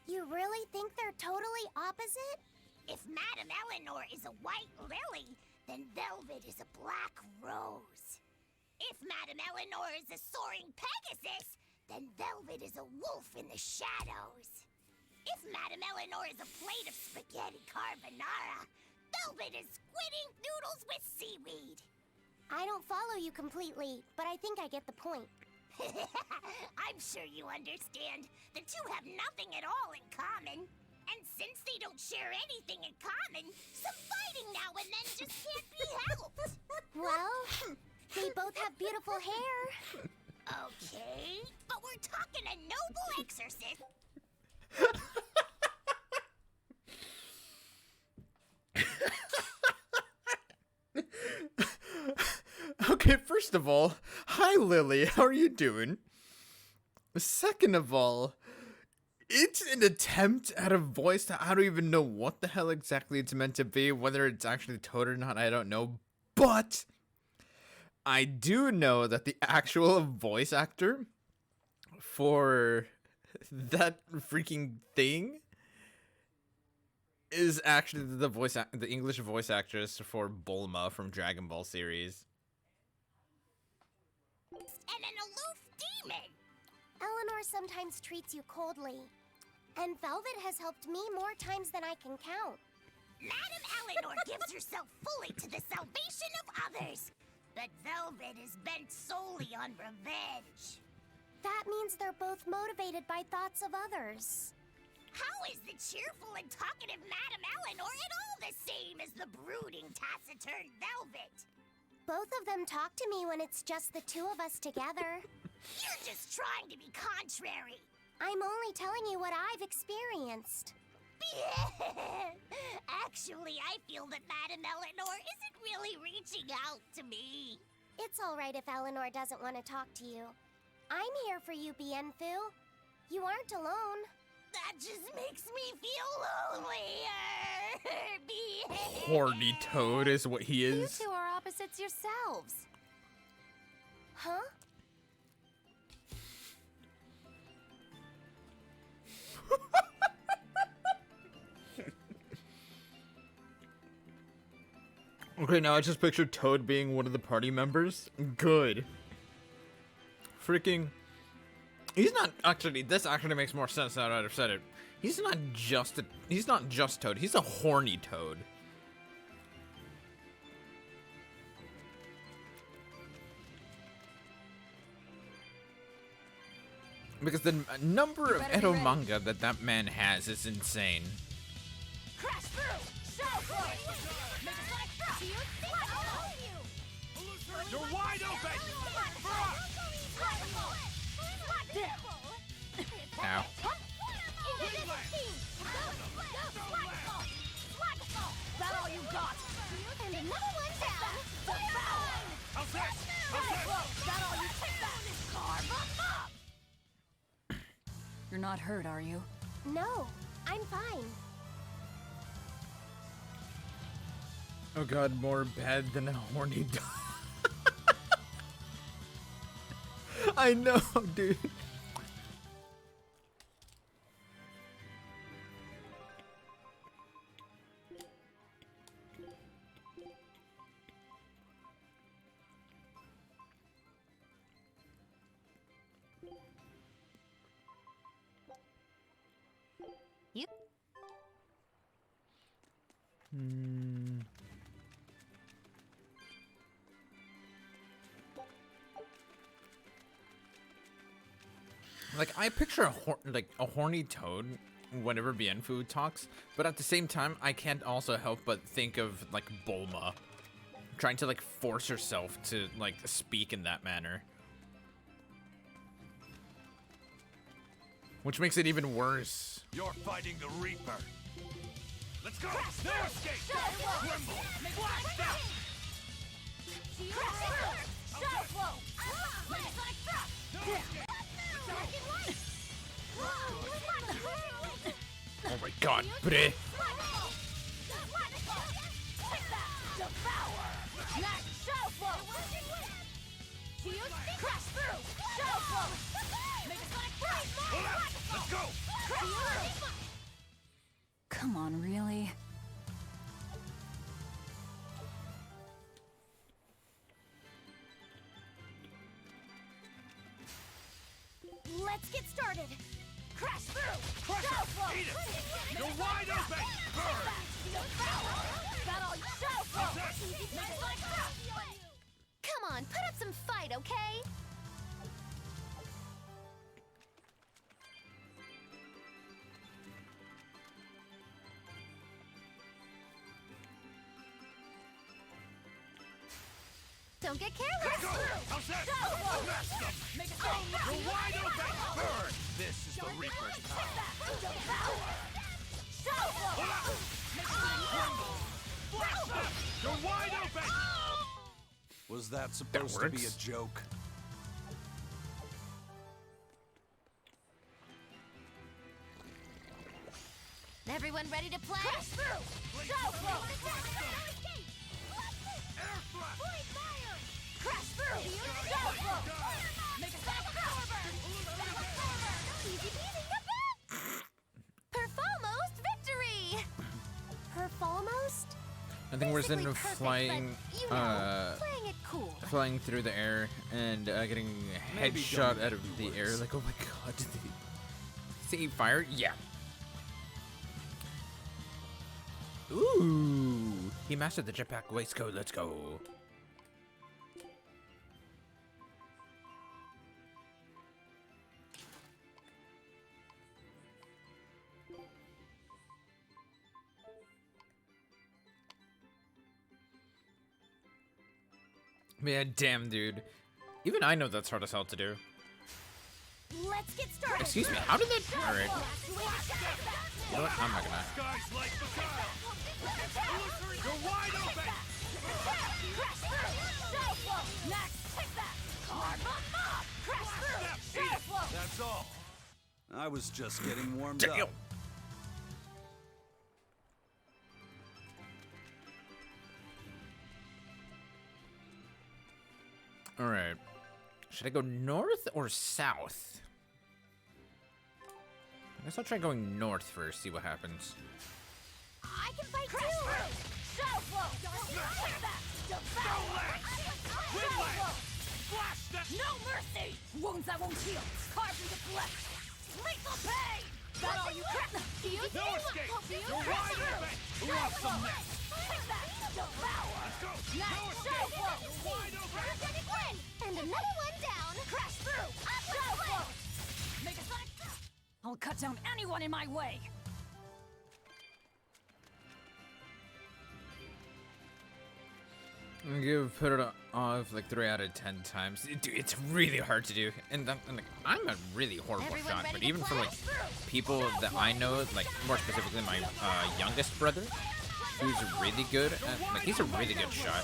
You really think they're totally opposite? If Madam Eleanor is a white lily, then Velvet is a black rose. If Madam Eleanor is a soaring Pegasus, then Velvet is a wolf in the shadows. If Madam Eleanor is a plate of spaghetti carbonara, Velvet is squidding noodles with seaweed. I don't follow you completely, but I think I get the point. I'm sure you understand. The 2 have nothing at all in common. And since they don't share anything in common, some fighting now and then just can't be helped. Well, they both have beautiful hair. Okay, but we're talking a noble exorcist. Okay, first of all, hi Lily, how are you doing? Second of all, it's an attempt at a voice that I don't even know what the hell exactly it's meant to be, whether it's actually Toad or not, I don't know, but I do know that the actual voice actor for that freaking thing is actually the English voice actress for Bulma from Dragon Ball series. And an aloof demon. Eleanor sometimes treats you coldly. And Velvet has helped me more times than I can count. Madam Eleanor gives herself fully to the salvation of others. But Velvet is bent solely on revenge. That means they're both motivated by thoughts of others. How is the cheerful and talkative Madame Eleanor at all the same as the brooding, taciturn Velvet? Both of them talk to me when it's just the two of us together. You're just trying to be contrary. I'm only telling you what I've experienced. Actually, I feel that Madame Eleanor isn't really reaching out to me. It's all right if Eleanor doesn't want to talk to you. I'm here for you, Bienfu. You aren't alone. That just makes me feel lonelier. Horny toad is what he You is. two are opposites yourselves. Huh? Okay, now I just pictured Toad being one of the party members. Good. Freaking. He's not actually. This actually makes more sense now that I've said it. He's not just Toad. He's a horny Toad. Because the number of Edo manga that man has is insane. Crash through! Shadow Force! Make a sonic thrust! Do you think I'll you? You're wide open! Ow. That all you got? And another one down. Devour! How's that? That all you take back? Carve them up! You're not hurt, are you? No, I'm fine. Oh god, more bad than a horny dog. I know, dude. You. Like, I picture a horny Toad whenever Bienfu talks, but at the same time, I can't also help but think of, like, Bulma trying to, like, force herself to, like, speak in that manner. Which makes it even worse. You're fighting the Reaper. Let's go! No escape! Tremble! Blast out! Shadow Flow! Make a sonic thrust! Oh my god, bre. Devour! Next, Shadow Flow! Do you think crash through? Shadow Flow! Make a sonic thrust! Let's go! Crash through! Come on, really? Let's get started! Crash through! Crush Shadow it! Flow! Eat it! You're wide open! Burn! Devour! That all you Shadow Flow! Make a sonic thrust! Come on, put up some fight, okay? Don't get careless. Go! How's that? Blast them! Make a sonic thrust! You're wide open! Burn! This is the Reaper's power. Devour! Shadow Flow! Make a sonic thrust! Blast them! You're wide open! Was that supposed to be a works. joke? Everyone ready to play? Crash through! Shadow Flow! Air thrust! Crash through! Shadow Flow! Make a sonic thrust! Easy peasy, Perfalmost victory! Perfalmost? I think we're Basically sitting perfect, flying, but, you know, playing it cool. flying through the air and getting Maybe headshot done out of the air. Like, oh my god, did they see fire? Yeah. Ooh, he mastered the jetpack waistcoat. Let's go. Man, damn, dude. Even I know that's hard as hell to do. Let's get started. Excuse me, how did that... Alright. You know what? I'm not gonna... Guys like You're wide open! Next, take that! Karma mob! Crash through! Shadow flow! That's all. I was just getting warmed Damn. up. Alright. Should I go north or south? I guess I'll try going north first, see what happens. I can fight too! Shadow flow! Take that! Devour! Shadow flow! Flash that! No mercy! Wounds that won't heal! Carved into flesh! Lethal pain! That all you can? No escape! You're wide open! Who wants some next? Take that! Devour! Let's go! Nice! No Shadow escape! flow! You're wide open! Energetic win! And another one down! Crash through! Shadow flow! Make a sonic... I'll cut down anyone in my way! I'm gonna put it off like 3 out of 10 times. Dude, it's really hard to do. And I'm a really horrible Everyone shot, ready but to even for like blast? people that I know, like more specifically my youngest brother, who's really good at, like he's a really good shot.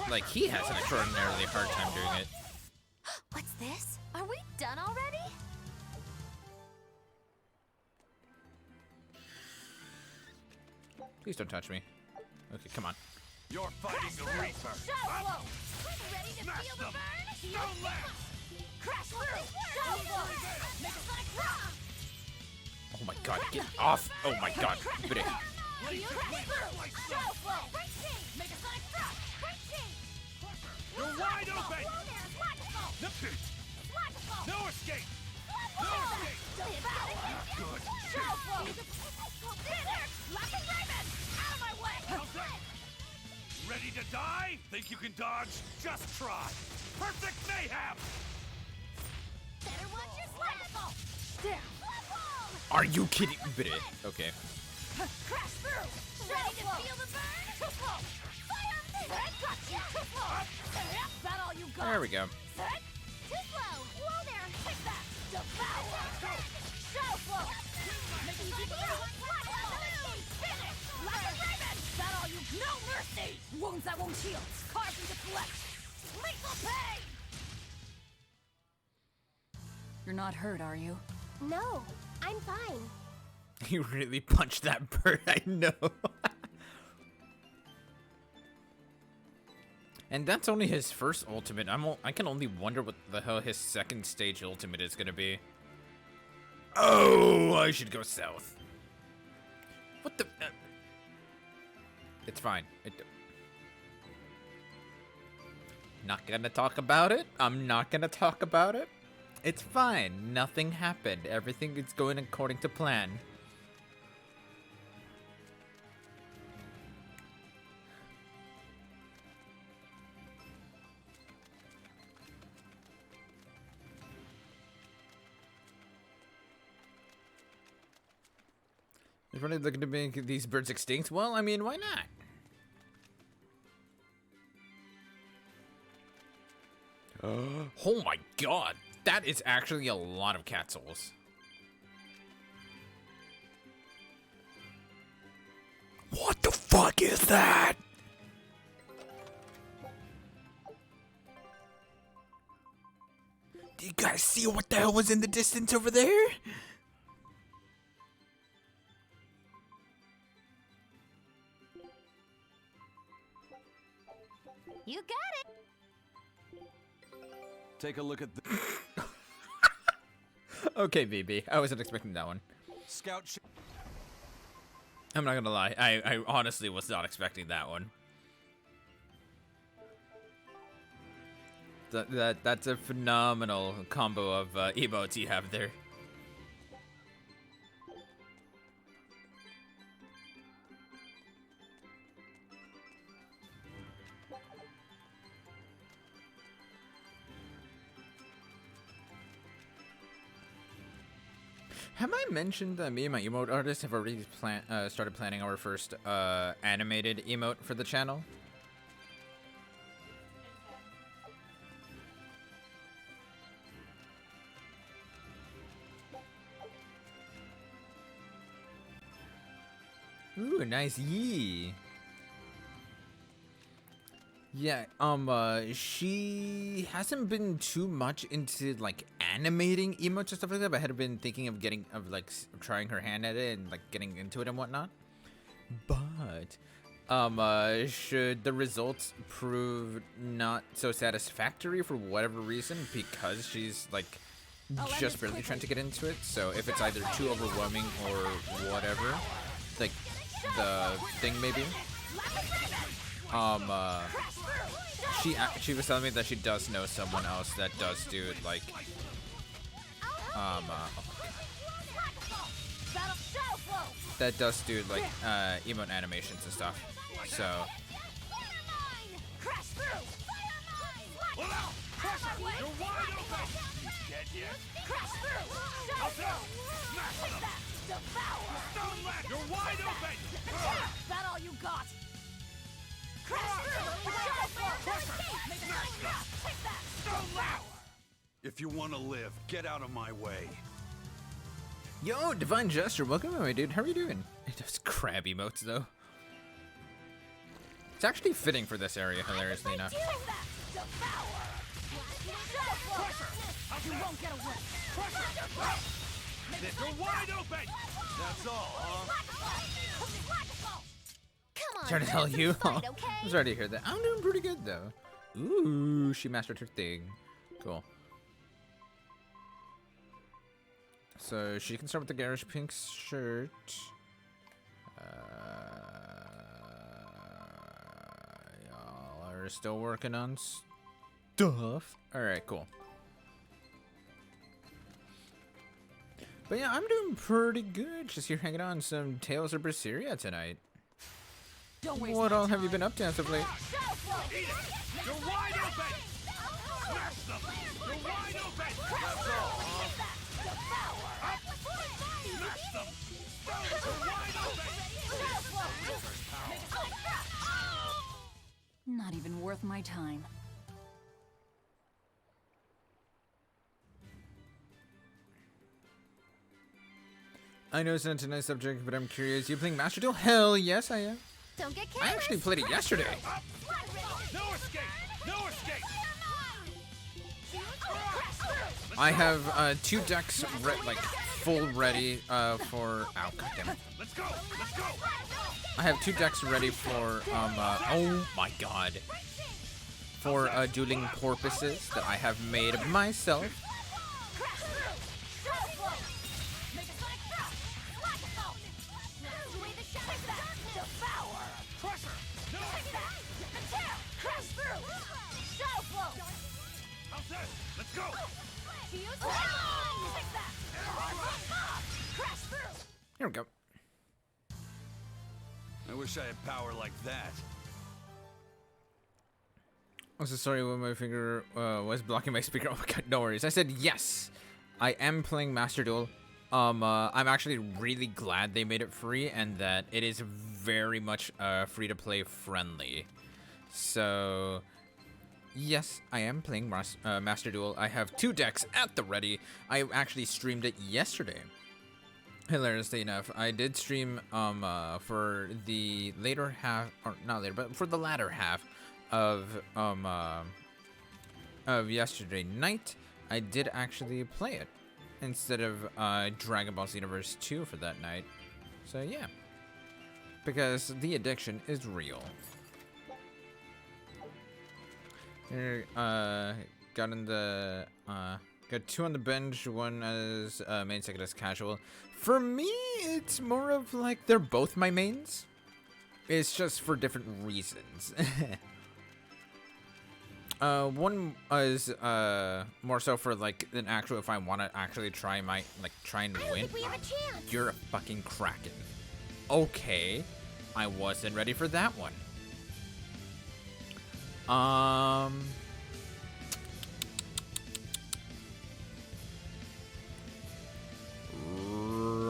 Like he has an extraordinarily hard time doing it. What's this? Are we done already? Please don't touch me. Okay, come on. You're fighting the Reaper! Shadow flow! Ready to Smash feel the them. burn? Don't let! Crash through! Shadow flow! Make a sonic rock! Oh my god, get off! Oh my god, but it. Crash through! Shadow flow! Make a sonic rock! You're wide open! No escape! No escape! Good. Shadow flow! Laughing Raven! Out of my way! Ready to die? Think you can dodge? Just try! Perfect mayhem! Better watch your slap! There! Are you kidding? But it. Okay. Crash through! Ready to feel the burn? Too slow! Fire! Gotcha! Too slow! That all you got? There we go. Set! Too slow! Whoa there! Take that! Devour! Shadow flow! Make it easy for you! Finish! Laughing Raven! That all you... No mercy! Wounds that won't heal! Carved into flesh! Lethal pain! You're not hurt, are you? No, I'm fine. You really punched that bird, I know. And that's only his first ultimate. I can only wonder what the hell his second stage ultimate is gonna be. Oh, I should go south. What the? It's fine. Not gonna talk about it. I'm not gonna talk about it. It's fine. Nothing happened. Everything is going according to plan. If we're looking to make these birds extinct, well, I mean, why not? Oh my god, that is actually a lot of cat souls. What the fuck is that? Do you guys see what the hell was in the distance over there? You got it! Take a look at the Okay, BB. I wasn't expecting that one. scout. I'm not gonna lie. I honestly was not expecting that one. That's a phenomenal combo of emotes you have there. Have I mentioned that me and my emote artist have already started planning our first animated emote for the channel? Ooh, a nice yee. Yeah, she hasn't been too much into like animating emotes and stuff like that, but I had been thinking of trying her hand at it and like getting into it and whatnot. But should the results prove not so satisfactory for whatever reason, because she's like just barely trying to get into it, so if it's either too overwhelming or whatever, like the thing maybe, she was telling me that she does know someone else that does do like that does do like emote animations and stuff. So You're wide open! That all you got? If you want to live, get out of my way. yo, Divine Gesture, welcome my dude. How are you doing? It does crab emotes though. It's actually fitting for this area, hilariously enough. You won't get away. You're wide open! That's all, Come on, Trying to tell have some you. fun, I'm okay? sorry to hear that. I'm doing pretty good though. Ooh, she mastered her thing. Cool. So she can start with the garish pink shirt. Y'all are still working on stuff. All right, cool. But yeah, I'm doing pretty good. Just here hanging on some Tales of Berseria tonight. What all have you been up to as of late? You're wide open! Smash them! You're wide open! That's all, Up! Smash them! You're wide open! Not even worth my time. I know it's not a nice subject, but I'm curious. You playing Master Duel? Hell yes, I am. Don't get I actually played it yesterday. No escape! No escape! I have 2 decks full ready for. Ow, goddamn it! Let's go! Let's go! I have 2 decks ready for oh my god, for dueling porpoises that I have made myself. Let's go! Here we go. I wish I had power like that. I'm so sorry when my finger was blocking my speaker. Oh my god, no worries. I said yes. I am playing Master Duel. I'm actually really glad they made it free and that it is very much free to play friendly. So yes, I am playing Master Duel. I have 2 decks at the ready. I actually streamed it yesterday. Hilariously enough, I did stream for the later half, or not later, but for the latter half of yesterday night. I did actually play it instead of Dragon Ball Xenoverse 2 for that night. So yeah, because the addiction is real. Here, got in the got 2 on the bench, 1 as main, 2nd as casual. For me, it's more of like they're both my mains. It's just for different reasons. One is more so for like an actual, if I want to actually try and win. We have a chance. You're a fucking Kraken. Okay, I wasn't ready for that one.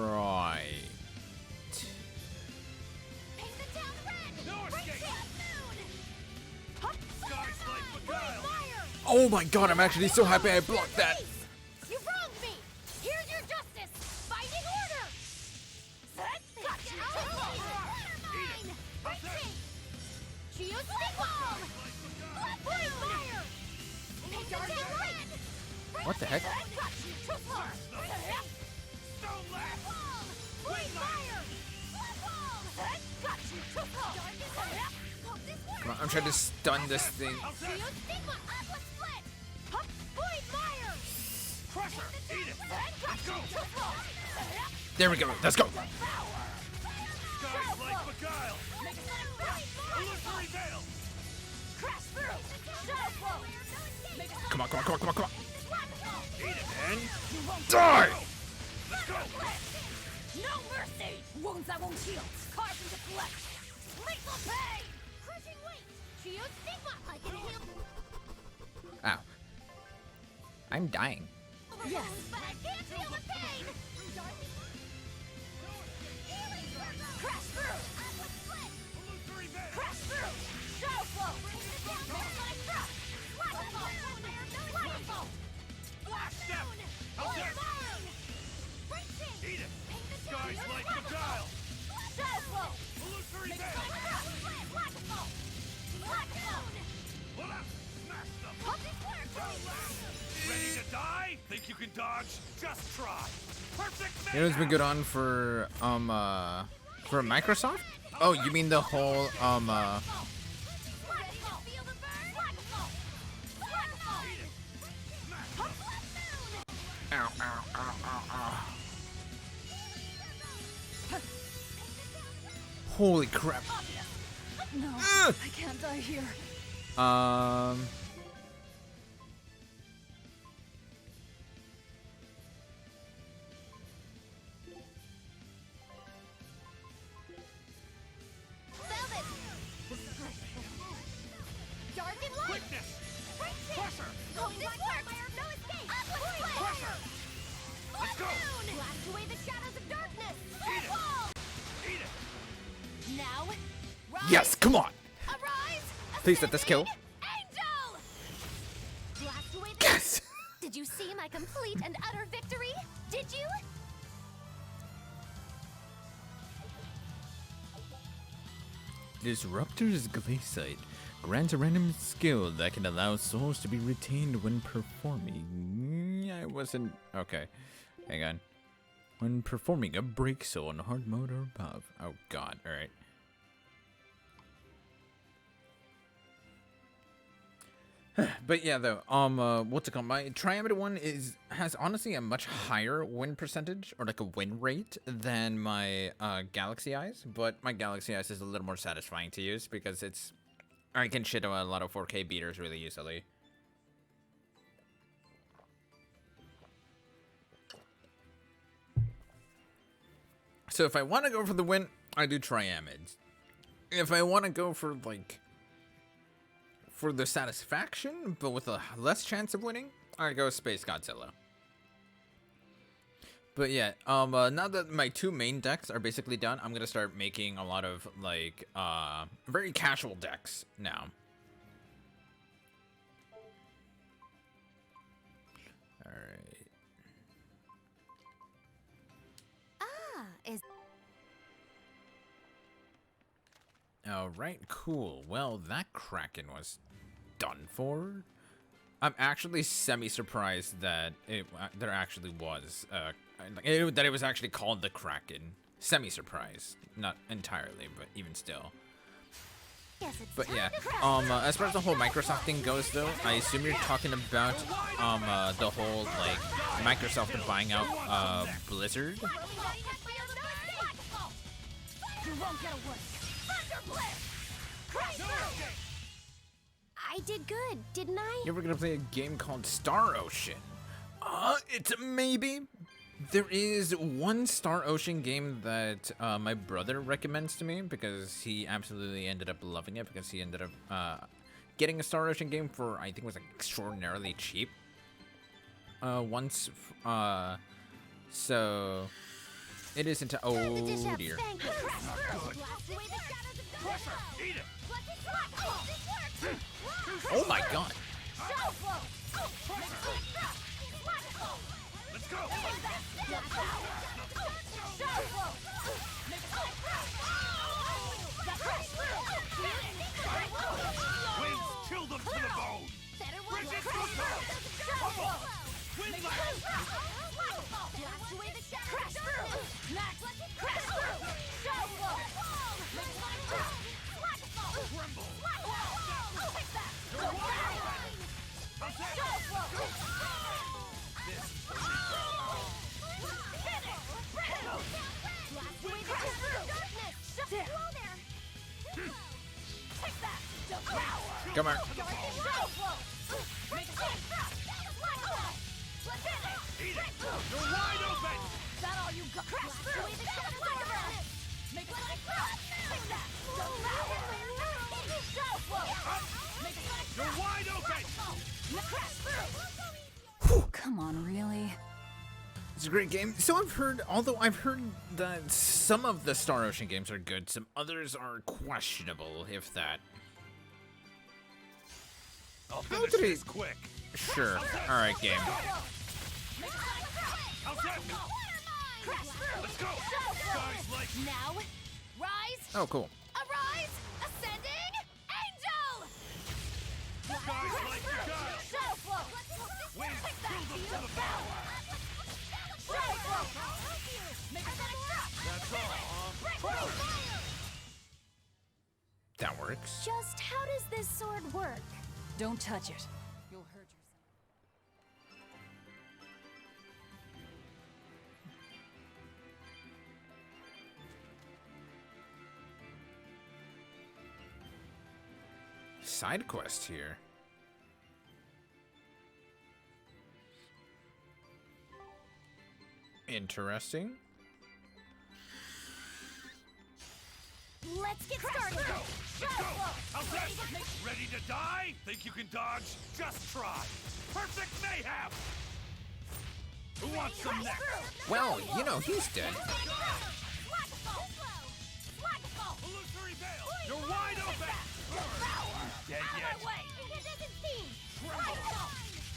Right. Oh my god, I'm actually so happy I blocked that. You wronged me! Here's your justice! Fighting order! Come on, I'm trying to stun this thing. There we go. Let's go. Come on, come on, come on, come on, come on. Die! No mercy! Wounds that won't heal. Scars and deflect. Lethal pain! Crushing weight! Shield stigma! I can heal. Ow. I'm dying. Yes, but I can't feel the pain! Crash through! Crash through! Shadow flow! Flash step! How's that? Eat it! Sky's like beguile! Shadow flow! Illusory veil! Pull up! Smash them! Ready to die? Think you can dodge? Just try! Perfect man! You know what's been good on for Microsoft? Oh, you mean the whole Ow, ow, ow, ow, ow. Holy crap. No, I can't die here. Quickness! Crusher! Let's go! Blast away the shadows of darkness! Eat it! Eat it! Now, Yes, come on. arise! Please let this kill. Angel! Blast away the Yes. Did you see my complete and utter victory? Did you? Disruptor's Glaciate grants a random skill that can allow souls to be retained when performing. I wasn't okay. Hang on. When performing a break soul on hard mode or above. Oh god, alright. But yeah, though, what's it called? My Triameter one has honestly a much higher win percentage, or like a win rate, than my Galaxy Eyes. But my Galaxy Eyes is a little more satisfying to use because I can shit on a lot of 4K beaters really easily. So if I want to go for the win, I do Triamids. If I want to go for like for the satisfaction, but with a less chance of winning, I go Space Godzilla. But yeah, now that my two main decks are basically done, I'm gonna start making a lot of like very casual decks now. All right. Is All right, cool. Well, that Kraken was done for. I'm actually semi-surprised that there actually was that it was actually called the Kraken. Semi-surprised, not entirely, but even still. But yeah, as far as the whole Microsoft thing goes, though, I assume you're talking about the whole like Microsoft buying out Blizzard. I did good, didn't I? You ever gonna play a game called Star Ocean? It's a maybe. There is one Star Ocean game that my brother recommends to me because he absolutely ended up loving it because he ended up getting a Star Ocean game for, I think it was like extraordinarily cheap. So it is into, oh dear. Oh my god. Let's go! Winds chill them to the bone! Bring it to Wind blast! Come on. Eat it! You're wide open! Is that all you got? Crash through! Make it like that! Take that! Shadow flow! Make it like You're wide open! Crash through! Come on, really? It's a great game. So I've heard, although I've heard that some of the Star Ocean games are good, some others are questionable, if that. I'll How finish did he- this quick. Sure. Alright, game. How's that? Let's go! Guys like Now, rise! Oh, cool. Arise! Ascending! Angel! guys like you guys! Shadow flow! Wings Take that! build up to the power! Shadow flow! Make it like That's all, huh? That works. Just how does this sword work? Don't touch it. You'll hurt yourself. Side quest here. Interesting. Let's get started! Let's go! How's that? Ready to die? Think you can dodge? Just try! Perfect mayhem! Who wants some next? Well, you know he's dead. Illusory veil! You're wide open! Dead yet?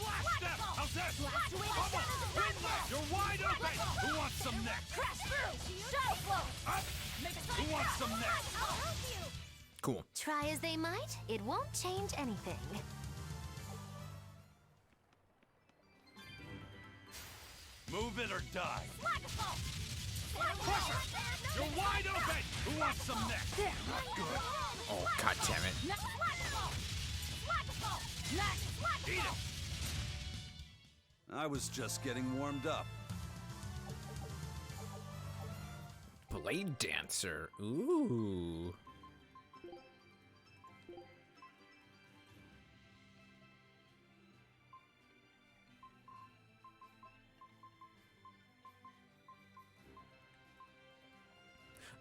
Flash step! How's that? You're wide open! Who wants some next? Up! Who wants some next? Cool. Try as they might, it won't change anything. Move it or die. Crusher! You're wide open! Who wants some next? Good. Oh, god damn it. Eat it! I was just getting warmed up. Blade Dancer. Ooh.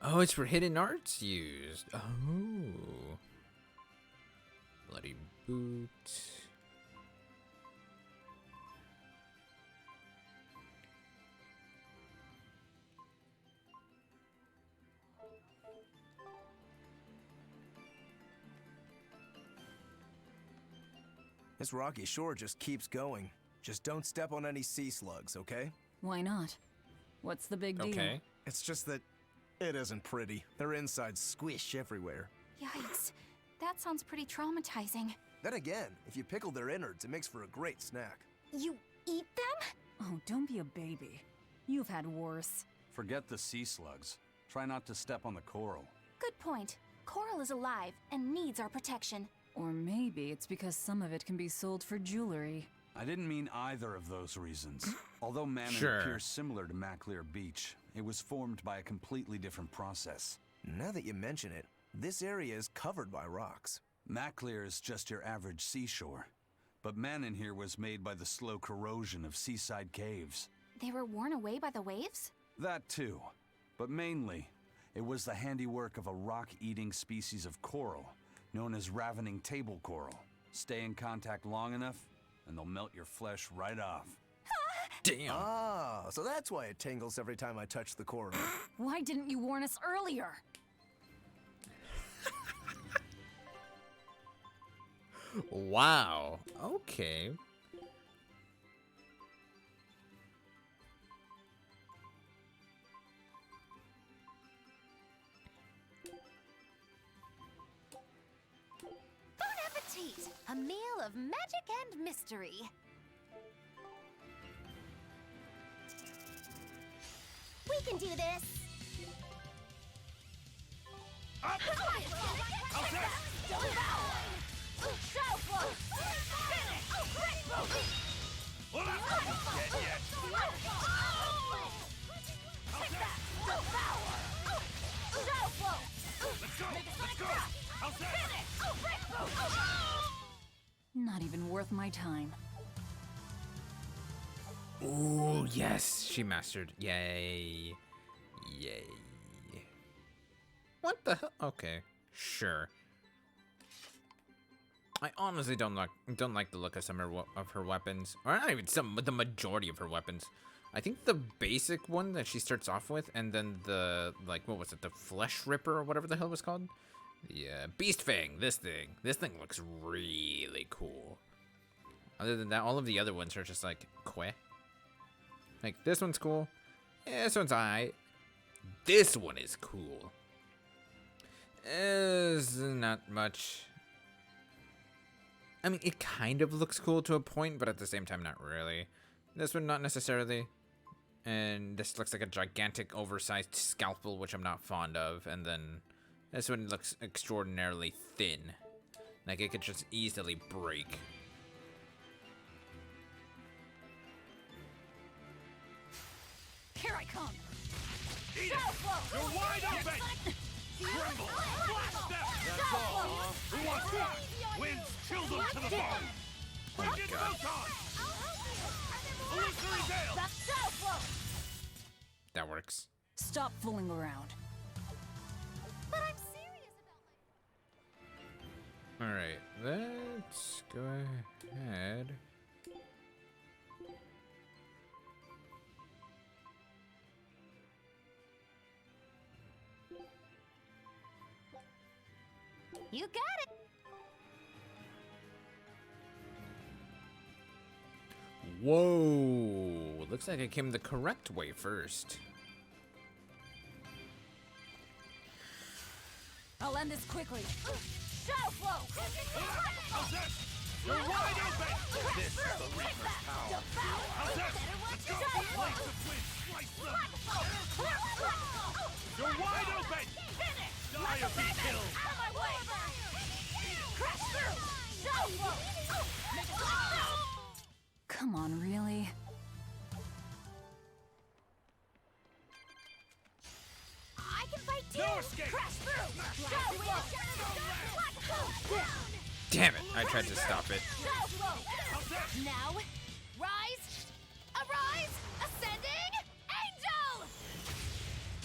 Oh, it's for hidden arts used. Oh. Bloody boot. This rocky shore just keeps going. Just don't step on any sea slugs, okay? Why not? What's the big deal? Okay. It's just that it isn't pretty. Their insides squish everywhere. Yikes. That sounds pretty traumatizing. Then again, if you pickle their innards, it makes for a great snack. You eat them? Oh, don't be a baby. You've had worse. Forget the sea slugs. Try not to step on the coral. Good point. Coral is alive and needs our protection. Or maybe it's because some of it can be sold for jewelry. I didn't mean either of those reasons. Although Manon Sure. appears similar to Maclear Beach, it was formed by a completely different process. Now that you mention it, this area is covered by rocks. Maclear is just your average seashore. But Manon here was made by the slow corrosion of seaside caves. They were worn away by the waves? That too. But mainly, it was the handiwork of a rock-eating species of coral known as ravening table coral. Stay in contact long enough, and they'll melt your flesh right off. Damn. Ah, so that's why it tingles every time I touch the coral. Why didn't you warn us earlier? Wow. Okay. Bon appetit! A meal of magic and mystery. We can do this. Up! How's that? Shadow flow! Finish! Hold up! Dead yet? How's that? Shadow flow! Let's go! Let's go! How's that? Finish! not even worth my time. Ooh, yes, she mastered. Yay. Yay. What the hell? Okay, sure. I honestly don't like the look of some of her weapons, or not even some, but the majority of her weapons. I think the basic one that she starts off with, and then the, like, what was it, the Flesh Ripper or whatever the hell it was called? Yeah, Beast Fang. This thing looks really cool. Other than that, all of the other ones are just like queh. Like, this one's cool. Yeah, this one's alright. This one is cool. Is not much. I mean, it kind of looks cool to a point, but at the same time, not really. This one, not necessarily. And this looks like a gigantic, oversized scalpel, which I'm not fond of. And then this one looks extraordinarily thin. Like, it could just easily break. Here I come! Eat it! You're wide open! Tremble! Blast step! That's all, huh? Who wants that? Winds chill them to the bone! Bring it photon! Illusory veil! That works. Stop fooling around. But I'm serious about Alright, let's go ahead. You got it! Whoa! Looks like I came the correct way first. I'll end this quickly. Shadow flow! How's this? You're wide open! This is the Reaper's power! How's this? Let's go! Blades of wind, slice them! You're wide open! Die or be killed! Out of my way! Crash through! Shadow flow! Make it through! Come on, really? I can fight too! No escape! Crash through! Shadow flow! Damn it! I tried to stop it. Shadow flow! Now, rise! Arise! Ascending! Angel!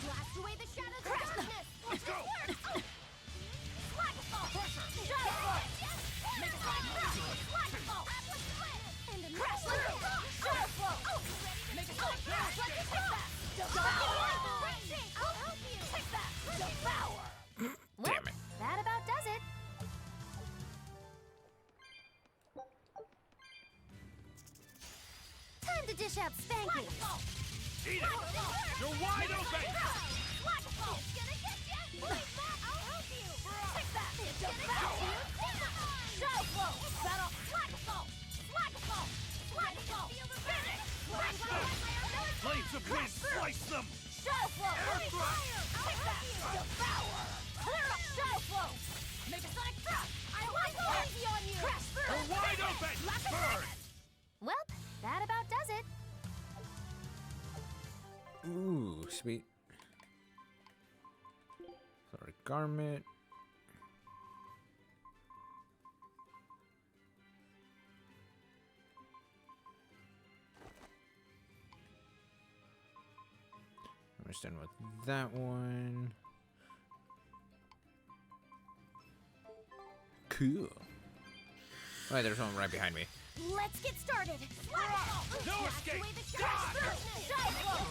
Blast away the shadows of darkness! Let's go! Shadow flow! Make it through! Crash through! Shadow flow! Make it through! Take that! Devour! I'll help you! Take that! Devour! Damn it. That about does it. Time to dish out spankings. Eat it! You're wide open! I'll help you! Take that! Devour! Shadow flow! Battle! Finish! Blades of wind, slice them! Shadow flow! Air thrust! Take that! Devour! Clear up! Shadow flow! Make a sonic thrust! I want easy on you! Crash through! You're wide open! Burn! Well, that about does it. Ooh, sweet. Sorry, garment. Almost done with that one. Cool. Oh, there's one right behind me. Let's get started. No escape! Die! Shadow flow!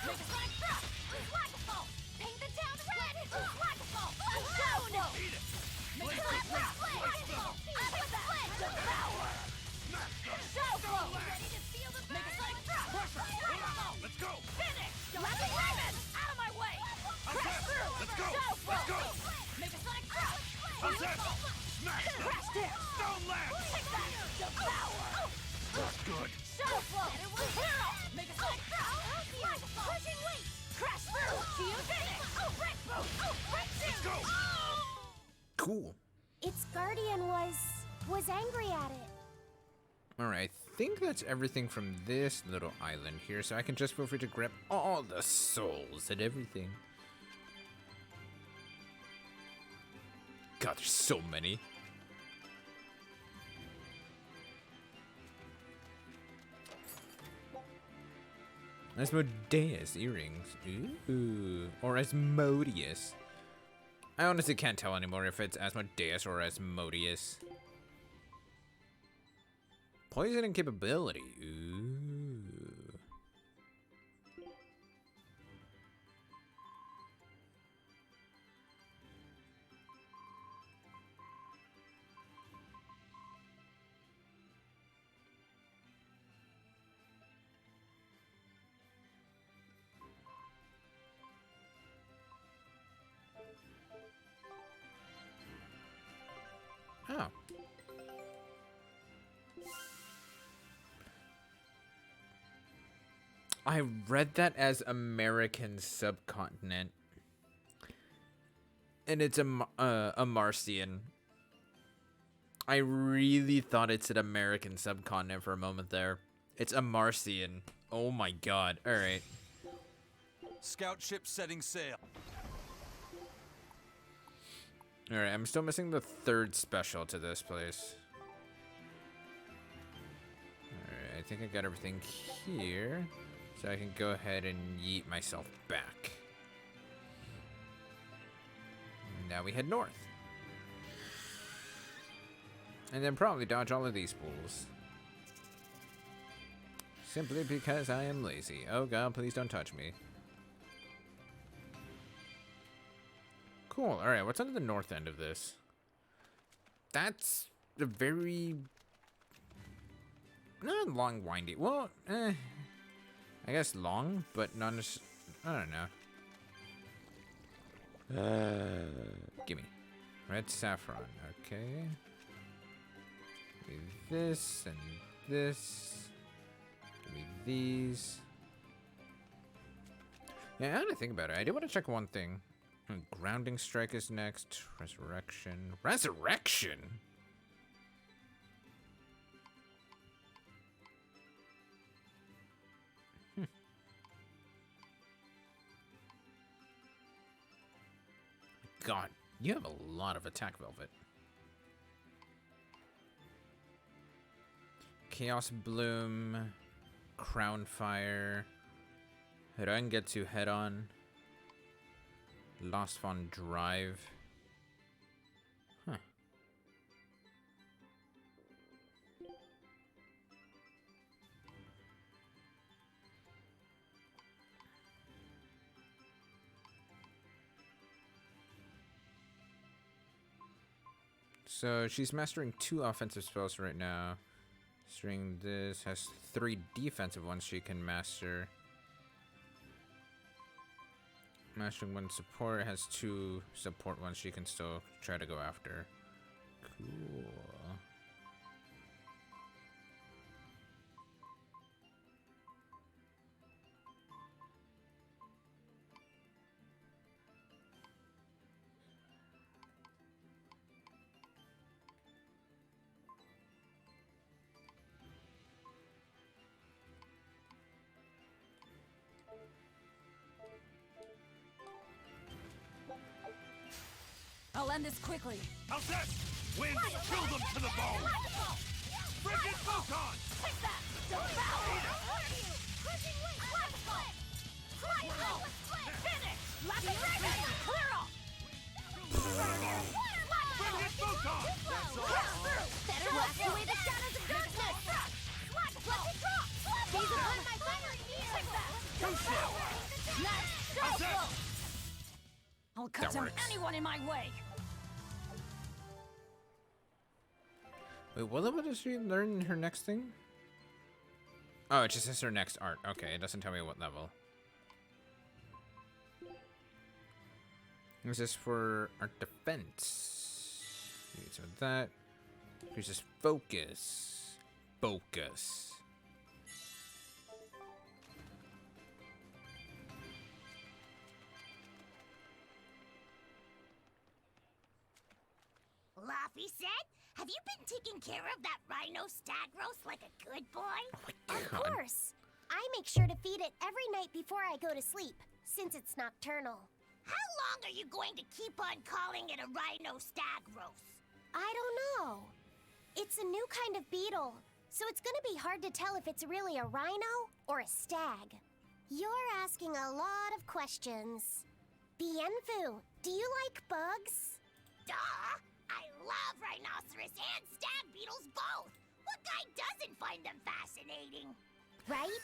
Make a sonic thrust! Paint the town red! Shadow flow! Eat it! Make a Blades sonic of wind, thrust! slice them! Devour! Shadow flow! Make a sonic thrust! Let's go! Finish! Rapid Raven! Out of my way! Crash through! Let's go! Shadow flow! Let's go! Make a sonic thrust! How's this? Smash them! Crash down! Stone lance! Take that! Devour! That's good! Shadow flow! Clear up! Make a sonic thrust! Pushing weight! Crash through! You finish! Break both! Break two! Let's go! Cool. Its guardian was angry at it. Alright, I think that's everything from this little island here, so I can just feel free to grab all the souls and everything. God, there's so many. Asmodeus earrings. Ooh. Or Asmodeus. I honestly can't tell anymore if it's Asmodeus or Asmodeus. Poisoning capability. Ooh. Oh. I read that as American subcontinent. And it's a Martian. I really thought it's an American subcontinent for a moment there. It's a Martian. Oh my god. Alright. Scout ship setting sail. Alright, I'm still missing the third special to this place. Alright, I think I got everything here. So I can go ahead and yeet myself back. Now we head north. And then probably dodge all of these pools. Simply because I am lazy. Oh god, please don't touch me. Cool. Alright, what's on the north end of this? That's a very... not long, windy. Well, I guess long, but not as... I don't know. Gimme. Red saffron. Okay. Give me this and this. Give me these. Yeah, now that I think about it, I do want to check one thing. Grounding strike is next. Resurrection. Resurrection? God, you have a lot of attack, Velvet. Chaos Bloom, Crown Fire, Rangetsu Head On, Lost Fawn Drive. Huh. So she's mastering 2 offensive spells right now. Mastering this has 3 defensive ones she can master. Mastering 1 support has 2 support ones she can still try to go after. Cool. I'll end this quickly. How's that? Wind, kill them to the bone! Frigid Photon! Take that! Don't bow! Crushing wind! Flash split! Fly low! Finish! Lucky dragon! Clear off! Frigid Photon! Crush through! Better blast away the shadows of darkness! Let it drop! Gaze upon my fiery near! Take that! Too slow! Next! How's that? I'll cut down anyone in my way. Wait, what level does she learn her next thing? Oh, it just says her next art. Okay, it doesn't tell me what level. Is this for art defense? So that. Here's this focus. Focus. Laffy said, have you been taking care of that rhino stag roast like a good boy? Of course. I make sure to feed it every night before I go to sleep, since it's nocturnal. How long are you going to keep on calling it a rhino stag roast? I don't know. It's a new kind of beetle, so it's gonna be hard to tell if it's really a rhino or a stag. You're asking a lot of questions. Bienfu, do you like bugs? Duh! I love rhinoceros and stag beetles both! What guy doesn't find them fascinating? Right?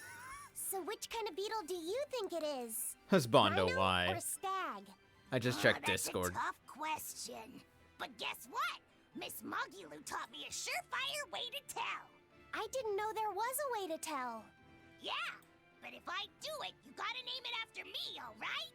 So which kind of beetle do you think it is? Husbando, Rhino why? or stag? I just checked That's Discord. a tough question. But guess what? Miss Muggy-Loo taught me a surefire way to tell. I didn't know there was a way to tell. Yeah, but if I do it, you gotta name it after me, alright?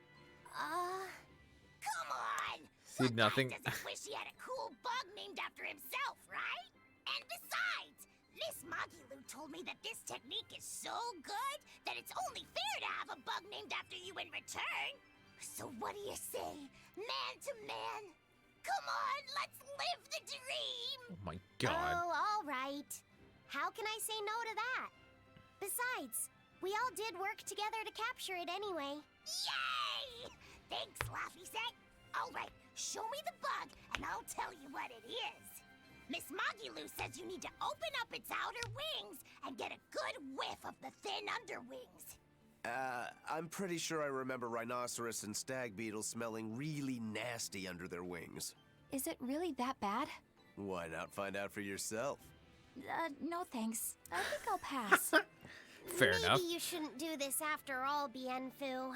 Come on! See nothing. Doesn't wish he had a cool bug named after himself, right? And besides, Miss Muggy-Loo told me that this technique is so good that it's only fair to have a bug named after you in return. So what do you say, man to man? Come on, let's live the dream! Oh my god. Oh, all right. How can I say no to that? Besides, we all did work together to capture it anyway. Yay! Thanks, Laffy Set. All right, show me the bug, and I'll tell you what it is. Miss Muggy-Loo says you need to open up its outer wings and get a good whiff of the thin underwings. I'm pretty sure I remember rhinoceros and stag beetles smelling really nasty under their wings. Is it really that bad? Why not find out for yourself? No thanks. I think I'll pass. Fair enough. Maybe you shouldn't do this after all, Bienfu.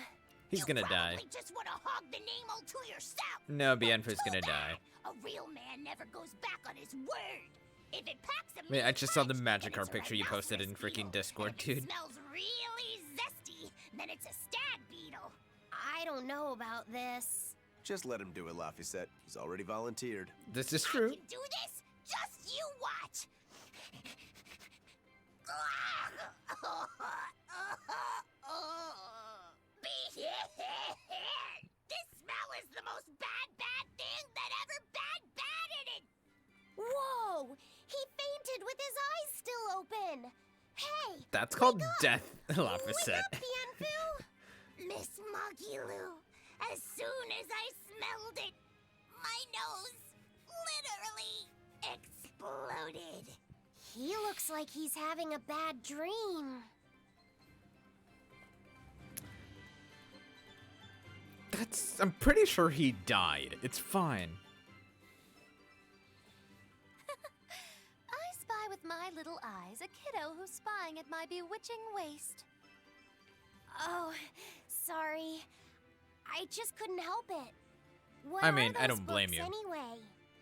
He's gonna die. You just want to hog the name all to yourself. No, Bienfu's gonna die. A real man never goes back on his word. If it packs a Wait, I just saw the punch, Magikarp then it's a picture you posted in rhinoceros freaking beetle. Discord, And if it dude. smells really zesty, then it's a stag beetle. I don't know about this. Just let him do it, Laffy. He's already volunteered. This is true. I can do this. Just you watch. This smell is the most bad thing that ever batted it. Whoa! He fainted with his eyes still open. Hey! That's called wake up! death, Wake Laffy. up, Bienfu! Miss Muggy-Loo, as soon as I smelled it, my nose literally exploded. He looks like he's having a bad dream. I'm pretty sure he died. It's fine. I spy with my little eyes a kiddo who's spying at my bewitching waist. Oh, sorry. I just couldn't help it. What I are mean, I those don't blame books you. Anyway?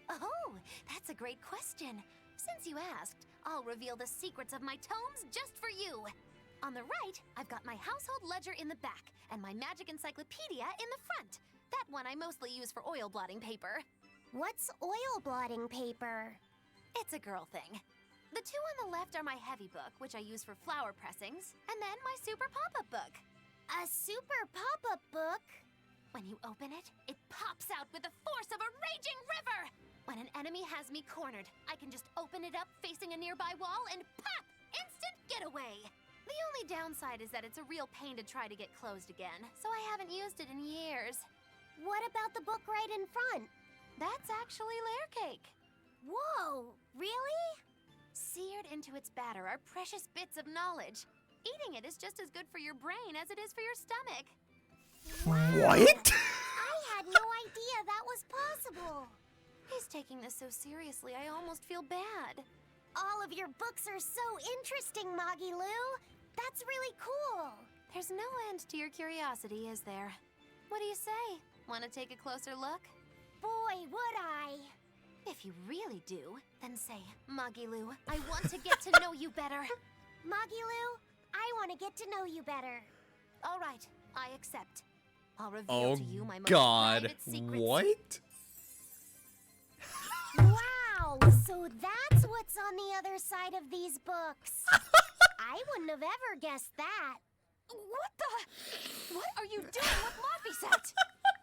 Oh, that's a great question. Since you asked, I'll reveal the secrets of my tomes just for you. On the right, I've got my household ledger in the back and my magic encyclopedia in the front. That one I mostly use for oil blotting paper. What's oil blotting paper? It's a girl thing. The two on the left are my heavy book, which I use for flower pressings, and then my super pop-up book. A super pop-up book? When you open it, it pops out with the force of a raging river! When an enemy has me cornered, I can just open it up facing a nearby wall and pop! Instant getaway! The only downside is that it's a real pain to try to get closed again, so I haven't used it in years. What about the book right in front? That's actually layer cake. Whoa, really? Seared into its batter are precious bits of knowledge. Eating it is just as good for your brain as it is for your stomach. What? I had no idea that was possible. He's taking this so seriously, I almost feel bad. All of your books are so interesting, Muggy-Loo. That's really cool. There's no end to your curiosity, is there? What do you say? Want to take a closer look? Boy, would I. If you really do, then say, Muggy-Loo, I want to get to know you better. Muggy-Loo, I want to get to know you better. All right, I accept. I'll reveal to you my most God. private secrets. What? Wow, so that's what's on the other side of these books. I wouldn't have ever guessed that. What the? What are you doing with Laffy-Set?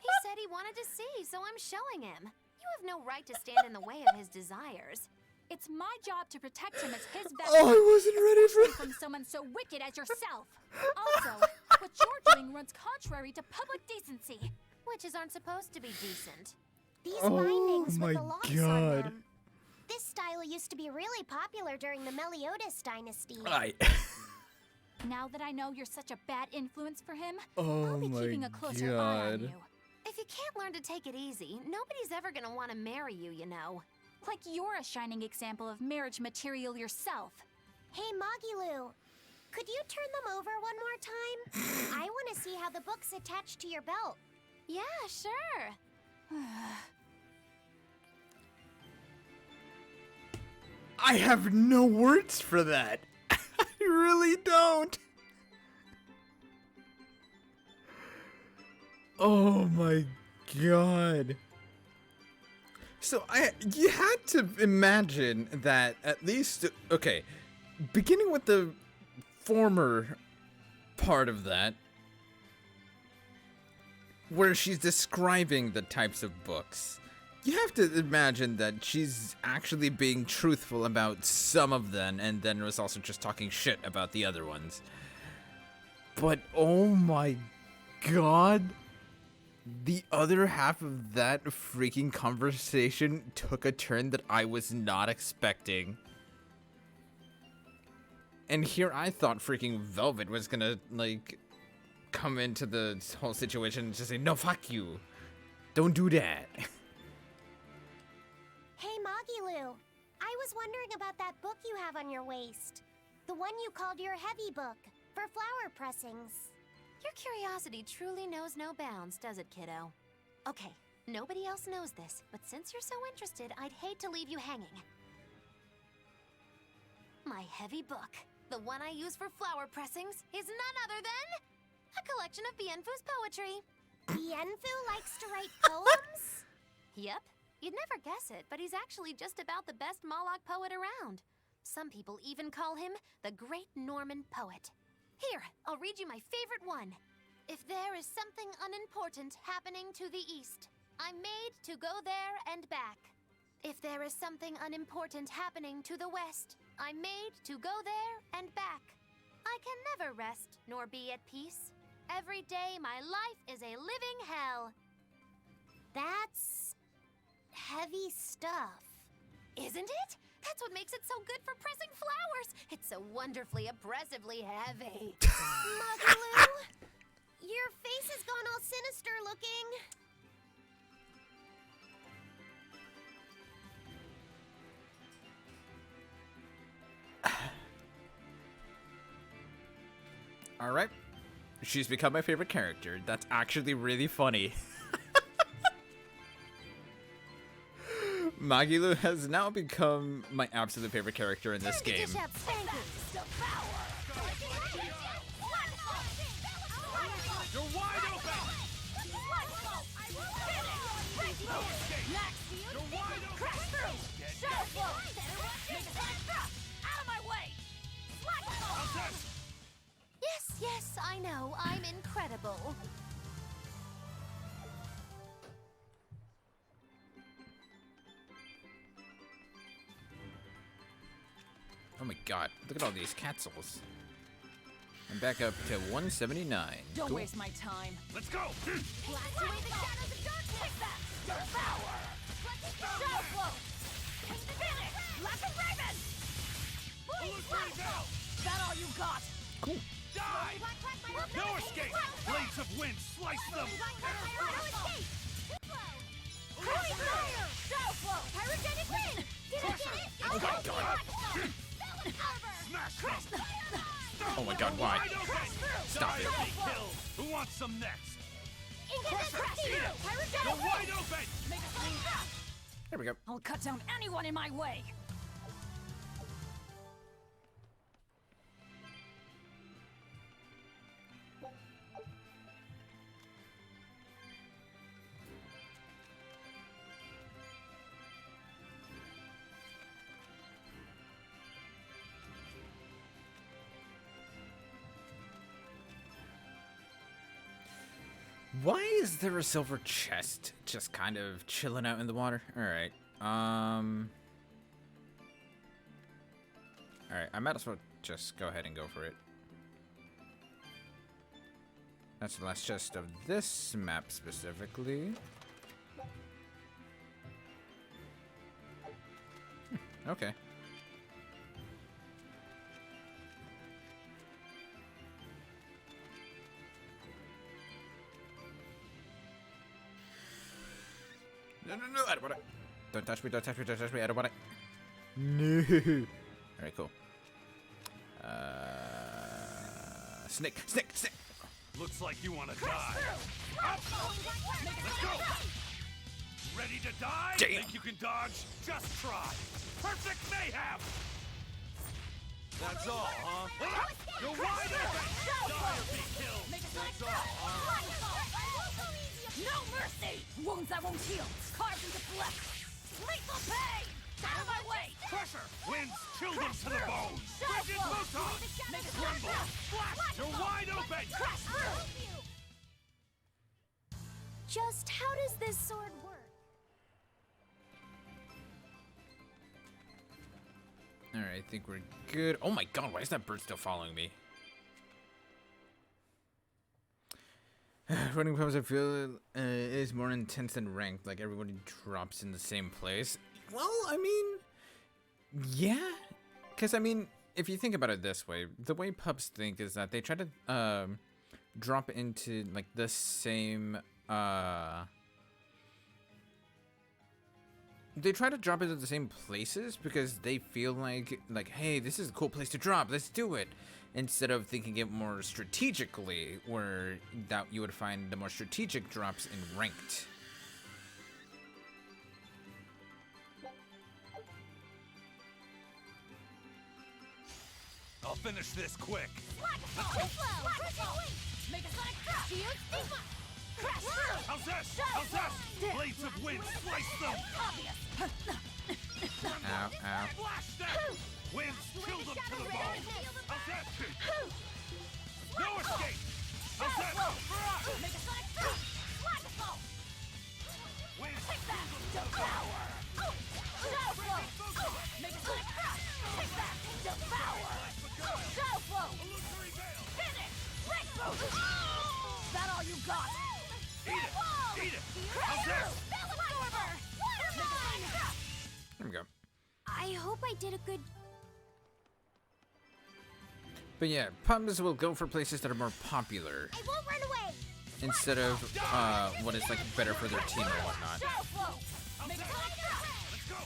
He said he wanted to see, so I'm showing him. You have no right to stand in the way of his desires. It's my job to protect him as his best Oh, I wasn't ready for from someone so wicked as yourself. Also, what you're doing runs contrary to public decency. Witches aren't supposed to be decent. These Oh bindings my with the locks on God. them. This style used to be really popular during the Meliodas dynasty. Now that I know you're such a bad influence for him, Oh I'll be my keeping a closer eye on God. you. If you can't learn to take it easy, nobody's ever gonna want to marry you, you know. Like you're a shining example of marriage material yourself. Hey, Magilu, could you turn them over one more time? I want to see how the book's attached to your belt. Yeah, sure. I have no words for that. I really don't. Oh my god. So you had to imagine that at least, okay, beginning with the former part of that, where she's describing the types of books, you have to imagine that she's actually being truthful about some of them, and then was also just talking shit about the other ones. But oh my god, the other half of that freaking conversation took a turn that I was not expecting. And here I thought freaking Velvet was gonna, like, come into the whole situation and just say, no, fuck you. Don't do that. Hey, Magilu, I was wondering about that book you have on your waist. The one you called your heavy book for flower pressings. Your curiosity truly knows no bounds, does it, kiddo? Okay, nobody else knows this, but since you're so interested, I'd hate to leave you hanging. My heavy book, the one I use for flower pressings, is none other than a collection of Bienfu's poetry. Bienfu likes to write poems? Yep. You'd never guess it, but he's actually just about the best Moloch poet around. Some people even call him the Great Norman Poet. Here, I'll read you my favorite one. If there is something unimportant happening to the east, I'm made to go there and back. If there is something unimportant happening to the west, I'm made to go there and back. I can never rest nor be at peace. Every day my life is a living hell. That's heavy stuff. Isn't it? That's what makes it so good for pressing flowers. It's so wonderfully oppressively heavy. Magilu, your face has gone all sinister looking. Alright. She's become my favorite character. That's actually really funny. Magilu has now become my absolute favorite character in this game. You're wide open! You're wide open! Crash through! Shadow flow! Out of my way! Yes, I know. I'm incredible. Oh my god, look at all these cancels. I'm back up to 179. Don't Cool. waste my time. Let's go! Blast away the shadows of darkness! Take that! Devour! Shadow flow! Finish! Black and Raven! That all you got? Cool. Die! No escape! Blades of wind, slice them! Holy fire! Shadow flow! Pyrogenic wind! Did I get it? Oh my god. Smash them! Oh my god, why? Wide open! Stop it. Die or be killed! Who wants some next? Incandescent! You're wide open! There we go. I'll cut down anyone in my way. Why is there a silver chest just kind of chilling out in the water? Alright. Alright, I might as well just go ahead and go for it. That's the last chest of this map specifically. Okay. No, no, no, I don't want it. Don't touch me, don't touch me, don't touch me, I don't want it. No. Alright, cool. Snake, snake, snake. Looks like you want to die. Up. Let's go. Ready to die? Damn. Think you can dodge? Just try. Perfect mayhem. That's all, huh? You're wide open. Die or be killed. That's all, huh? No mercy! Wounds that won't heal, carved into flesh. Lethal pain! Out of my way! Pressure. Winds chilled them to the bone. Bridget Costa. Rumble. Flash. You're wide open. Crash through! Just how does this sword work? Alright, I think we're good. Oh my god, why is that bird still following me? Running pubs, I feel is more intense than ranked. Like everybody drops in the same place. Well, I mean, yeah. Because, I mean, if you think about it this way, the way pubs think is that they try to drop into, like, the same... They try to drop into the same places because they feel like, hey, this is a cool place to drop. Let's do it. Instead of thinking it more strategically, where that you would find the more strategic drops in ranked. I'll finish this quick. Make a sonic crash! Crash through! How's this? How's this? Blades of wind slice them. Ow, ow. Flash them. Winds chill them to the bone. How's that? No escape. How's that? Make a sonic crash! Wonderful! Winds Take that! Devour! Shadow flow! Make a sonic crash! Take that! Devour! Shadow flow! Finish! Breakthrough! Is that all you got? Eat it! Eat it! How's that? Absorber! Watermelon! There we go. I hope I did a good... But yeah, pubs will go for places that are more popular I won't run away. instead of what is like better for their team or whatnot. Shadow flow! Make a sonic crash! Let's go.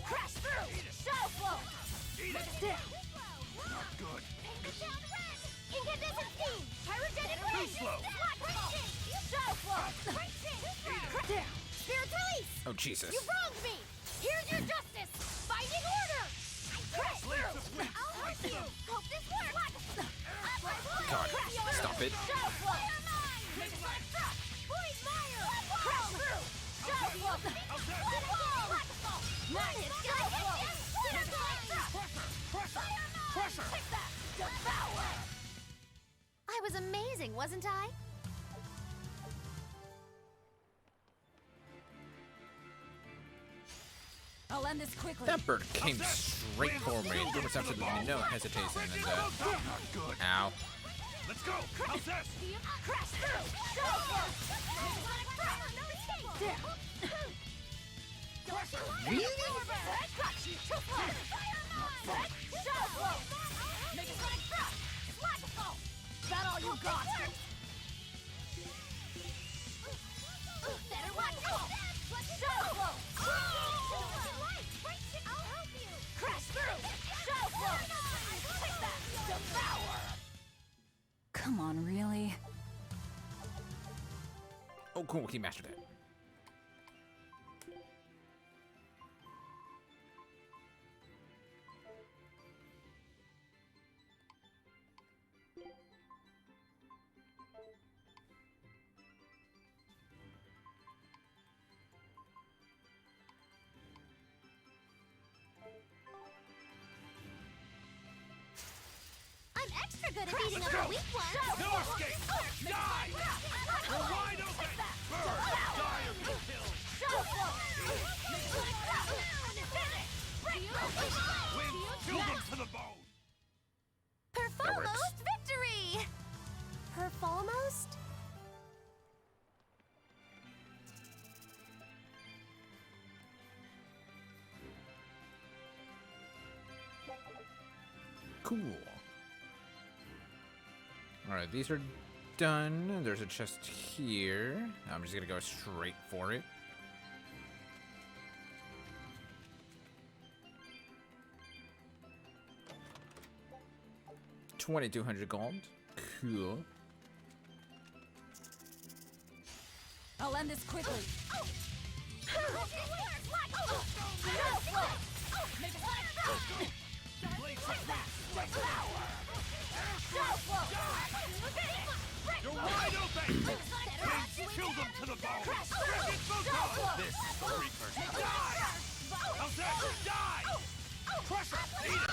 Crash through! Shadow flow! Eat it. Not good. Incandescent steam. Pyrogenic Too wind. slow. Shadow flow! Down. Spirit release. Oh Jesus! You wronged me. Here's your justice. Binding order. Crash Blades through. of wind I'll help slice you. them. Hope this works. God, stop it! Shadow flow! Make a sonic crash! Void fire. Crash through! Shadow flow! How's that? Magnet! Shadow flow! Make a sonic crash! Pressure. Pressure. Take that! Devour! I was amazing, wasn't I? I'll end this quickly. That bird came straight for me. There was absolutely no hesitation in that. Not good. Ow. Let's go. How's this? Crash through! Shadow flow! Make a sonic crash! There! Really? Got you! Too far! Shadow flow! Make a sonic crash! Wonderful! Is that all you got? Better watch out. Shadow flow! I'll help you. Crash through! Shadow flow! Take that! Devour! Come on, really? Oh, cool. He mastered it. I'm extra good at beating up the weak ones. No escape. Die. You're wide open. Bird. Die or be killed. Shadow flow! Make a sonic crash! Finish! Breakthrough! Wind chill them to the bone. Perforemost victory. Perforemost? Cool. Alright, these are done. There's a chest here. I'm just gonna go straight for it. 2200 gold. Cool. I'll end this quickly. You're wide open! Wings, kill them to the bone! Frickin' photon! This is the Reaper's die! How's that? Die! Crush her! Eat it!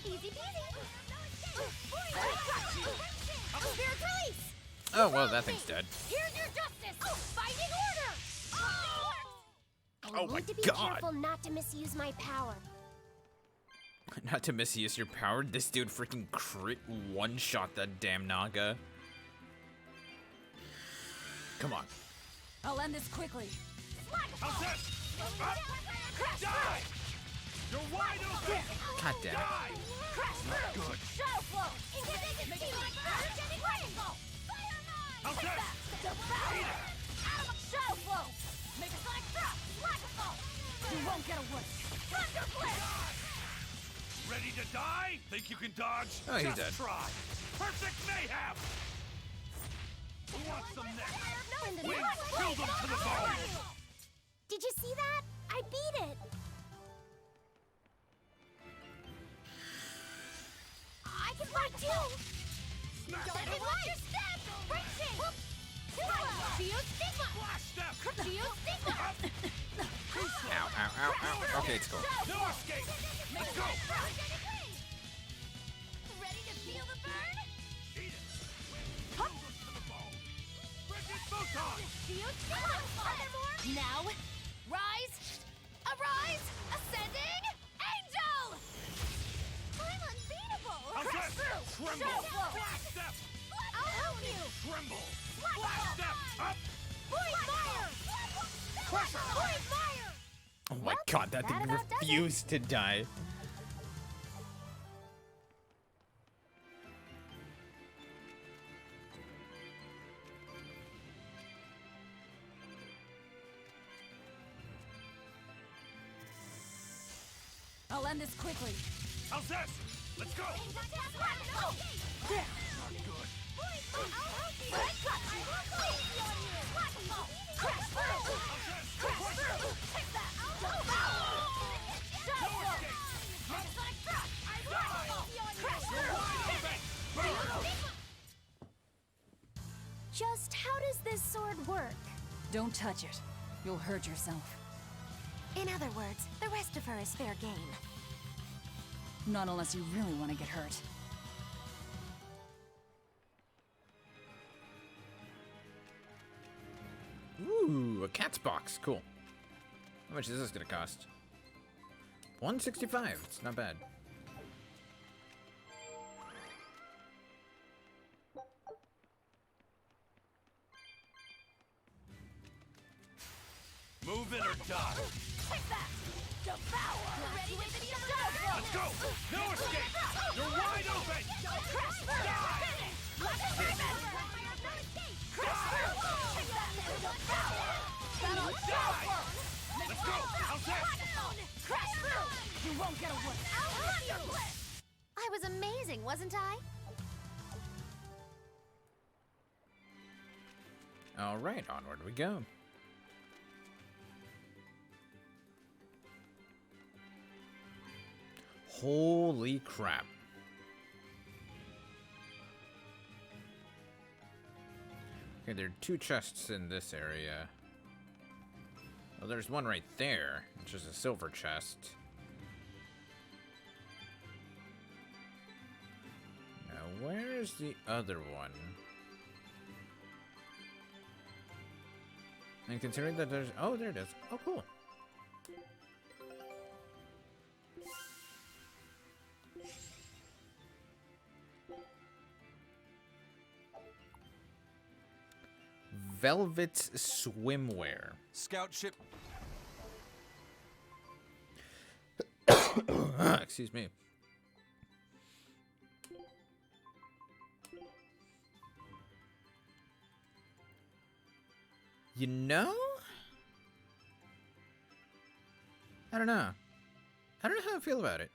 Easy peasy. Spirit release. Oh, well, that thing's dead. Here's your justice. Fighting order. Oh I my need to be God. careful not to misuse my power. Not to misuse your power, this dude freaking crit one-shot that damn Naga. Come on. I'll end this quickly. How's this? Up! Die! You're wide open! God damn it. Die! Not good. Shadow flow. Energetic rainbow. How's this? Eat it! Shadow flow. Make a sonic drop. Black you won't get away. Thunder blitz. Ready to die? Think you can dodge? Oh, he's Just dead. try. Perfect mayhem! Who wants some next? Wings, kill them to the bone! Did you see that? I beat it. I can fight too. Don't watch your step. Friction. Geostigma. Flash step! Geostigma. Ow, ow, ow, ow. Okay, it's cool. No escape! Let's go! Ready to feel the burn? Eat it! Wings, kill them to the bone! Frickin' photon! Geostigma. Now, rise, arise, ascending, angel. I'm unbeatable. How's that? Tremble! Flash step! I'll help you. Tremble! Flash step! Up! Void fire. Crush her! Void fire. Oh my God, that thing about does it. refused to die. I'll end this quickly. How's this? Let's go! Not good. Just how does this sword work? Don't touch it. You'll hurt yourself. In other words, the rest of her is fair game. Not unless you really want to get hurt. Ooh, a cat's box. Cool. How much is this gonna cost? 165. It's not bad. Move it or die! Let's go! No escape! You're wide open! Die! Die! Let's go! How's that? You won't get away. I was amazing, wasn't I? All right, onward we go. Holy crap. Okay, there are two chests in this area. Well, there's one right there, which is a silver chest. Now, where's the other one? And considering that there's... Oh, there it is. Oh, cool. Velvet's swimwear. Scout ship. Excuse me. You know? I don't know. I don't know how I feel about it.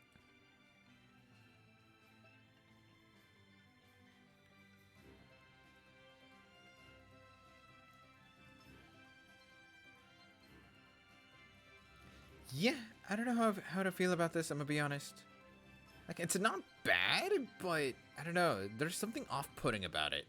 Yeah, I don't know how to feel about this, I'm gonna be honest. Like, it's not bad, but I don't know. There's something off-putting about it.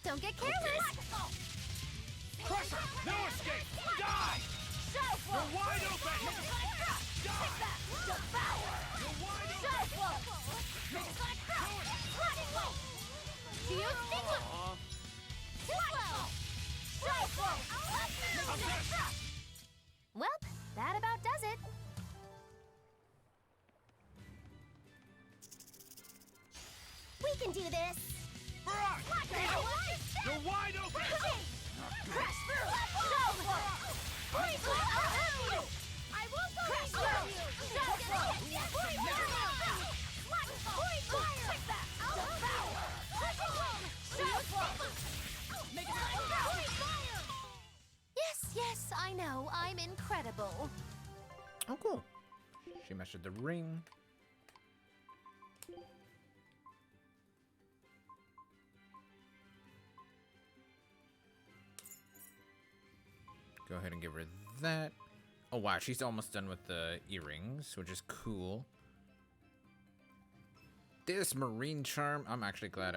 Don't get careless! Crusher! No escape! Die! You're wide open! Die! Devour! You're wide open! Shadow Flow! Make it like crash! Do you think Too slow! Shadow Flow! Well, that about does it. We can do this. You're wide open! Crash through! Shadow Flow! Freeze! I won't go through you! Shadow Flow! Take that! Devour! Shadow Flow! Make it like Yes, I know. I'm incredible. Oh, cool. She measured the ring. Go ahead and give her that. Oh, wow. She's almost done with the earrings, which is cool. This marine charm, I'm actually glad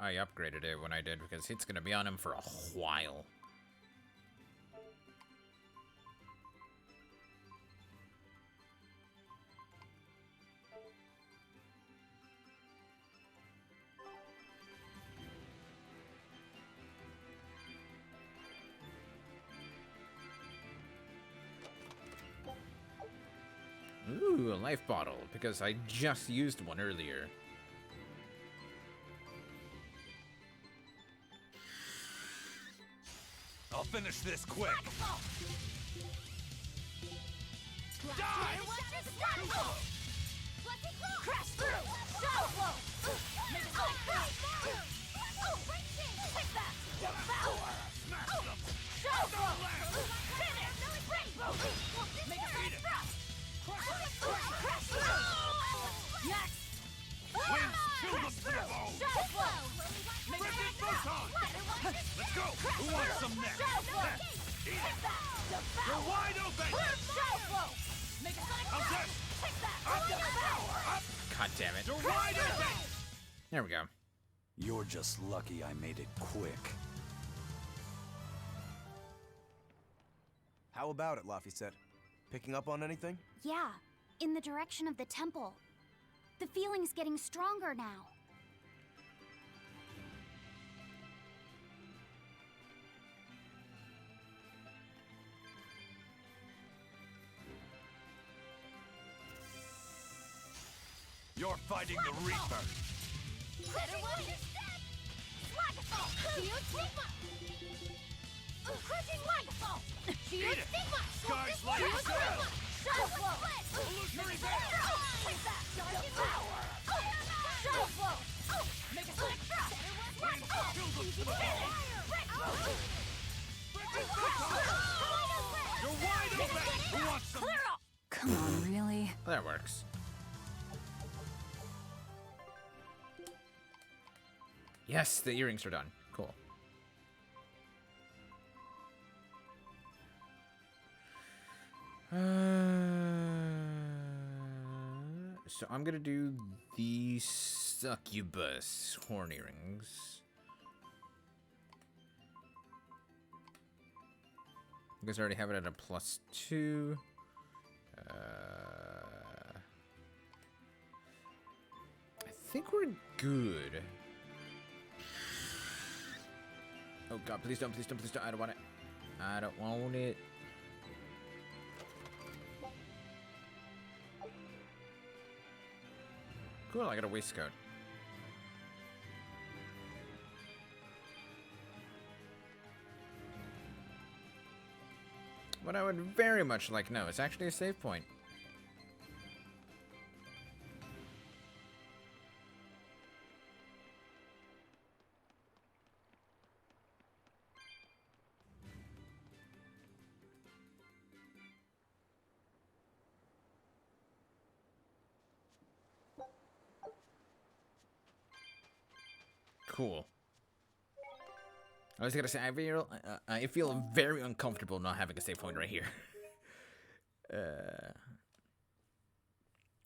I upgraded it when I did, because it's going to be on him for a while. Ooh, a life bottle, because I just used one earlier. I'll finish this quick! Die! Crash through! Shadow Flow! Make it like take that! Devour! Shadow Flow! Finish! Make it like Crash through! Next! Winds chill them to the bone! Shadow Flow! Frigid photon! Let's go! Who wants some next? Eat it! You're wide open! Shadow Flow! Make it like How's this? Take that! Up, devour! Up! God damn it. You're wide open! There we go. You're just lucky I made it quick. How about it, Laphicet? Picking up on anything? Yeah, in the direction of the temple. The feeling's getting stronger now. You're fighting the Reaper! Better watch your step! Slagafall! Shield Stigma! Crushing Slagafall! Shield Stigma! Skies like Shield a Stigma! Shadow Flow! Illusory Take that! Devour! Shadow Flow! Make it like Winds chill them to the bone! Frigid photon! You're wide open! Who wants some? Clear up! Come on, really? That works. Yes, the earrings are done. Cool. So I'm gonna do the succubus horn earrings. You guys already have it at a +2. I think we're good. Oh god, please don't, please don't, please don't. I don't want it. I don't want it. Cool, I got a waistcoat. What I would very much like to know is actually a save point. Cool. I was gonna say I feel very uncomfortable not having a save point right here.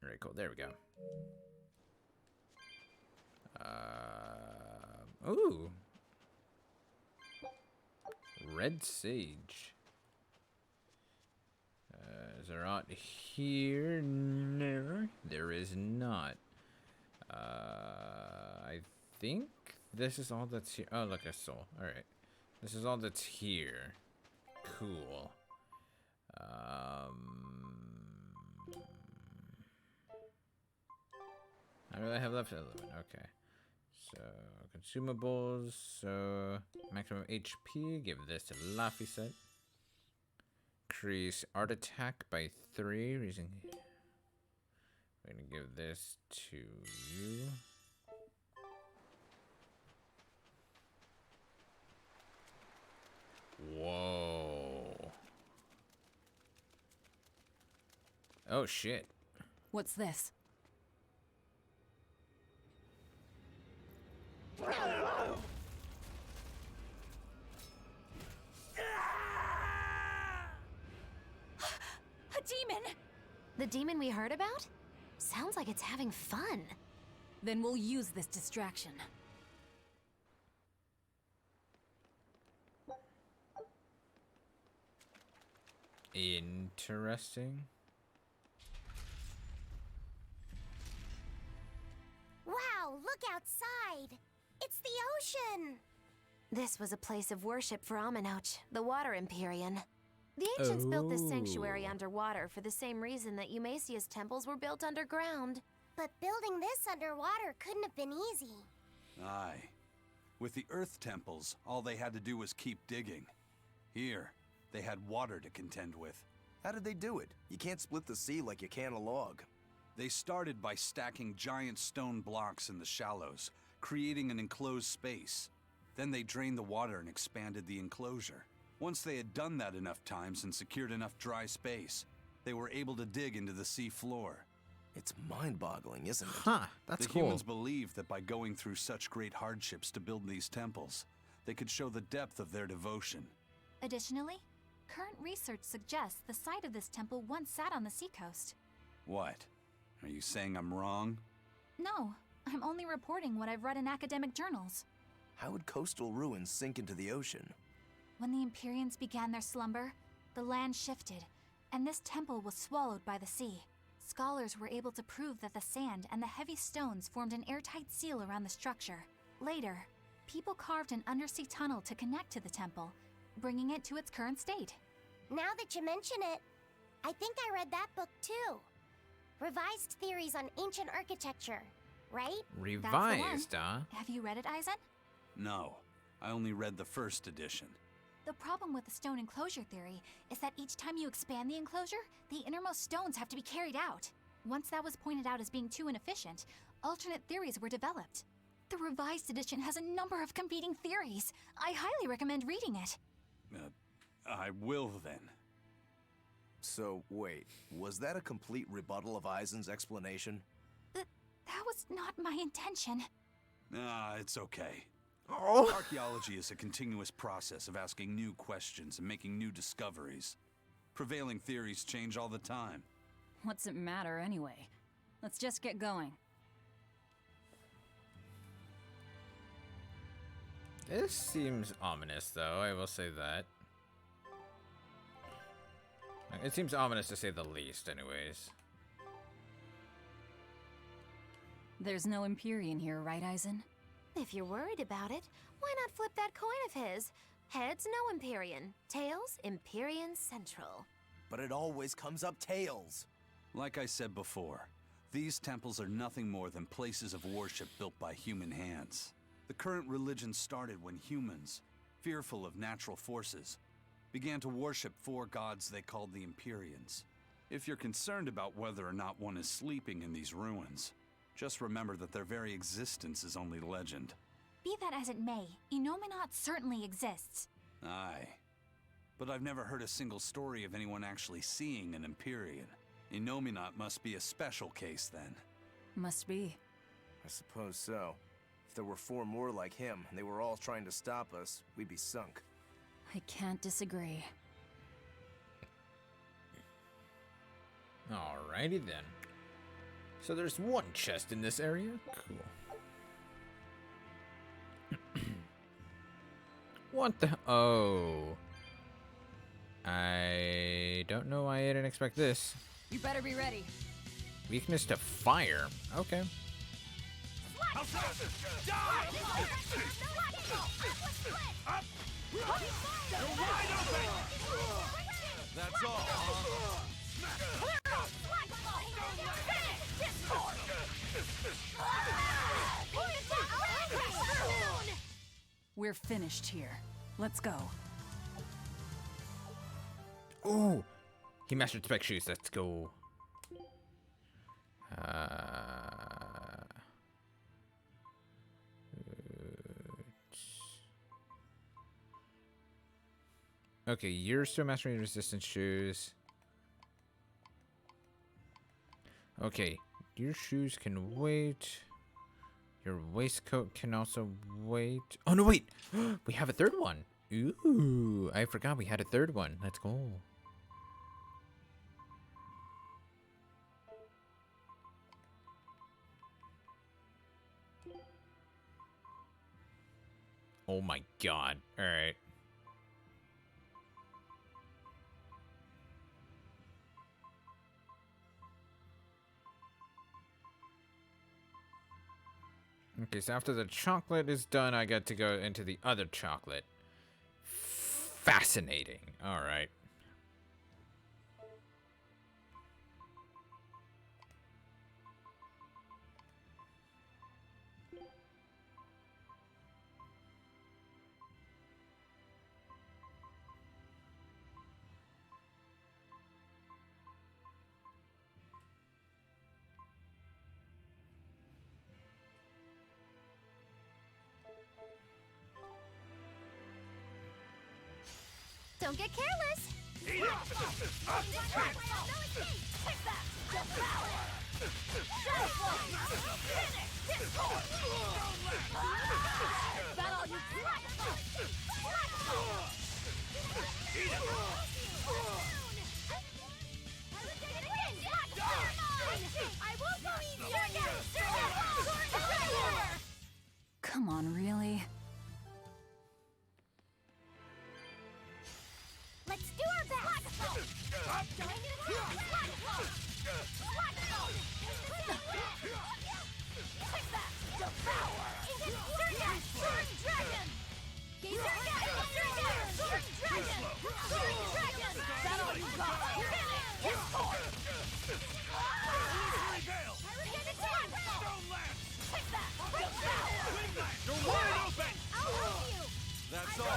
Alright, cool. There we go. Ooh. Red sage. Is there aught here? No, there is not. I think this is all that's here. Oh, look, a soul. Alright. This is all that's here. Cool. How do I have left? 11. Okay. So, consumables. So, maximum HP. Give this to Laffy set. Increase art attack by 3. We're gonna give this to you. Whoa. Oh, shit. What's this? A demon! The demon we heard about? Sounds like it's having fun. Then we'll use this distraction. Interesting. Wow, look outside! It's the ocean! This was a place of worship for Aminoch, the Water Empyrean. The ancients built this sanctuary underwater for the same reason that Eumasia's temples were built underground. But building this underwater couldn't have been easy. Aye. With the Earth temples, all they had to do was keep digging. Here, they had water to contend with. How did they do it? You can't split the sea like you can a log. They started by stacking giant stone blocks in the shallows, creating an enclosed space. Then they drained the water and expanded the enclosure. Once they had done that enough times and secured enough dry space, they were able to dig into the sea floor. It's mind-boggling, isn't it? Huh, that's the cool. humans believed that by going through such great hardships to build these temples, they could show the depth of their devotion. Additionally, current research suggests the site of this temple once sat on the seacoast. What? Are you saying I'm wrong? No, I'm only reporting what I've read in academic journals. How would coastal ruins sink into the ocean? When the Empyreans began their slumber, the land shifted, and this temple was swallowed by the sea. Scholars were able to prove that the sand and the heavy stones formed an airtight seal around the structure. Later, people carved an undersea tunnel to connect to the temple, bringing it to its current state. Now that you mention it, I think I read that book too. Revised Theories on Ancient Architecture, right? Revised, huh? Have you read it, Eisen? No, I only read the first edition. The problem with the stone enclosure theory is that each time you expand the enclosure, the innermost stones have to be carried out. Once that was pointed out as being too inefficient, alternate theories were developed. The revised edition has a number of competing theories. I highly recommend reading it. I will then. So, wait, was that a complete rebuttal of Eisen's explanation? That was not my intention. It's okay. Oh. Archaeology is a continuous process of asking new questions and making new discoveries. Prevailing theories change all the time. What's it matter anyway? Let's just get going. This seems ominous, though, I will say that. It seems ominous to say the least, anyways. There's no Empyrean here, right, Eisen? If you're worried about it, why not flip that coin of his? Heads, no Empyrean. Tails, Empyrean Central. But it always comes up tails. Like I said before, these temples are nothing more than places of worship built by human hands. The current religion started when humans, fearful of natural forces, began to worship four gods they called the Empyreans. If you're concerned about whether or not one is sleeping in these ruins, just remember that their very existence is only legend. Be that as it may, Enominat certainly exists. Aye. But I've never heard a single story of anyone actually seeing an Empyrean. Enominat must be a special case then. Must be. I suppose so. If there were 4 more like him, and they were all trying to stop us, we'd be sunk. I can't disagree. Alrighty then. So there's one chest in this area? Cool. What the? Oh. I don't know why I didn't expect this. You better be ready. Weakness to fire. Okay. That's all. We're finished here. Let's go. Ooh. He mastered spec shoes. Let's go. Okay, you're still mastering resistance shoes. Okay, your shoes can wait. Your waistcoat can also wait. Oh no, wait! We have a third one. Ooh, I forgot we had a third one. Let's go. Oh my god. Alright. Okay, so after the chocolate is done, I get to go into the other chocolate. Fascinating. Alright. Don't get careless. Come on, really? Let's do our best. That's all.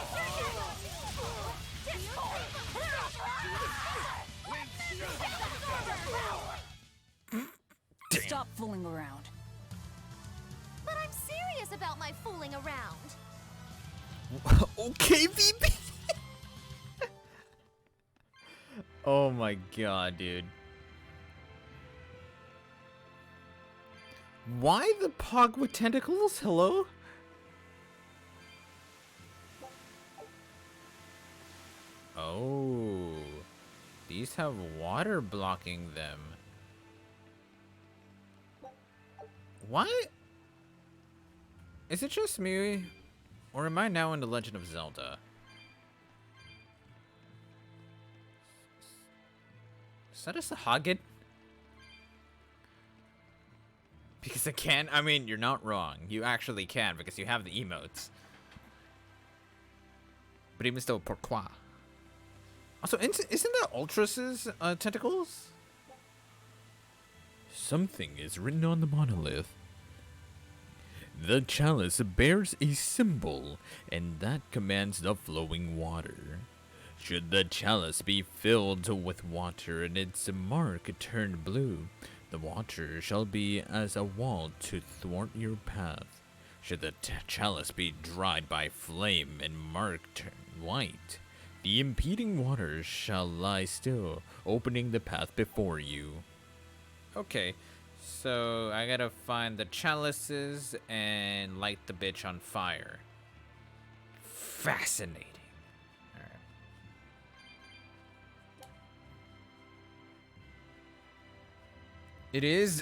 Stop fooling around. But I'm serious about my fooling around. Okay, VP. Oh my god, dude. Why the pog with tentacles? Hello? Oh. These have water blocking them. What? Is it just me? Or am I now in The Legend of Zelda? Is that a Sahagin? Because I can? I mean, you're not wrong. You actually can because you have the emotes. But even still, pourquoi? Also, isn't that Ultras's tentacles? Something is written on the monolith. The chalice bears a symbol, and that commands the flowing water. Should the chalice be filled with water and its mark turned blue, the water shall be as a wall to thwart your path. Should the chalice be dried by flame and mark turn white, the impeding waters shall lie still, opening the path before you. Okay, so I gotta find the chalices and light the bitch on fire. Fascinating. Alright. It is.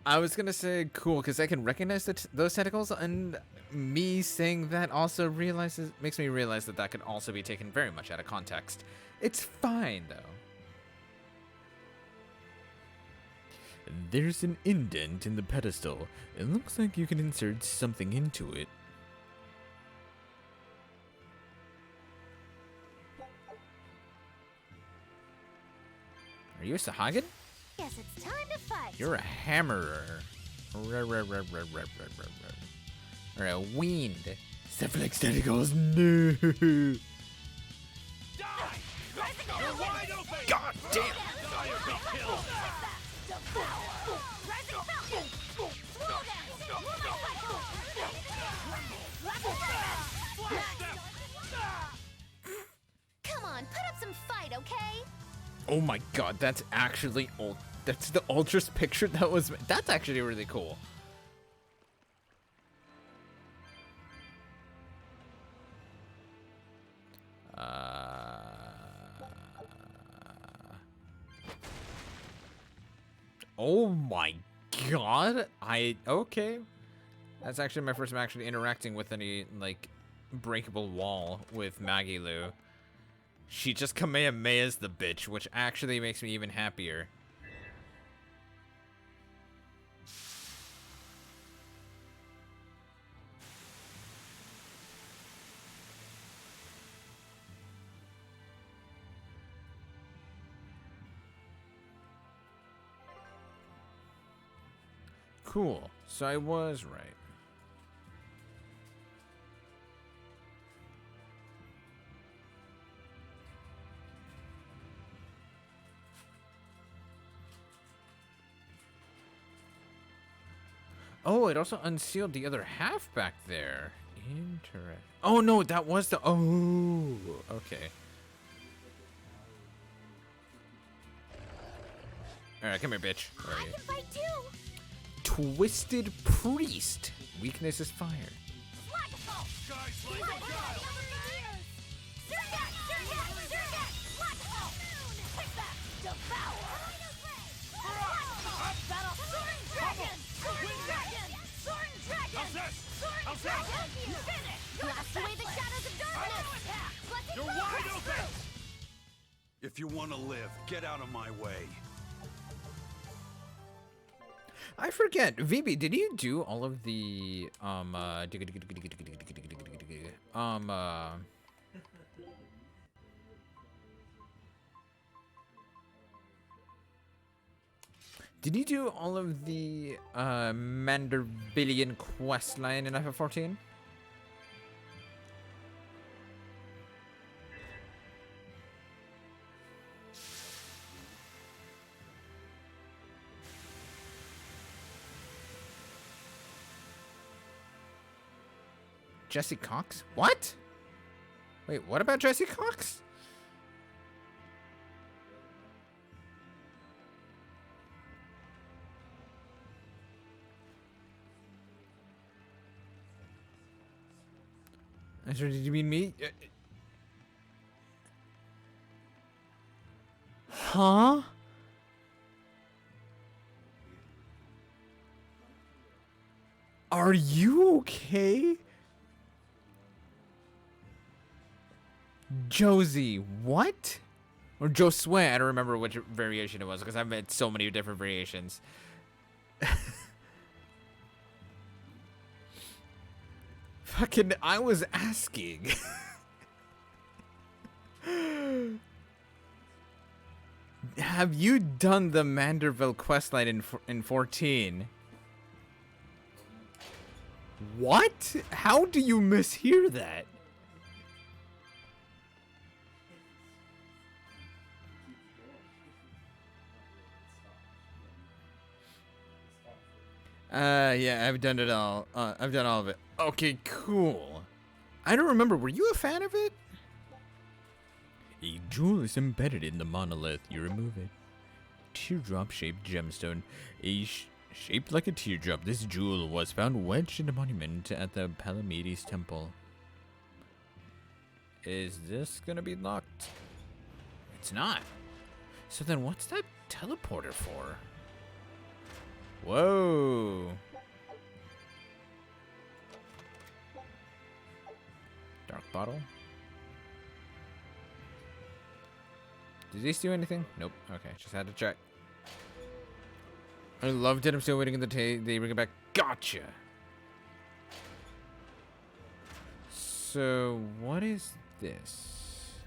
I was gonna say cool because I can recognize those tentacles, and me saying that also makes me realize that that could also be taken very much out of context. It's fine though. There's an indent in the pedestal. It looks like you can insert something into it. Are you a Sahagin? Guess it's time to fight. You're a hammerer. Or a wind. Cephalic tentacles. No. God damn. Come on, put up some fight, okay? Oh my god, that's actually old. That's the Ultras picture that was. That's actually really cool. Oh my god. Okay. That's actually my first time actually interacting with any, like, breakable wall with Maggie Lou. She just Kamehamehas the bitch, which actually makes me even happier. Cool. So I was right. Oh, it also unsealed the other half back there. Interesting. Oh no, that was the. Oh, okay. All right, come here, bitch. Where are you? I can fight too. Twisted Priest. Weakness is fire. You're wide open! If you want to live, get out of my way. I forget. VB, did you do all of the did you do all of the Mandervillian questline in FF14? Jesse Cox? What? Wait, what about Jesse Cox? I'm sorry, did you mean me? Huh? Are you okay? Josie, what? Or Josue, I don't remember which variation it was because I've made so many different variations. Fucking, I was asking. Have you done the Manderville questline in 14? What? How do you mishear that? Yeah, I've done it all. I've done all of it. Okay, cool. I don't remember. Were you a fan of it? A jewel is embedded in the monolith. You remove it. Teardrop-shaped gemstone. Shaped like a teardrop, this jewel was found wedged in a monument at the Palamedes Temple. Is this gonna be locked? It's not. So then what's that teleporter for? Whoa. Dark bottle. Did these do anything? Nope. Okay, just had to check. I loved it. I'm still waiting in the they bring it back. Gotcha. So what is this?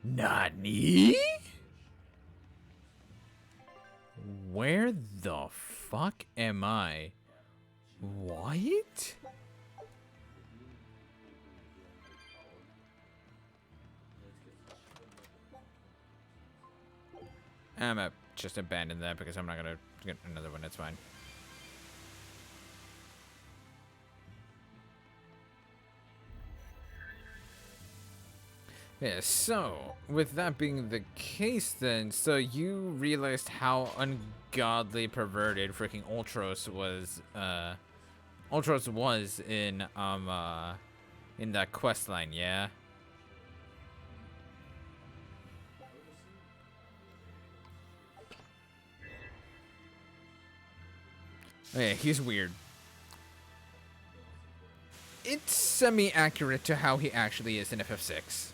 Nani? Where the fuck am I? What? I'm gonna just abandon that because I'm not gonna get another one. That's fine. Yeah, so with that being the case then, so you realized how ungodly perverted freaking Ultros was in that quest line, yeah? Yeah, he's weird. It's semi-accurate to how he actually is in FF6.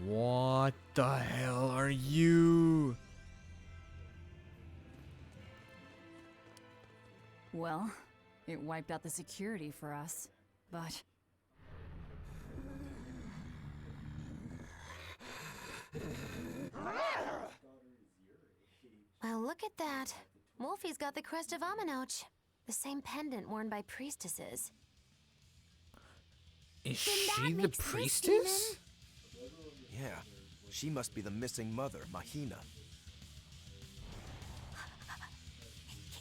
What the hell are you? Well, it wiped out the security for us, but... Well, look at that. Wolfie's got the crest of Aminoch. The same pendant worn by priestesses. Is she the priestess? Yeah, she must be the missing mother, Mahina.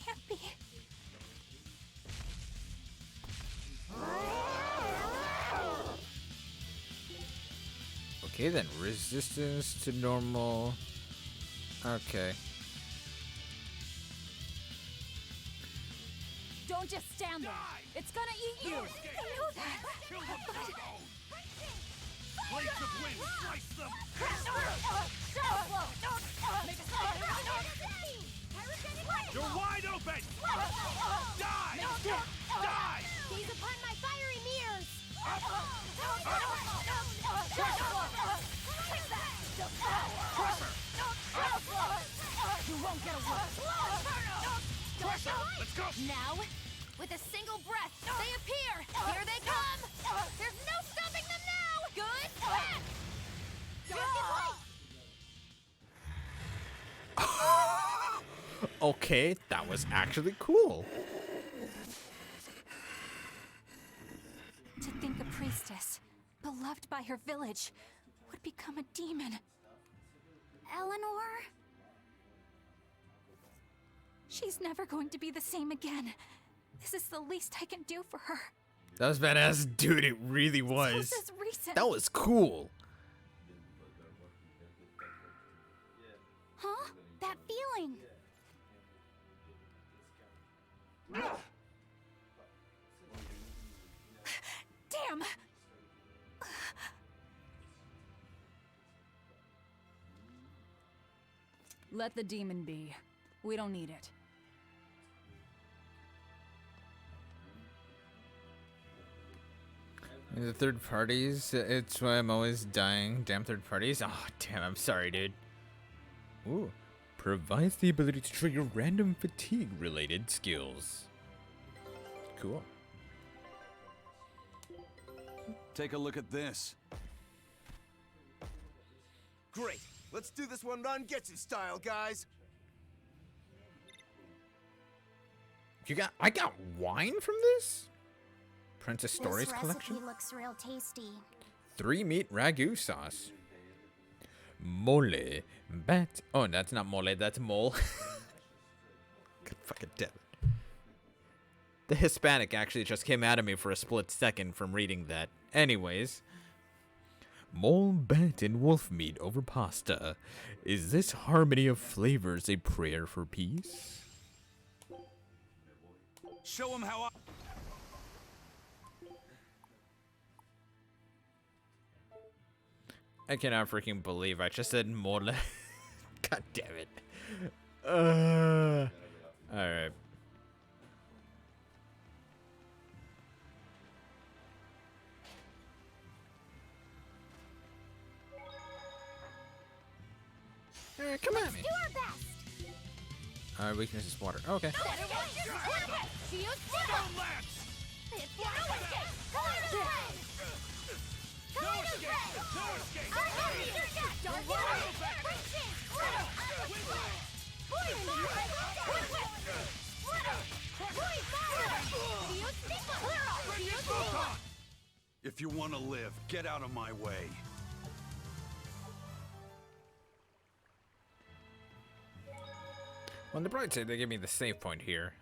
Can't be. Okay then, resistance to normal. Okay. Don't just stand there. It's gonna eat you. I know that. Blades of wind, slice them! You're wide open! Die! Die! Gaze upon my fiery mirrors! You won't get away. Let's go! Now, with a single breath, they appear. Here they come. There's no stopping them now. Good. Okay, that was actually cool. To think a priestess, beloved by her village, would become a demon. Eleanor? She's never going to be the same again. This is the least I can do for her. That was badass, dude. It really was. So says Reason. That was cool. Huh? That feeling. Damn! Let the demon be. We don't need it. The third parties, it's why I'm always dying. Damn third parties. Oh, damn, I'm sorry, dude. Ooh. Provides the ability to trigger random fatigue-related skills. Cool. Take a look at this. Great. Let's do this one run Getsu style, guys. I got wine from this? Princess Stories this collection? recipe looks real tasty. 3 meat ragu sauce. Mole. Bat. Oh, that's not mole, that's mole. God fucking damn it. The Hispanic actually just came out of me for a split second from reading that. Anyways. Mole, bat, and wolf meat over pasta. Is this harmony of flavors a prayer for peace? Show them how I cannot freaking believe I just said mole. God damn it. Alright. Come on, man. Do our best. Our weakness is water. Okay. If you want to live, get out of my way. On the bright side, they give me the save point here.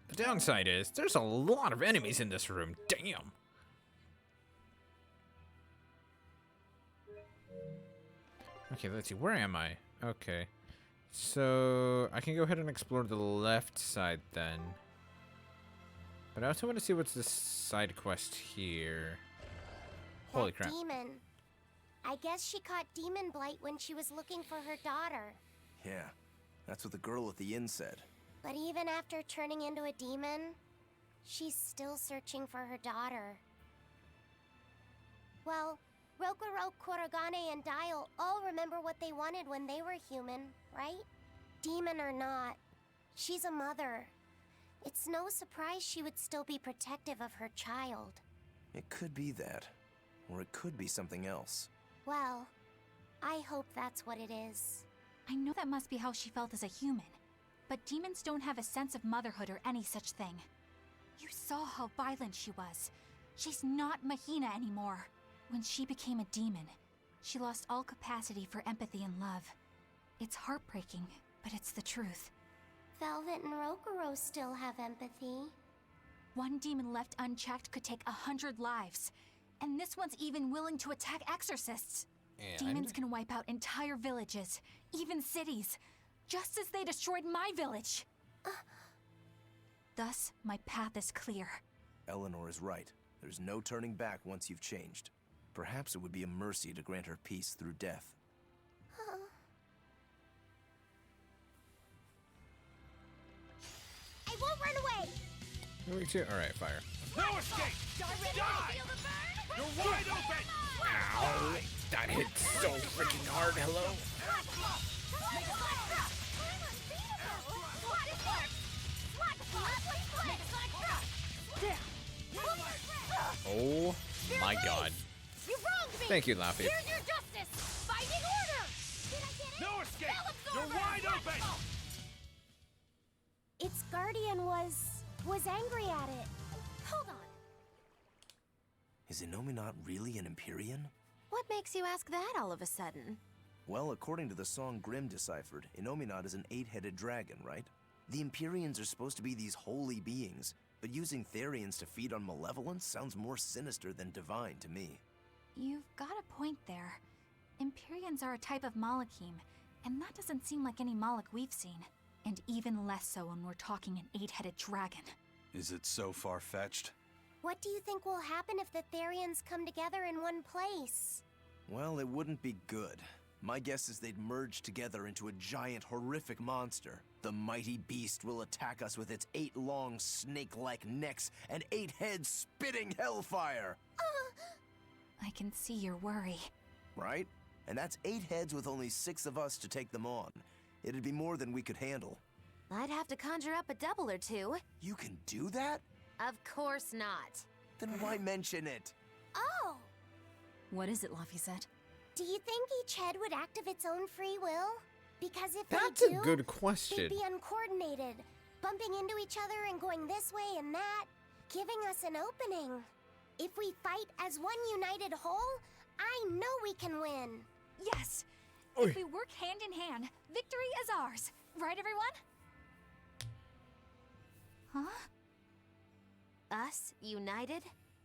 The downside is, there's a lot of enemies in this room. Damn. Okay, let's see. Where am I? Okay. So, I can go ahead and explore the left side then. But I also want to see what's this side quest here. Holy crap. Demon. I guess she caught demon blight when she was looking for her daughter. Yeah, that's what the girl at the inn said. But even after turning into a demon, she's still searching for her daughter. Well, Rokuro, Kurogane, and Dial all remember what they wanted when they were human, right? Demon or not, she's a mother. It's no surprise she would still be protective of her child. It could be that. Or it could be something else. Well, I hope that's what it is. I know that must be how she felt as a human. But demons don't have a sense of motherhood or any such thing. You saw how violent she was. She's not Mahina anymore. When she became a demon, she lost all capacity for empathy and love. It's heartbreaking, but it's the truth. Velvet and Rokuro still have empathy. One demon left unchecked could take 100 lives. And this one's even willing to attack exorcists. And? Demons can wipe out entire villages, even cities, just as they destroyed my village. Thus, my path is clear. Eleanor is right. There's no turning back once you've changed. Perhaps it would be a mercy to grant her peace through death. I won't run away! Me too. Alright, fire. No escape! Die! You're wide open! Ow! That hit so freaking hard. Hello? Oh my god. You wronged me! Thank you, Laffy. Here's your justice! Fighting order! Did I get it? No escape! You're wide open! Its guardian was angry at it. Hold on. Is Innominat really an Empyrean? What makes you ask that all of a sudden? Well, according to the song Grimm deciphered, Innominat is an 8-headed dragon, right? The Empyreans are supposed to be these holy beings, but using Therians to feed on malevolence sounds more sinister than divine to me. You've got a point there. Empyreans are a type of Malachim, and that doesn't seem like any Malach we've seen. And even less so when we're talking an 8-headed dragon. Is it so far-fetched? What do you think will happen if the Therians come together in one place? Well, it wouldn't be good. My guess is they'd merge together into a giant, horrific monster. The mighty beast will attack us with its 8 long, snake-like necks and 8 heads spitting hellfire! I can see your worry. Right? And that's 8 heads with only 6 of us to take them on. It'd be more than we could handle. I'd have to conjure up a double or two. You can do that? Of course not. Then why mention it? Oh! What is it, Laphicet? Do you think each head would act of its own free will? Because if That's they a do, good question. they'd be uncoordinated, bumping into each other and going this way and that, giving us an opening. If we fight as one united whole, I know we can win. Yes! If we work hand in hand, victory is ours. Right, everyone? Huh? Us? United?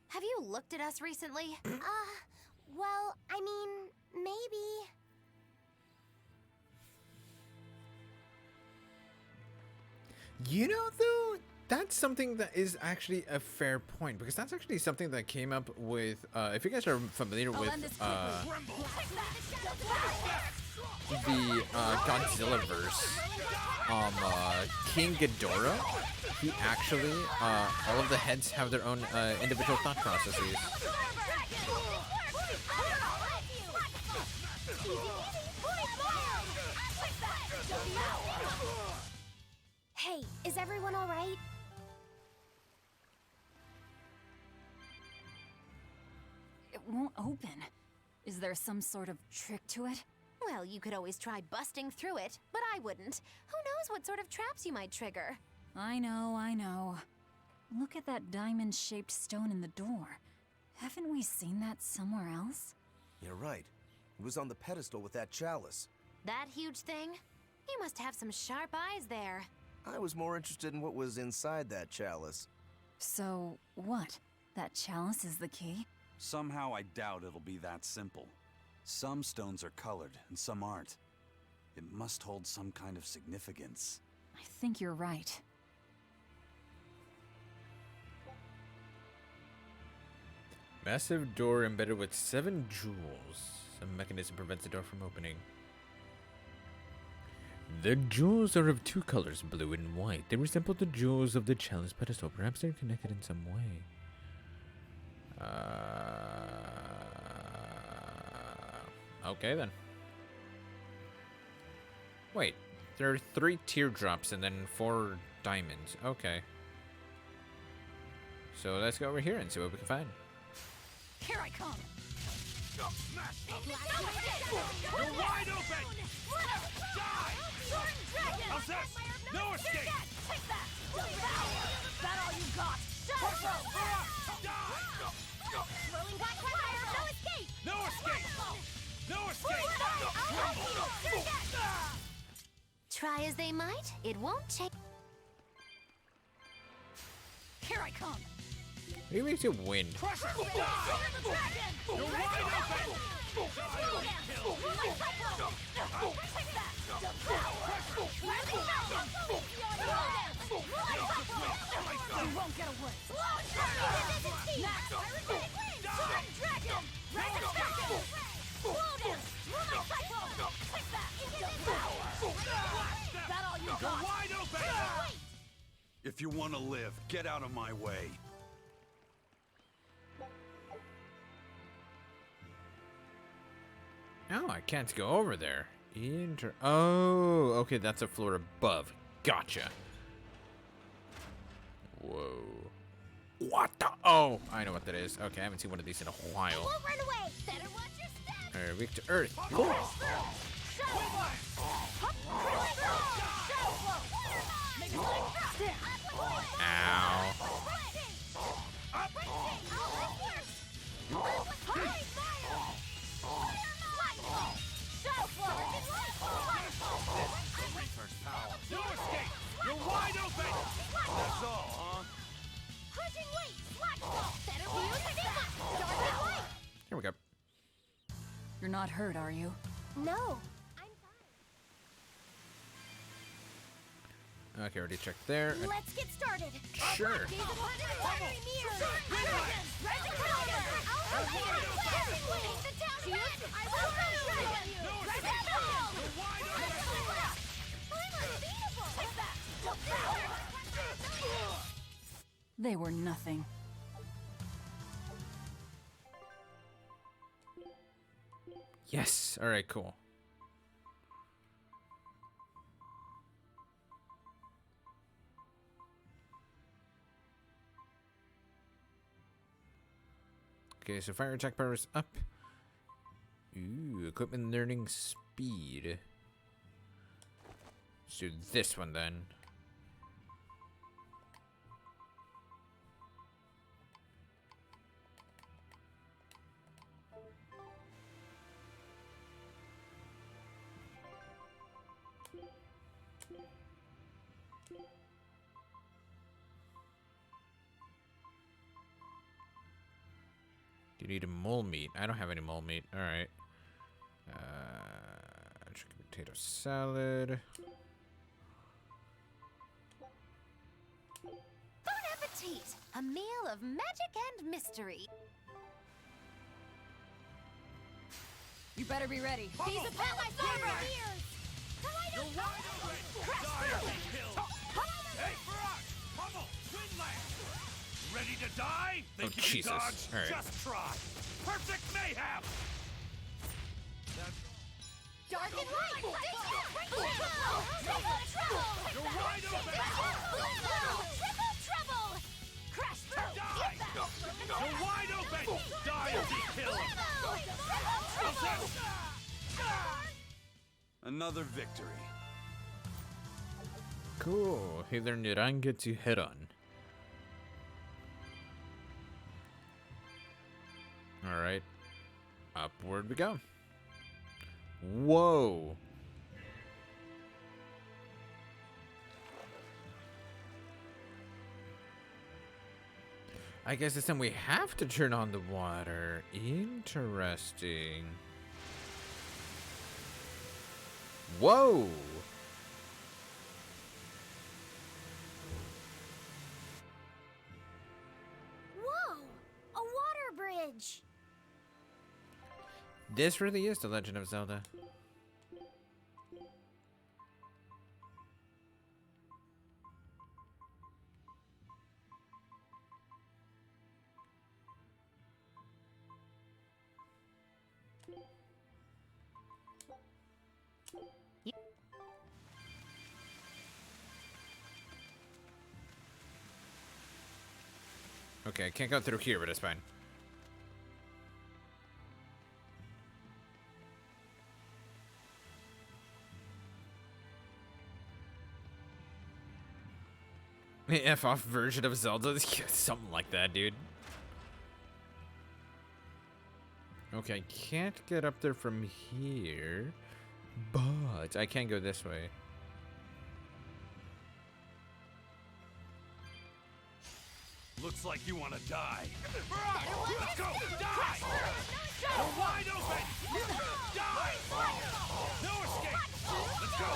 Have you looked at us recently? Well, I mean, maybe. You know, though, that's something that is actually a fair point, because that's actually something that came up with, if you guys are familiar with, the Godzilla-verse, King Ghidorah, he actually, all of the heads have their own individual thought processes. Hey, is everyone all right? It won't open. Is there some sort of trick to it? Well, you could always try busting through it, but I wouldn't. Who knows what sort of traps you might trigger? I know. Look at that diamond-shaped stone in the door. Haven't we seen that somewhere else? You're right. It was on the pedestal with that chalice. That huge thing? You must have some sharp eyes there. I was more interested in what was inside that chalice. So, what? That chalice is the key? Somehow I doubt it'll be that simple. Some stones are colored and some aren't. It must hold some kind of significance. I think you're right. Massive door embedded with 7 jewels. Some mechanism prevents the door from opening. The jewels are of 2 colors, blue and white. They resemble the jewels of the chalice pedestal. Perhaps they're connected in some way. Okay then. Wait, there are 3 teardrops and then 4 diamonds. Okay. So let's go over here and see what we can find. Here I come! You're wide open! Die! How's this? No escape! Take that! That all you got? Rolling back fire! No escape! No escape! No escape! Try as they might, it won't change. Here I come! What makes it wind? Pressure! Die! You're wide open! You won't get away! Next! Dragon! That all you got? You're wide open! If you want to live, get out of my way. No, I can't go over there. Oh, okay, that's a floor above. Gotcha. Whoa. What the? Oh, I know what that is. Okay, I haven't seen one of these in a while. Won't run away. Better watch your step! Alright, weak to earth. Cool. Ow. No escape! You're wide open! That's all, huh? Crushing weight. Slash ball. Better use it. Dark and light. Here we go. You're not hurt, are you? No. Okay, already checked there. Let's get started. Sure. Gaze upon my fiery mirror. Dragon, rising counter. I'll take the town back. I will dragon. Rising ball. I'm unbeatable. Take that. They were nothing. Yes. All right. Cool. Okay, so fire attack power is up. Ooh, equipment learning speed. Let's do this one then. You need a mole meat. I don't have any mole meat. All right. Chicken potato salad. Bon appetit! A meal of magic and mystery. You better be ready. Gaze upon my fiery ears. You're wide open! Die or be killed! Hey, Barrage! Pummel! Twinland! Ready to die? Think you can Jesus. dodge? All right. Just try! Perfect mayhem! Dark and light! Triple trouble! You're wide open! Triple trouble! Crash through! Die! You're wide open! Die or be killed! Another victory. Cool. He learned Niranga to hit on. All right. Upward we go. Whoa. I guess this time we have to turn on the water. Interesting. Whoa. Whoa! A water bridge! This really is The Legend of Zelda. Okay, I can't go through here, but it's fine. The F off version of Zelda? Something like that, dude. Okay, I can't get up there from here, but I can go this way. Looks like you want to die. Let's go! Die! You're wide open! Die! No escape! Let's go!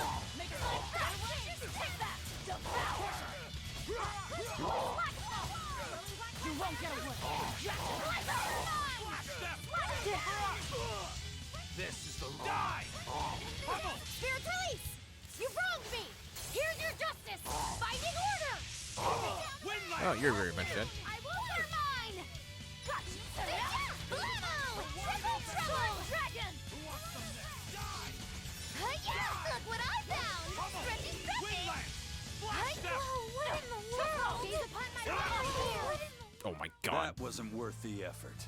You won't get away! This is the die! Pummel! Spirit release! You wronged me! Here's your justice! Binding order! Oh, you're very much dead. I will you're mine! Triple trouble! Dragon! Look what I found! Stretchy, stretchy! Whoa, what in the world? Gaze upon my power! Oh my god. That wasn't worth the effort.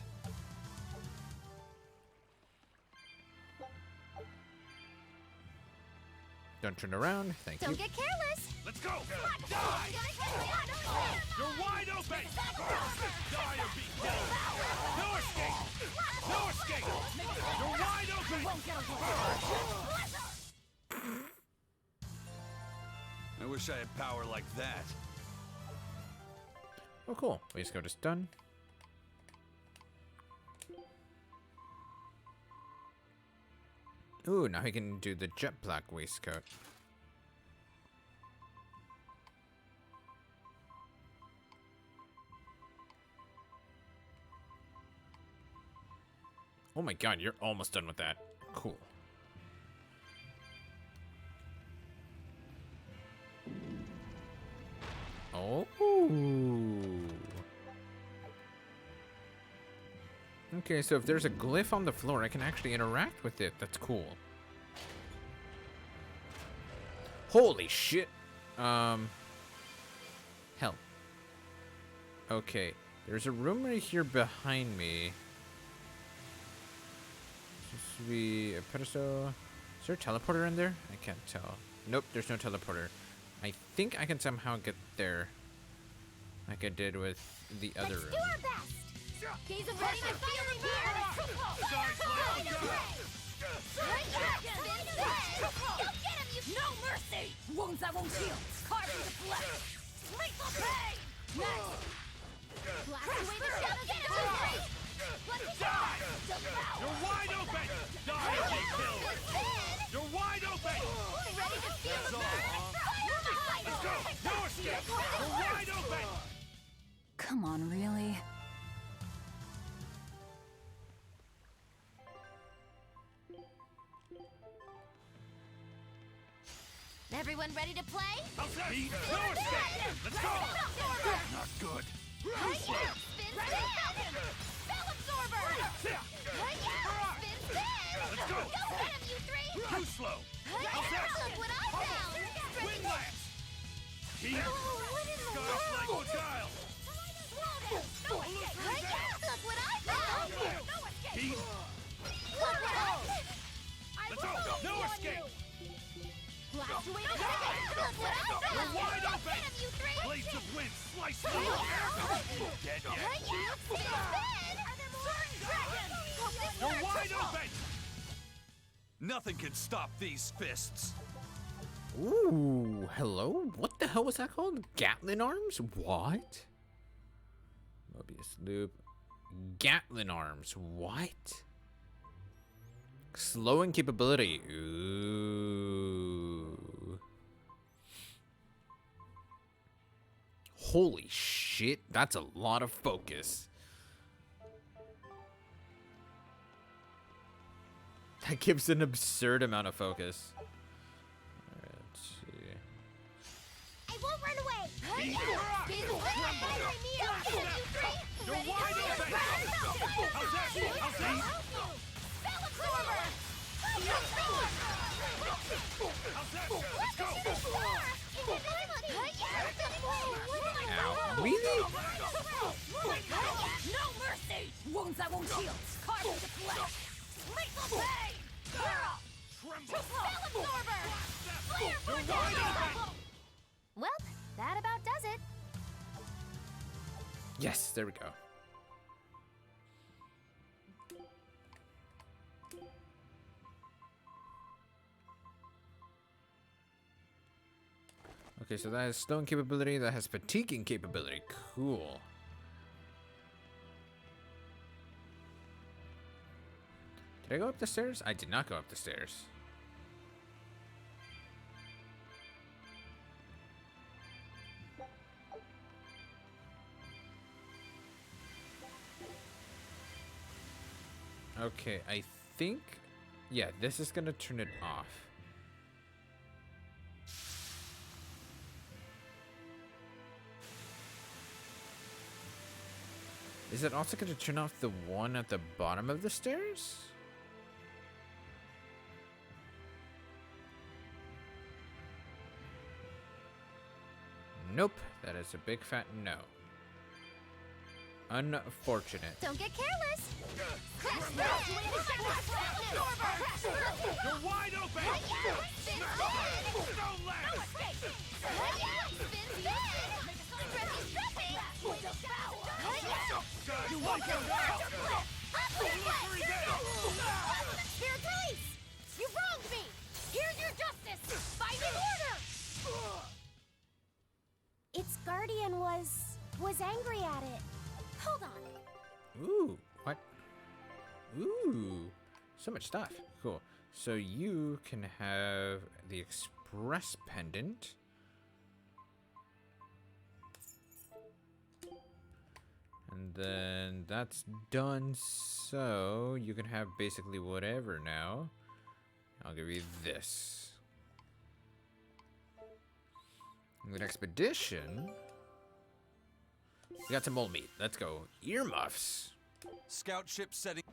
Don't turn around. Thank you. Don't get careless! Let's go! Die! You're wide open! Die or be killed! No escape! No escape! You're wide open! I wish I had power like that. Oh, cool. Waistcoat is done. Ooh, now he can do the jet black waistcoat. Oh my god, you're almost done with that. Cool. Oh. Okay, so if there's a glyph on the floor, I can actually interact with it. That's cool. Holy shit. Hell. Okay, there's a room right here behind me. This should be a pedestal. Is there a teleporter in there? I can't tell. Nope, there's no teleporter. I think I can somehow get there, like I did with the other room. Do our best. He's ready to feel the gear. Go get him, you. No mercy. Wounds that won't heal. Carve into flesh. Lethal pain. Next. Blast away the shadows of darkness. Let's die. You're wide open. Die or be killed. You're wide open. Ready to feel the burn. Let's go. No escape. You're wide open. Come on, really? Everyone ready to play? No escape. Let's go. Not good. Spin spin! Spell absorber! Spin spin! Let's go. Go get him, you three! Too slow. Look what I found! Wing lance. Keep. What in the Sky's world? like a child. Look what I found! Keep. Look what I Let's go. No escape. Blast away the second! Look what I found! You're wide Go open. get him, you three! Blades of wind slice through the air. Dead yet. Spin spin! Certain dragon! You're wide open. Nothing can stop these fists. Ooh, hello? What the hell was that called? Gatlin arms? What? Mobius loop. Gatlin arms. What? Slowing capability. Ooh. Holy shit, that's a lot of focus. That gives an absurd amount of focus. Alright, let's see. I won't run away! You're wide open. How's that? How's that? Spell absorber! How's that? Let's go. Ow. Really? No mercy! Wounds that won't heal! Carve into flesh! Lethal pain! Tremble. Spell absorber! Flare for Well, that about does it. Yes, there we go. Okay, so that has slowing capability, that has fatiguing capability. Cool. Did I go up the stairs? I did not go up the stairs. Okay, I think... Yeah, this is gonna turn it off. Is it also gonna turn off the one at the bottom of the stairs? Nope, that is a big fat no. Unfortunate. Don't get careless! Crash You're wide open. Don't laugh. You won't get Here, police! You wronged me! Here's your justice! Fight in order! Its guardian was angry at it. Hold on. Ooh, what? Ooh, so much stuff. Cool. So you can have the express pendant. And then that's done, so you can have basically whatever now. I'll give you this. With expedition, we got some old meat. Let's go. Earmuffs. Scout ship setting.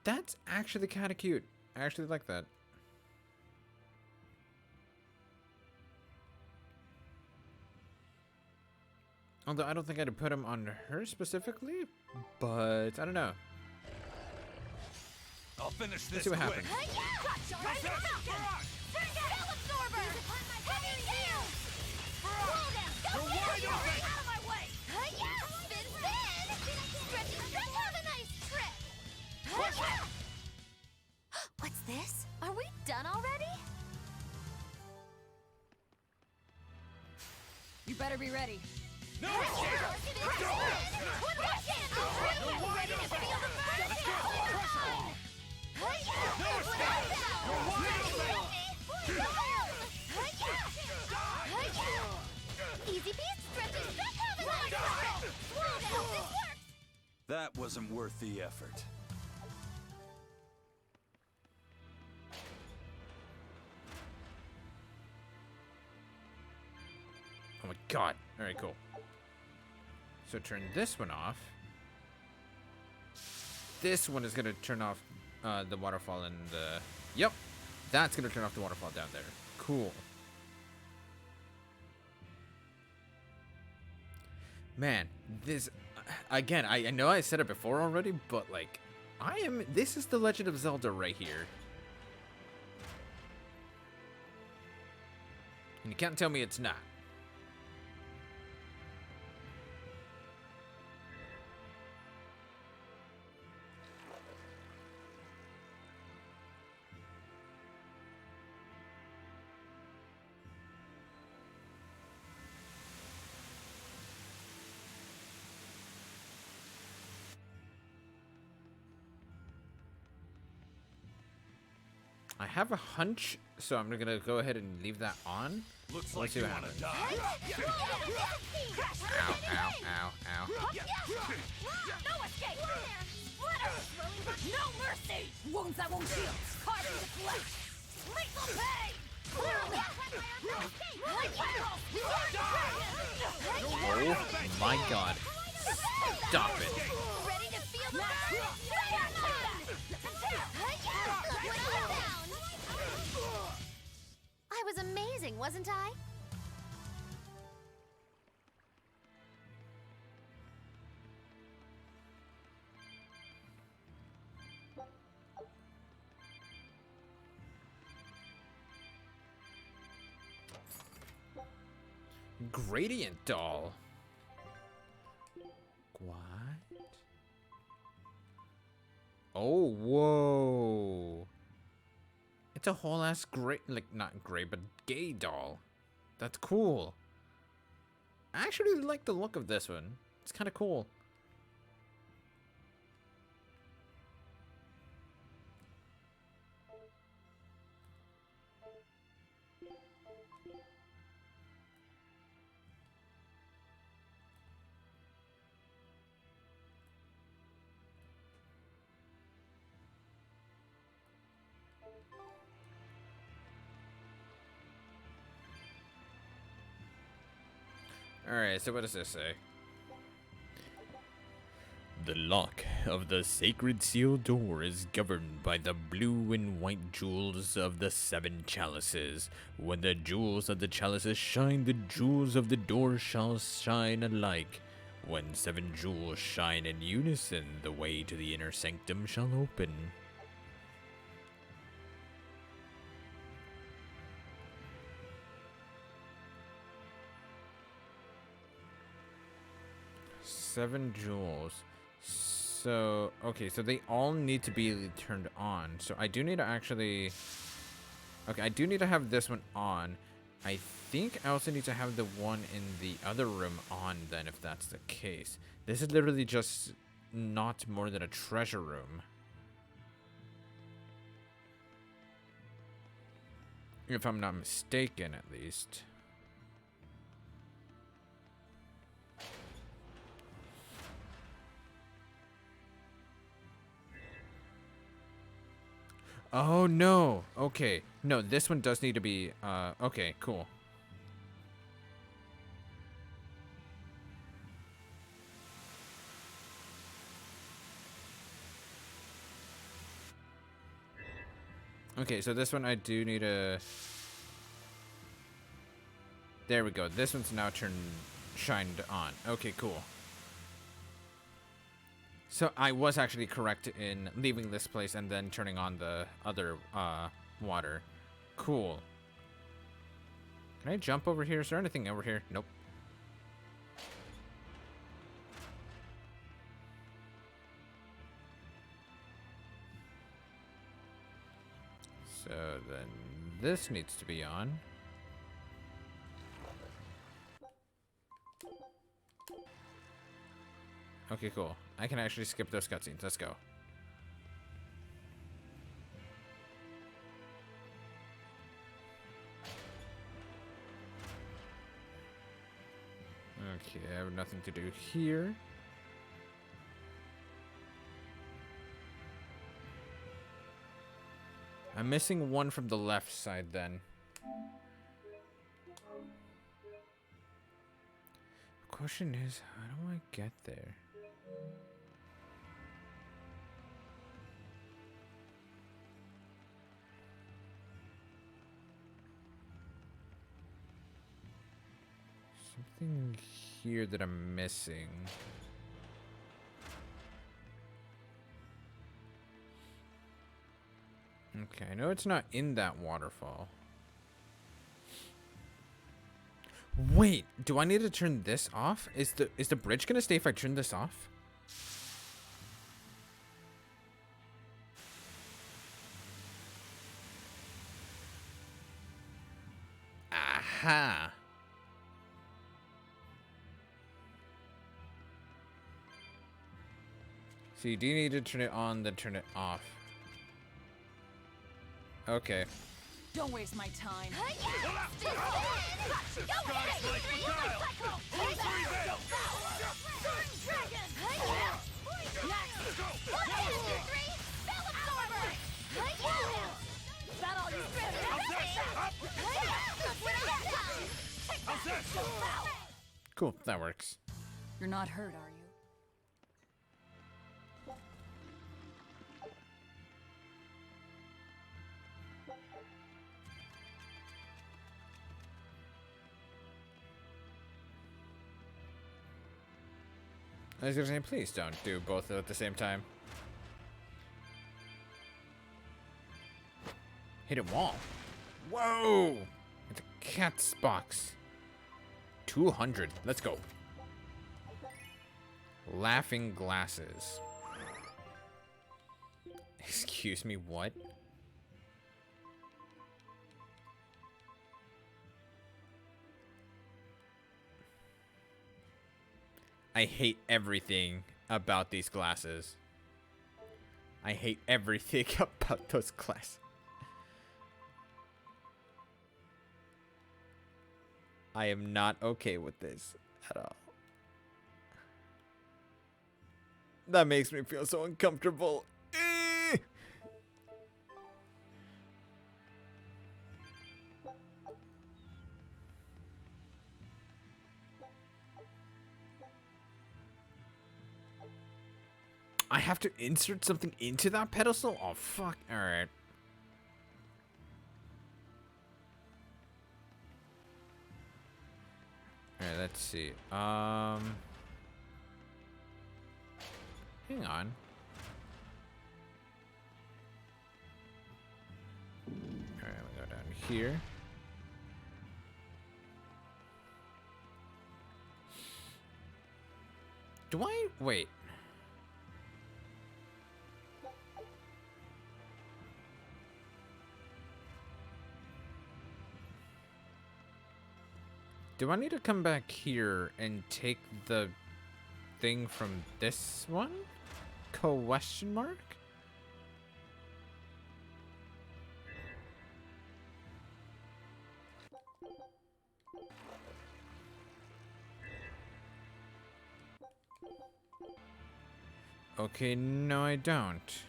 That's actually kind of cute. I actually like that. Although I don't think I'd put him on her specifically, but I don't know. I'll finish this. Let's see what quick. happens. What's this? Are we done already? You better be ready. No escape! Let's go! One more chance! You're ready to feel the burn! No escape! You're wide open! Easy peasy, stretching, stretch, have a nice Slow down, this works! That wasn't worth the effort. Oh my god. Alright, cool. So turn this one off. This one is going to turn off the waterfall and the... Yep. That's going to turn off the waterfall down there. Cool. Man, this... Again, I know I said it before already, but like... This is the Legend of Zelda right here. And you can't tell me it's not. I have a hunch, so I'm gonna go ahead and leave that on. Looks Let's like see you what wanna happens. die. Ow, ow, ow, ow. No escape! Splitter! No mercy! Wounds that won't heal! Carved into flesh! Lethal pain! Oh my god. Stop it. Ready to feel the burn? I was amazing, wasn't I? Gradient doll. What? Oh, whoa. It's a whole ass gray, like not gray, but gay doll. That's cool. I actually like the look of this one. It's kind of cool. Alright, so what does this say? The lock of the sacred seal door is governed by the blue and white jewels of the 7 chalices. When the jewels of the chalices shine, the jewels of the door shall shine alike. When 7 jewels shine in unison, the way to the inner sanctum shall open. Seven jewels. So, okay, so they all need to be turned on. So I do need to actually... Okay, I do need to have this one on. I think I also need to have the one in the other room on then, if that's the case. This is literally just not more than a treasure room. If I'm not mistaken, at least. Oh, no. Okay. No, this one does need to be, okay, cool. Okay, so this one I do need a... There we go. This one's now shined on. Okay, cool. So I was actually correct in leaving this place and then turning on the other water. Cool. Can I jump over here? Is there anything over here? Nope. So then this needs to be on. Okay, cool. I can actually skip those cutscenes. Let's go. Okay, I have nothing to do here. I'm missing one from the left side then. The question is, how do I get there? Something here that I'm missing. Okay, I know it's not in that waterfall. Wait, do I need to turn this off? Is the bridge gonna stay if I turn this off? Aha. So you do need to turn it on, then turn it off. Okay. Don't waste my time. Cool, that works. You're not hurt, are you? I was gonna say, please don't do both at the same time. Hit a wall. Whoa! It's a cat's box. 200. Let's go. Laughing glasses. Excuse me, what? I hate everything about these glasses. I hate everything about those glasses. I am not okay with this at all. That makes me feel so uncomfortable. I have to insert something into that pedestal? Oh, fuck. Alright. Alright, let's see. Hang on. Alright, we go down here. Do I... Wait. Do I need to come back here and take the thing from this one? Question mark? Okay, no I don't.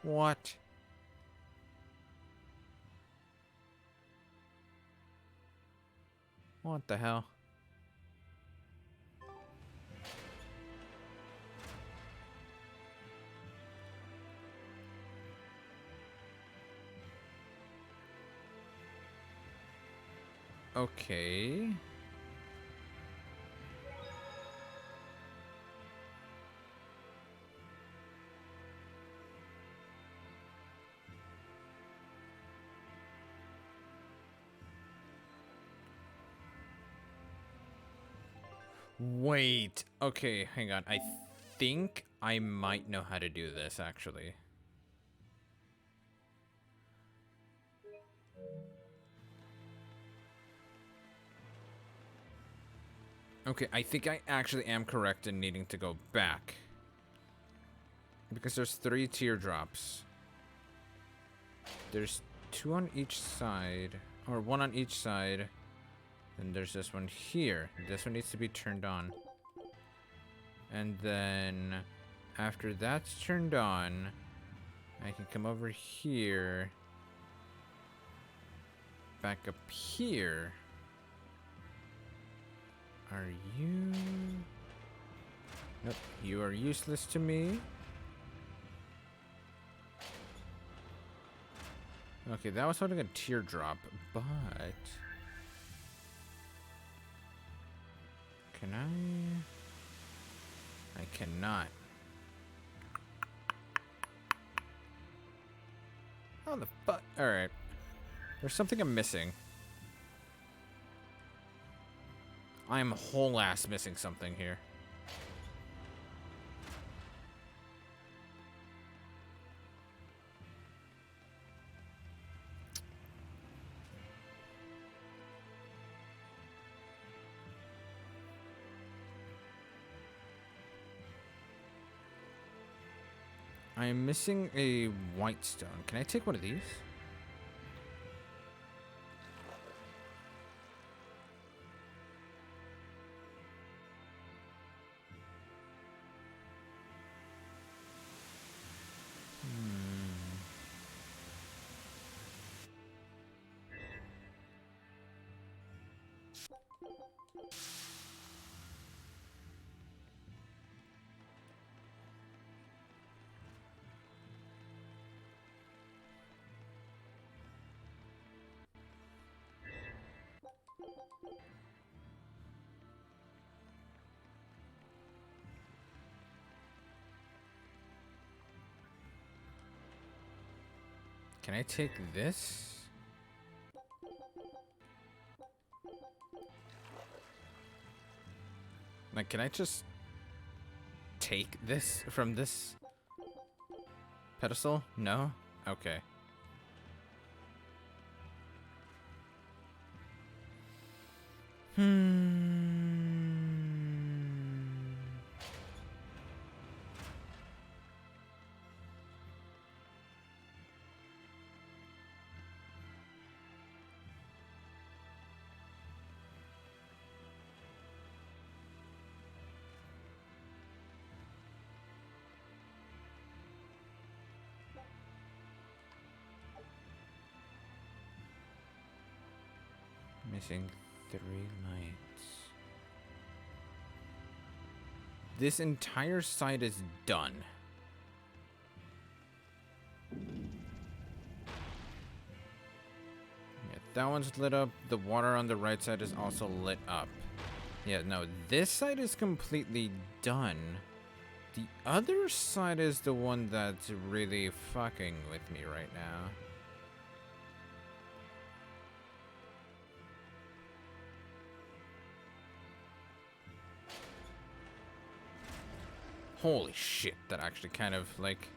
What? What the hell? Okay. Wait. Okay, hang on. I think I might know how to do this, actually. Okay, I think I actually am correct in needing to go back. Because there's 3 teardrops. There's 2 on each side. Or 1 on each side. Then there's this one here. This one needs to be turned on. And then after that's turned on, I can come over here. Back up here. Are you... Nope, you are useless to me. Okay, that was holding a teardrop, but... Can I cannot. Oh, the fuck? Alright. There's something I'm missing. I'm whole ass missing something here. I am missing a white stone. Can I take one of these? Can I take this? Like, can I just take this from this pedestal? No? Okay. Missing 3 lights. This entire side is done. Yeah, that one's lit up. The water on the right side is also lit up. Yeah, no, this side is completely done. The other side is the one that's really fucking with me right now. Holy shit, that actually kind of, like...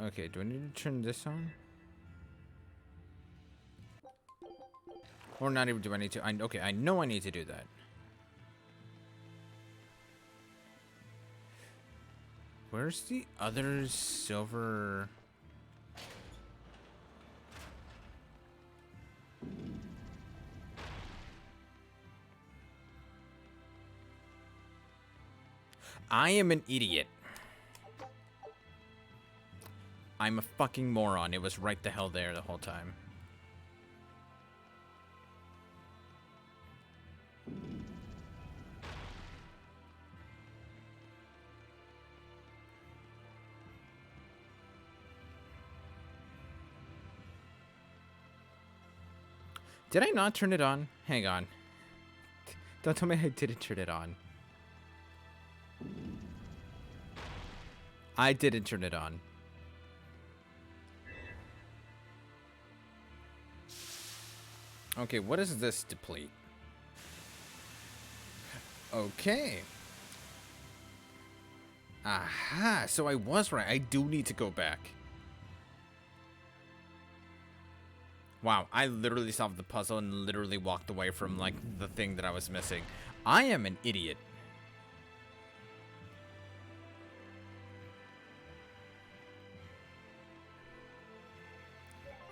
Okay, do I need to turn this on? Or not even do I need to? Okay, I know I need to do that. Where's the other silver? I am an idiot. I'm a fucking moron. It was right the hell there the whole time. Did I not turn it on? Hang on. Don't tell me I didn't turn it on. I didn't turn it on. Okay, what does this deplete? Okay. Aha, so I was right. I do need to go back. Wow, I literally solved the puzzle and literally walked away from, like, the thing that I was missing. I am an idiot.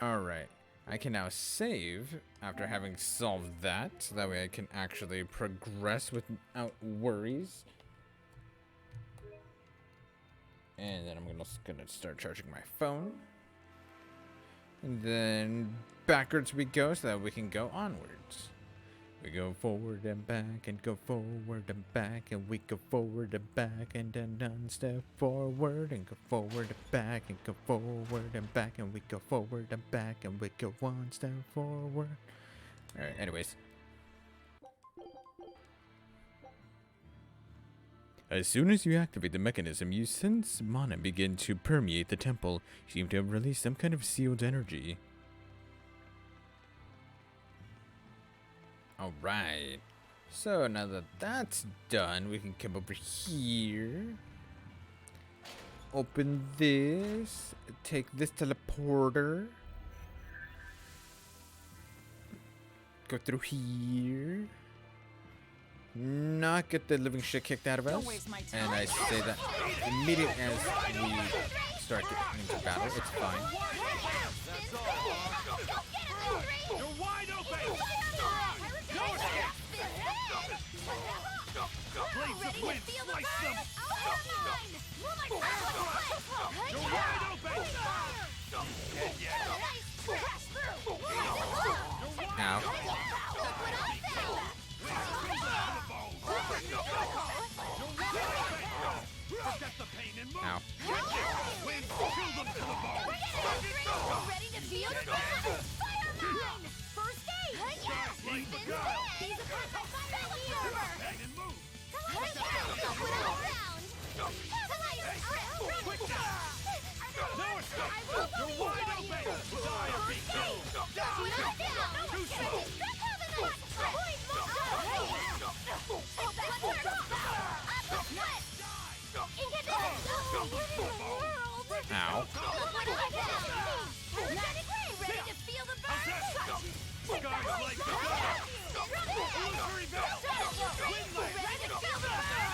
Alright. I can now save after having solved that, so that way I can actually progress without worries. And then I'm gonna start charging my phone. And then backwards we go so that we can go onwards. We go forward and back and go forward and back and we go forward and back and then step forward and go forward and back and go forward and back and we go forward and back and we go one step forward. Alright, anyways. As soon as you activate the mechanism, you sense mana begin to permeate the temple. You seem to have released some kind of sealed energy. Alright. So now that that's done, we can come over here. Open this. Take this teleporter. Go through here. Not get the living shit kicked out of us. And I say that immediately as we start getting into battle. It's fine. You're wide open! No Blades of wind, slice them! You're wide open! Ow. Forget the pain and move! Ow. Wind, kill them to the bone! Ready to feel the fire mine! First aid! Like the These girl! attacks are fire Pain and move! You're wide open! Die or be killed! Too slow! Ow. Ready to feel the burn? Skies like the illusory belt! Ready to feel the burn?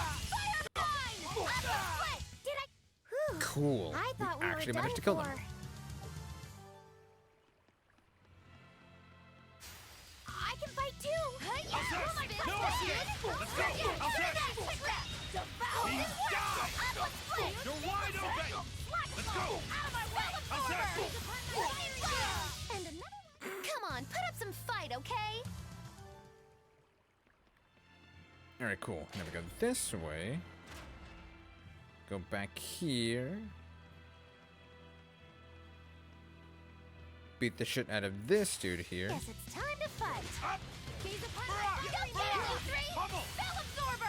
Cool. I thought we Actually were managed to done kill them. for. I can fight too! You're wide open! Let's go! And another one. Come on, put up some fight, okay? Alright, cool. Now we go this way. Go back here. Beat the shit out of this dude here. Guess it's time to fight. He's a pilot! Go get it, you three! Spell absorber!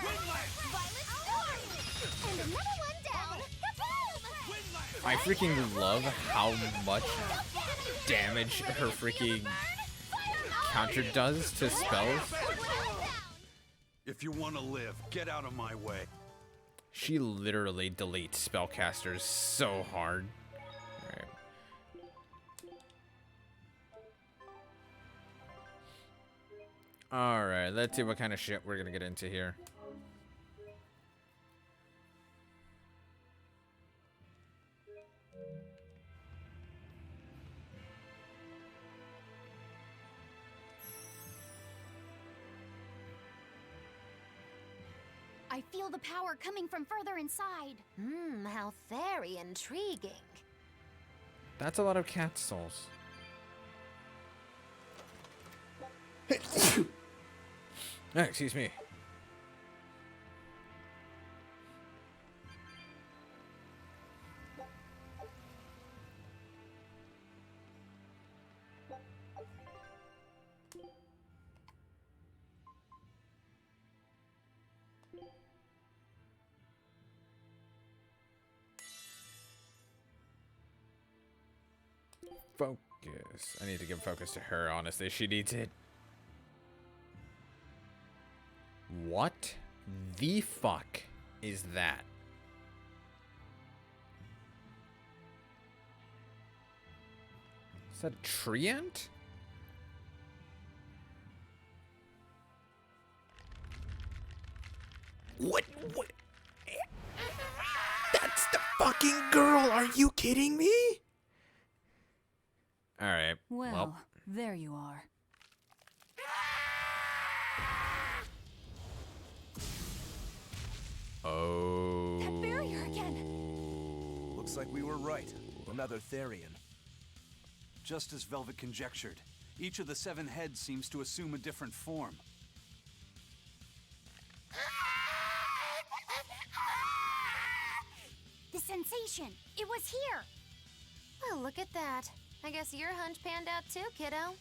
Violet storm! And another one down. Kaboom! I freaking love how much damage her freaking counter does to spells. If you want to live, get out of my way. She literally deletes spellcasters so hard. Alright, let's see what kind of shit we're gonna get into here. I feel the power coming from further inside. How very intriguing. That's a lot of cat souls. Excuse me. Focus. I need to give focus to her, honestly. She needs it. What the fuck is that? Is that a tree ant? What? That's the fucking girl! Are you kidding me? Alright. Well, there you are. Oh. That barrier again. Looks like we were right. Another Therian. Just as Velvet conjectured, each of the 7 heads seems to assume a different form. The sensation! It was here! Well, look at that. I guess your hunch panned out too, kiddo.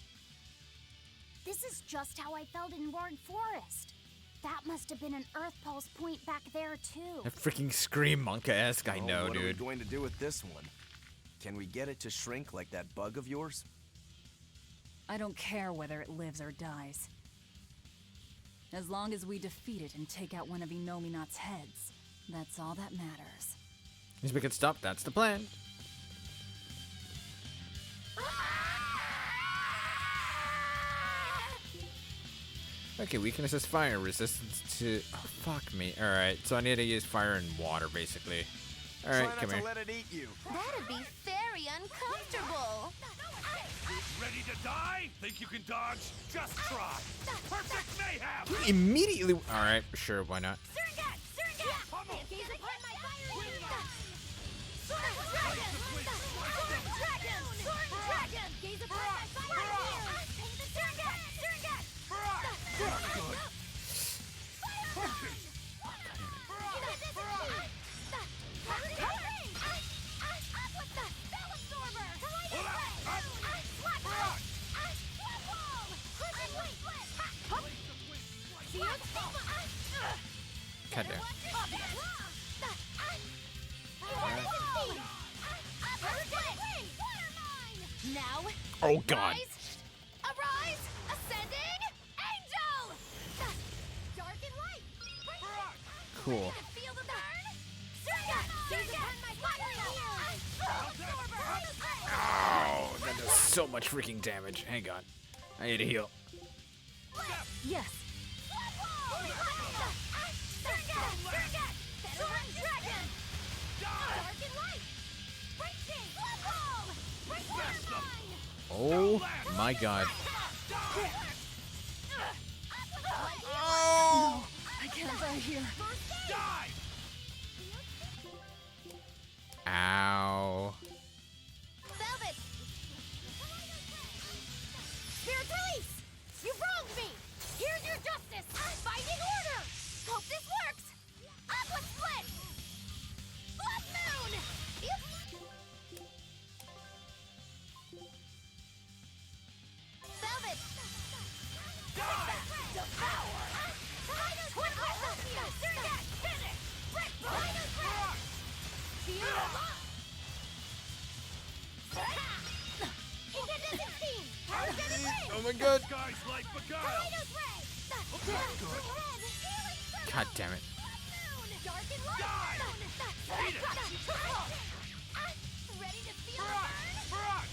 This is just how I felt in Ward Forest. That must have been an Earth Pulse point back there, too. A freaking Scream Monka-esque, I know, what are we dude. going to do with this one? Can we get it to shrink like that bug of yours? I don't care whether it lives or dies. As long as we defeat it and take out one of Inominat's heads, that's all that matters. If we can stop, that's the plan. Okay, weakness is fire, resistance to... Oh, fuck me. Alright, so I need to use fire and water, basically. Alright, come here. Let it eat you. That'd be very uncomfortable. Ready to die? Think you can dodge? Just try. Perfect mayhem! Immediately... Alright, sure, why not? God damn. Now, Oh, God. arise, ascending angel. Dark and light. Cool. Feel the burn. Oh, that does so much freaking damage. Hang on. I need to heal. Yes. Oh, my God. Oh! I can't die here. Ow. Velvet! Spirit release! You wronged me! Here's your justice! Binding order! Hope this works! Aqua split! Blood moon! Velvet! Devour! Oh my God. Guys like beguile. God damn it. Ready to feel the burn?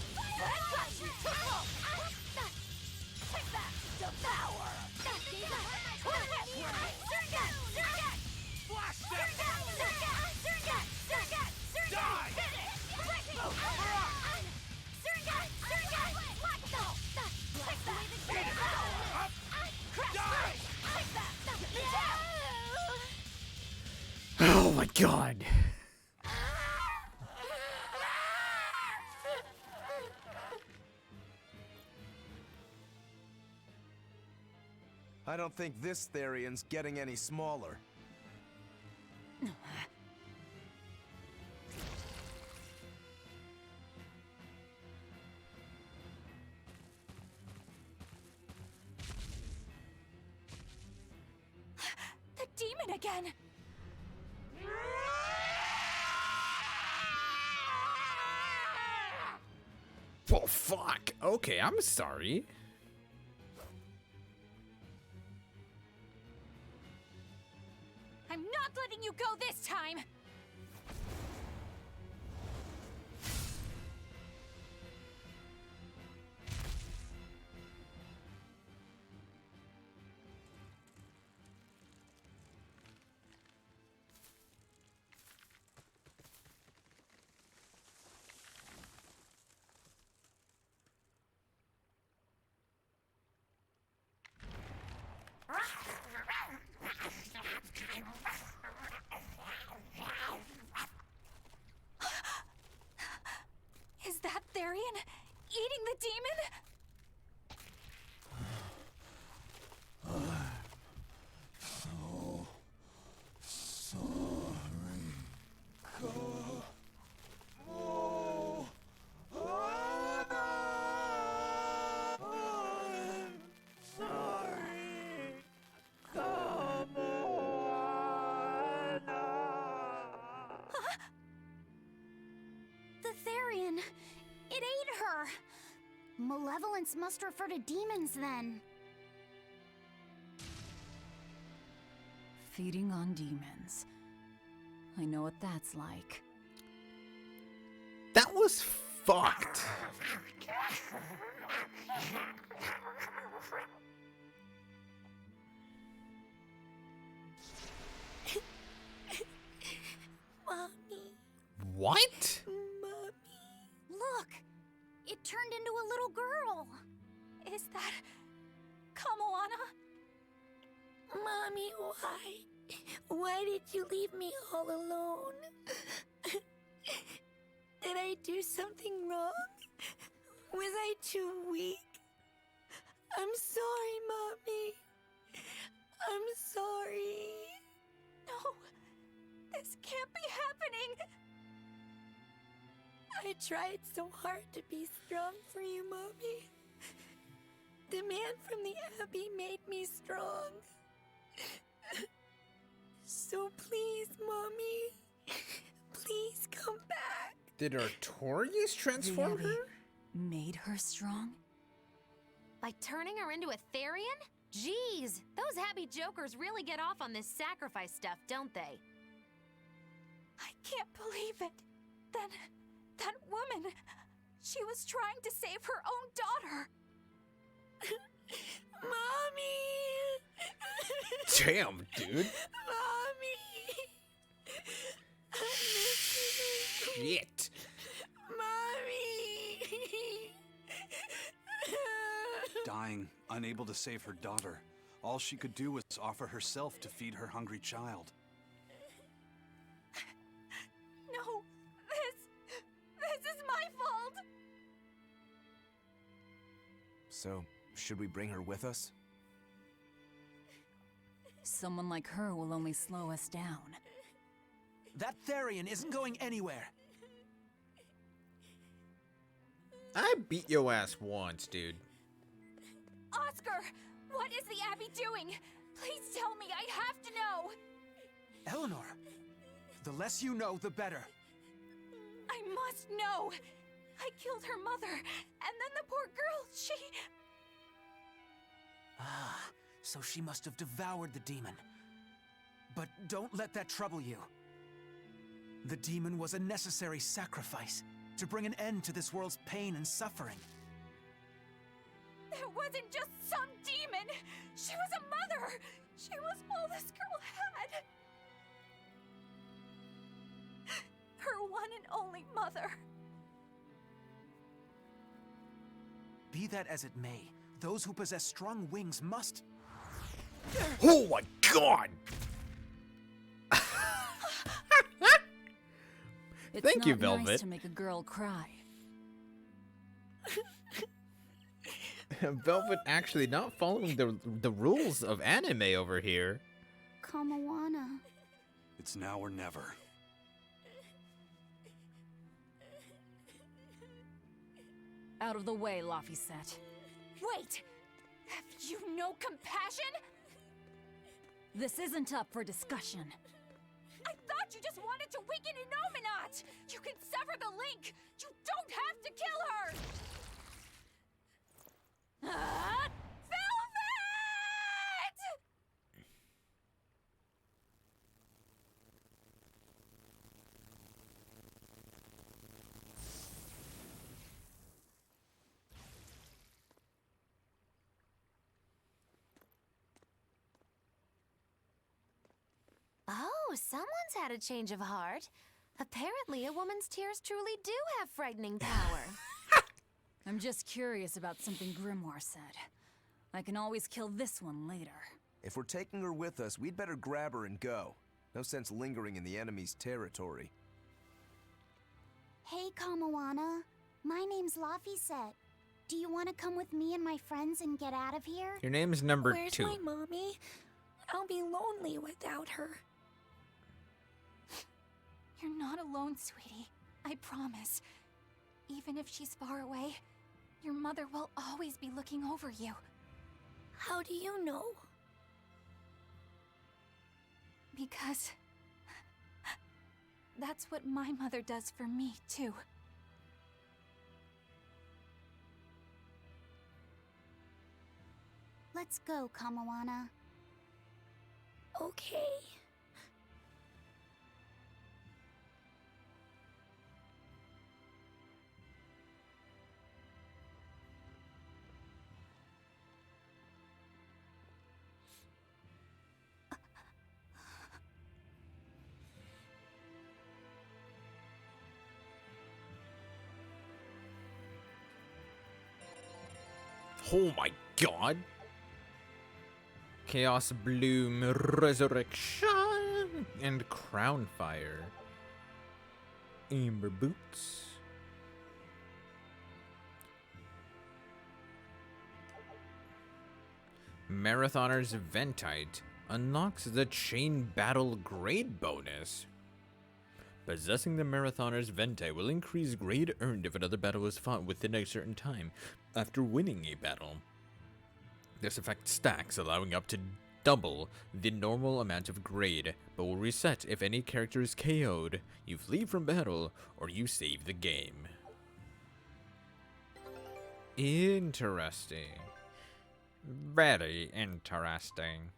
Devour! God. I don't think this Therian's getting any smaller. The demon again! Well, fuck. Okay, I'm sorry. I'm not letting you go this time! Is that Therian eating the demon? The Therian. It ate her. Malevolence must refer to demons then. Feeding on demons. I know what that's like. That was fucked. Mommy. What? Look! It turned into a little girl. Is that Kamoana? Mommy, why? Why did you leave me all alone? Did I do something wrong? Was I too weak? I'm sorry, Mommy. I'm sorry. No, this can't be happening. I tried so hard to be strong for you, Mommy. The man from the Abbey made me strong. So please, Mommy, please come back. Did Artorias transform The her? Abbey made her strong? By turning her into a Therian? Jeez, those happy jokers really get off on this sacrifice stuff, don't they? I can't believe it. That woman, she was trying to save her own daughter. Mommy! Damn, dude. Mommy! I miss you. Shit. Mommy! Dying, unable to save her daughter, all she could do was offer herself to feed her hungry child. No, this is my fault. So, should we bring her with us? Someone like her will only slow us down. That Therian isn't going anywhere. I beat your ass once, dude. Oscar, what is the Abbey doing? Please tell me, I have to know. Eleanor, the less you know, the better. I must know. I killed her mother, and then the poor girl, she... Ah, so she must have devoured the demon. But don't let that trouble you. The demon was a necessary sacrifice to bring an end to this world's pain and suffering. It wasn't just some demon. She was a mother. She was all this girl had. Her one and only mother. Be that as it may, those who possess strong wings must... Oh my god! It's Thank you, not nice Velvet. to make a girl cry. Velvet actually not following the rules of anime over here. Kamawana. It's now or never. Out of the way, Laphicet. Wait! Have you no compassion? This isn't up for discussion. I thought you just wanted to weaken Innominat! You can sever the link! You don't have to kill her! Velvet! Oh, someone's had a change of heart. Apparently, a woman's tears truly do have frightening power. I'm just curious about something Grimoire said. I can always kill this one later. If we're taking her with us, we'd better grab her and go. No sense lingering in the enemy's territory. Hey, Kamawana. My name's Laphicet. Do you want to come with me and my friends and get out of here? Your name's number Where's 2. my mommy? I'll be lonely without her. You're not alone, sweetie. I promise. Even if she's far away, your mother will always be looking over you. How do you know? Because that's what my mother does for me, too. Let's go, Kamawana. Okay. Oh my god! Chaos Bloom, Resurrection, and Crown Fire. Amber Boots. Marathoner's Ventite unlocks the Chain Battle grade bonus. Possessing the Marathoner's Ventite will increase grade earned if another battle is fought within a certain time after winning a battle. This effect stacks, allowing up to double the normal amount of grade, but will reset if any character is KO'd, you flee from battle, or you save the game. Interesting. Very interesting.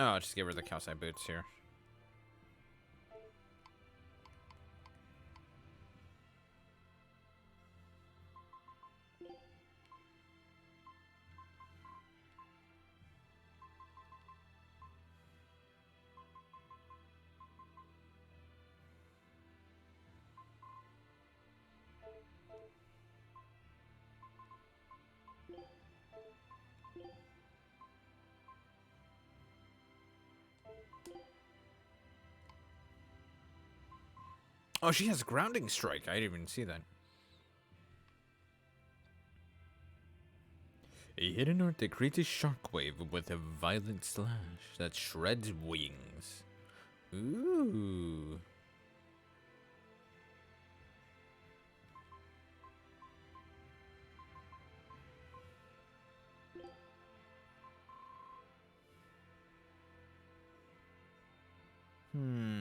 Oh, I'll just give her the Calcite boots here. Oh, she has Grounding Strike. I didn't even see that. A hidden art that creates a shockwave with a violent slash that shreds wings. Ooh. Hmm.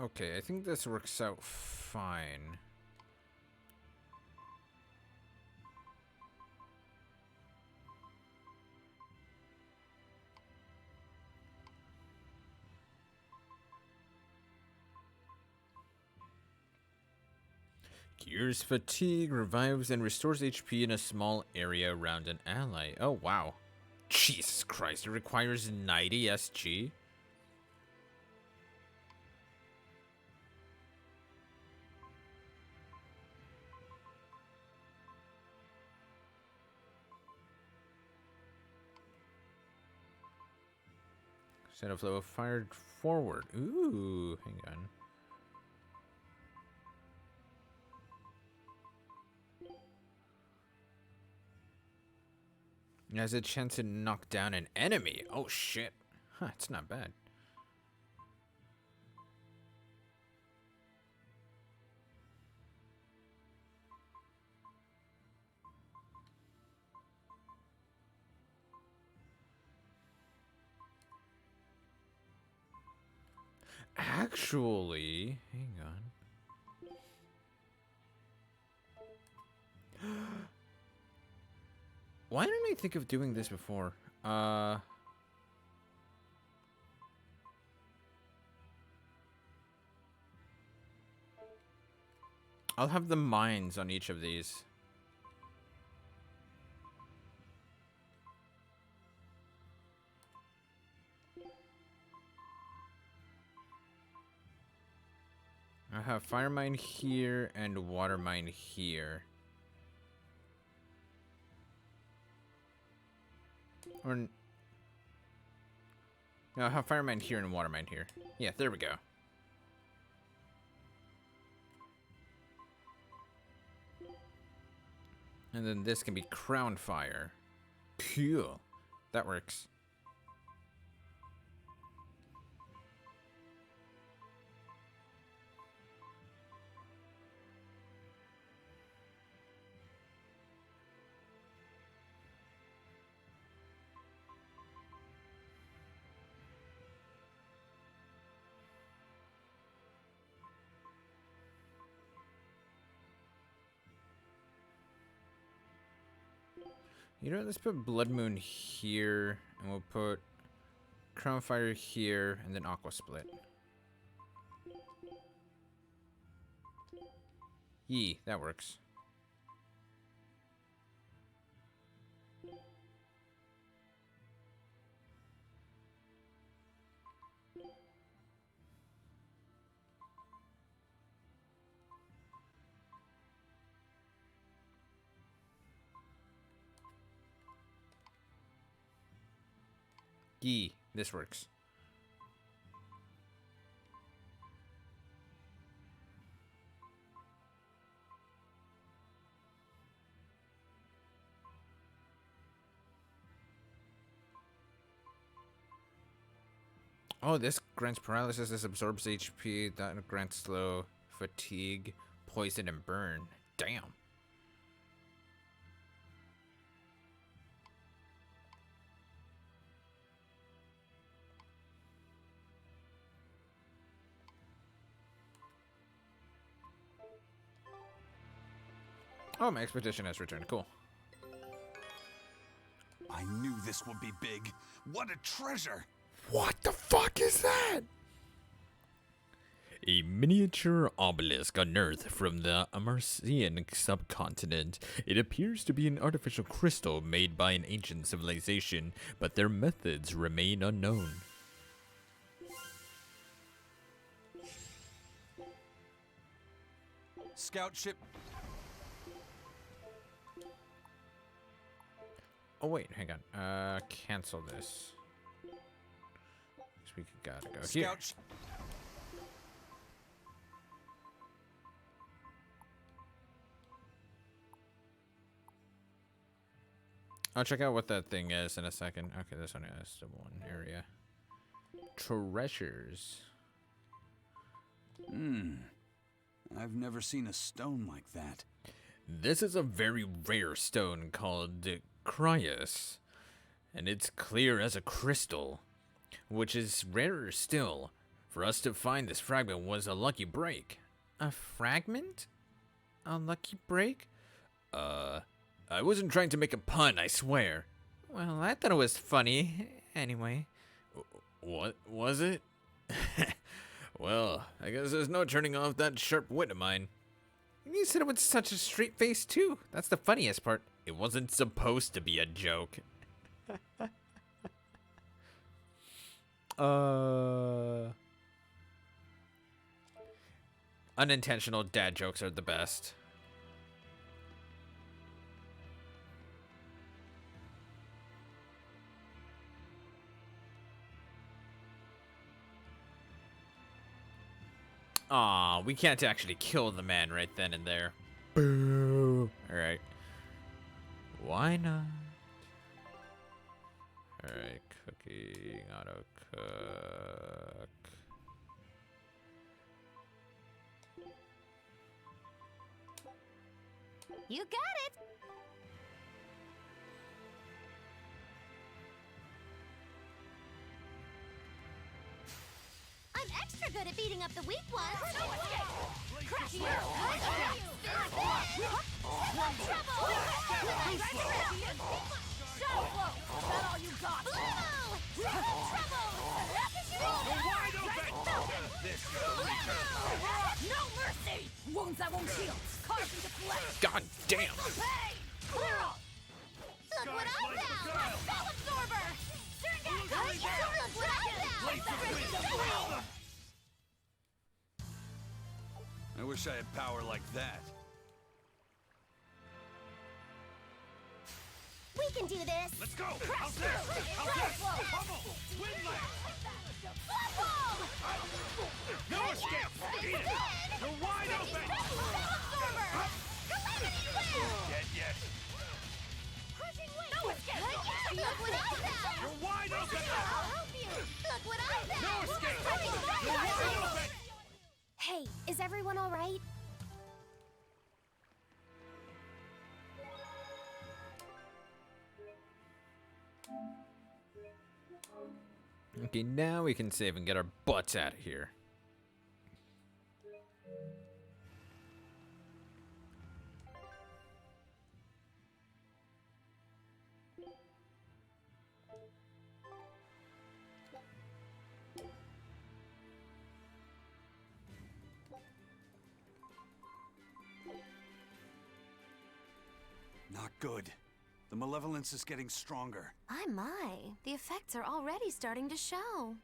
Okay, I think this works out fine. Cures fatigue, revives, and restores HP in a small area around an ally. Oh, wow. Jesus Christ, it requires 90 SG? Send a flow of fire forward. Ooh, hang on. It has a chance to knock down an enemy. Oh shit. Huh, it's not bad. Actually, hang on. Why didn't I think of doing this before? I'll have the mines on each of these. I have fire mine here and water mine here. Or no, I have fire mine here and water mine here. Yeah, there we go. And then this can be crown fire. Cool. That works. You know what, let's put Blood Moon here, and we'll put Crown Fire here, and then Aqua Split. Yee, that works. Yee, this works. Oh, this grants paralysis, this absorbs HP, that grants slow, fatigue, poison, and burn. Damn. Oh, my expedition has returned. Cool. I knew this would be big. What a treasure! What the fuck is that? A miniature obelisk unearthed from the Amarcian subcontinent. It appears to be an artificial crystal made by an ancient civilization, but their methods remain unknown. Scout ship. Oh wait, hang on. Cancel this. 'Cause we gotta go here. Scout. I'll check out what that thing is in a second. Okay, this one is the one area. Treasures. I've never seen a stone like that. This is a very rare stone called Cryas, and it's clear as a crystal, which is rarer still. For us to find this fragment was a lucky break. A fragment? A lucky break? I wasn't trying to make a pun, I swear. Well, I thought it was funny. Anyway. What was it? Well, I guess there's no turning off that sharp wit of mine. You said it with such a straight face, too. That's the funniest part. It wasn't supposed to be a joke. Unintentional dad jokes are the best. Aw, we can't actually kill the man right then and there. Boo. Alright. Why not? Alright, cooking, auto cook. You got it! I'm extra good at beating up the weak ones! Crash you! Shadow Flow! Is that all you got? Wide open! This is the weaker. No mercy! Wounds that won't heal! Carved into flesh! God damn! Hey! Clear off! Look what I found! Spell Absorber! Look what I found! I wish I had power like that. We can do this! Let's go! How's this? How's this? Pummel! Windlass! No escape! Eat it! You're wide open! Dead yet? No escape! Look what I found! You're wide open! I'll help you! Look what I found! No escape! You're wide open! Hey, is everyone all right? Okay, now we can save and get our butts out of here. Not good. The malevolence is getting stronger. My. The effects are already starting to show.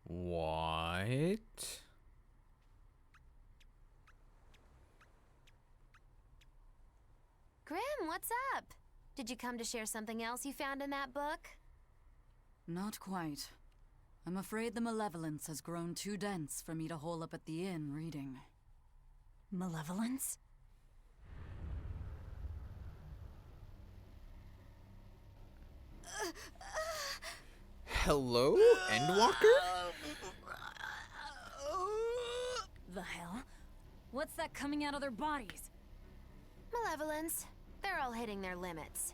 What? Grim, what's up? Did you come to share something else you found in that book? Not quite. I'm afraid the malevolence has grown too dense for me to hole up at the inn reading. Malevolence? Hello, Endwalker? The hell? What's that coming out of their bodies? Malevolence. They're all hitting their limits.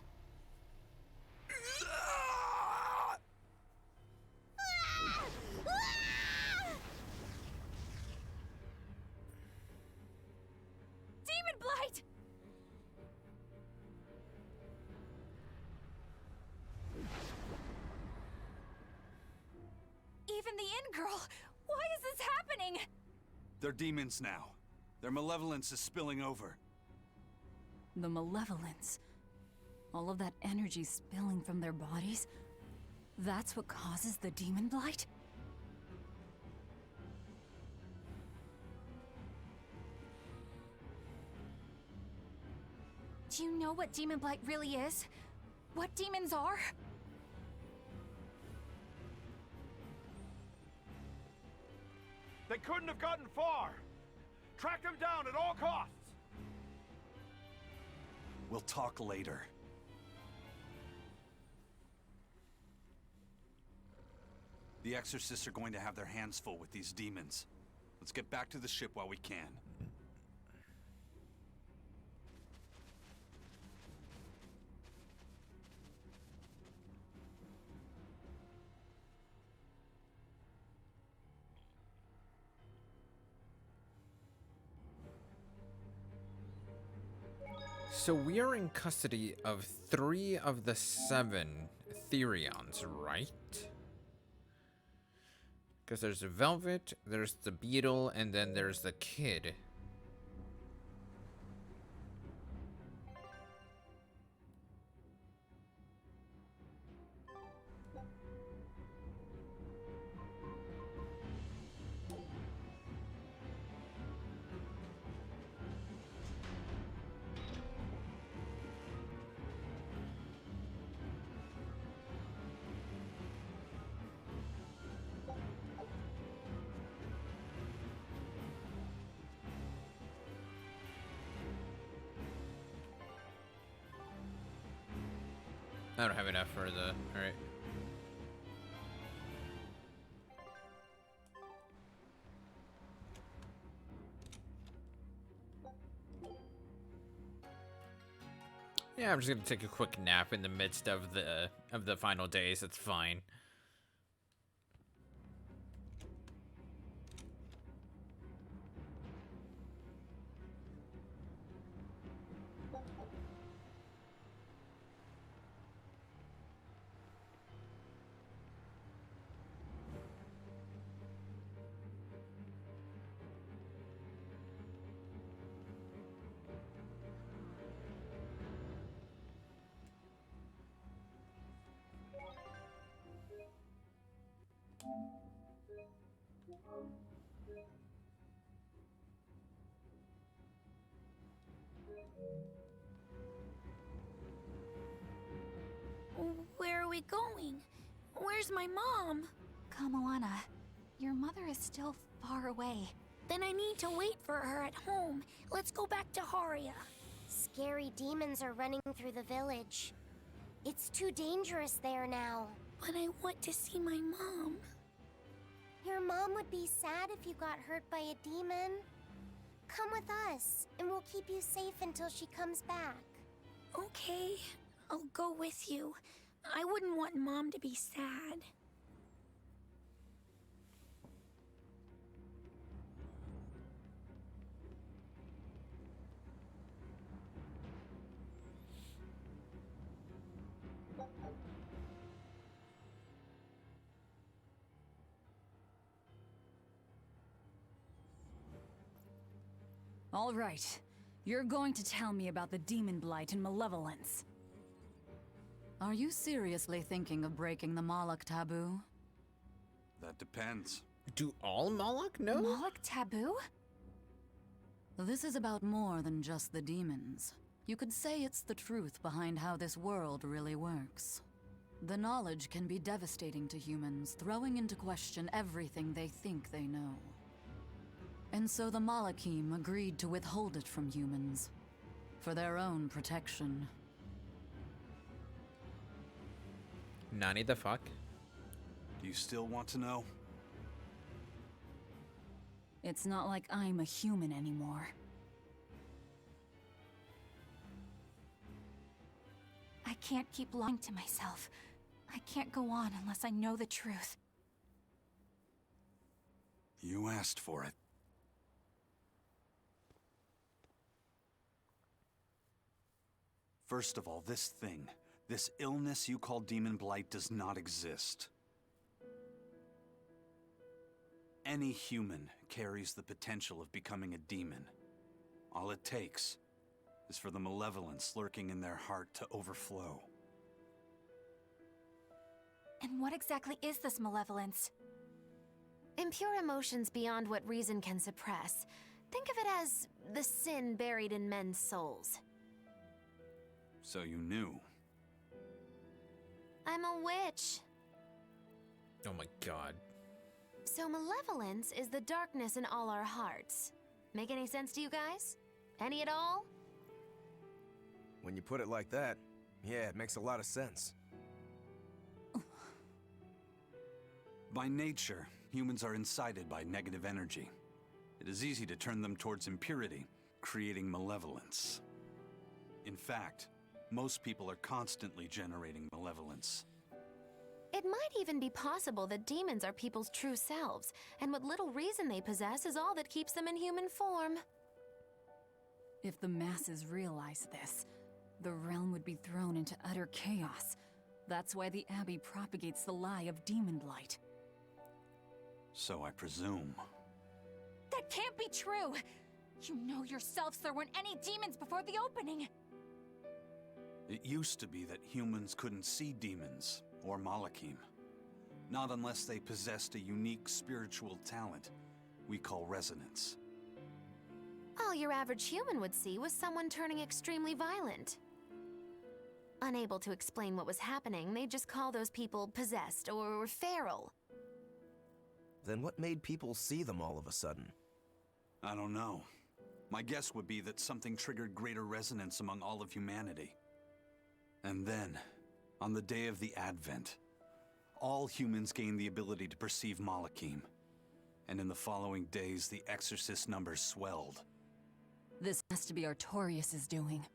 Demon Blight! Even the inn girl! Why is this happening? They're demons now. Their malevolence is spilling over. The malevolence. All of that energy spilling from their bodies? That's what causes the demon blight? Do you know what demon blight really is? What demons are? They couldn't have gotten far. Track them down at all costs. We'll talk later. The Exorcists are going to have their hands full with these demons. Let's get back to the ship while we can. So we are in custody of 3 of the 7 Therions, right? Because there's the Velvet, there's the Beetle, and then there's the Kid. I don't have enough for the... Alright. Yeah, I'm just gonna take a quick nap in the midst of the final days. That's fine. Where are we going? Where's my mom? Kamoana, your mother is still far away. Then I need to wait for her at home. Let's go back to Haria. Scary demons are running through the village. It's too dangerous there now. But I want to see my mom. Your mom would be sad if you got hurt by a demon. Come with us, and we'll keep you safe until she comes back. Okay, I'll go with you. I wouldn't want Mom to be sad. All right. You're going to tell me about the demon blight and malevolence. Are you seriously thinking of breaking the Moloch taboo? That depends. Do all Moloch know? Moloch taboo? This is about more than just the demons. You could say it's the truth behind how this world really works. The knowledge can be devastating to humans, throwing into question everything they think they know. And so the Malachim agreed to withhold it from humans, for their own protection. Nani the fuck? Do you still want to know? It's not like I'm a human anymore. I can't keep lying to myself. I can't go on unless I know the truth. You asked for it. First of all, this illness you call demon blight does not exist. Any human carries the potential of becoming a demon. All it takes is for the malevolence lurking in their heart to overflow. And what exactly is this malevolence? Impure emotions beyond what reason can suppress. Think of it as the sin buried in men's souls. So you knew. I'm a witch. Oh my god. So malevolence is the darkness in all our hearts. Make any sense to you guys? Any at all? When you put it like that, yeah, it makes a lot of sense. By nature, humans are incited by negative energy. It is easy to turn them towards impurity, creating malevolence. In fact, most people are constantly generating malevolence. It might even be possible that demons are people's true selves, and what little reason they possess is all that keeps them in human form. If the masses realize this, the realm would be thrown into utter chaos. That's why the Abbey propagates the lie of demon light. So I presume. That can't be true! You know yourselves there weren't any demons before the opening! It used to be that humans couldn't see demons, or Malachim. Not unless they possessed a unique spiritual talent we call resonance. All your average human would see was someone turning extremely violent. Unable to explain what was happening, they'd just call those people possessed or feral. Then what made people see them all of a sudden? I don't know. My guess would be that something triggered greater resonance among all of humanity. And then, on the day of the Advent, all humans gained the ability to perceive Malachim. And in the following days, the exorcist numbers swelled. This has to be Artorius' doing.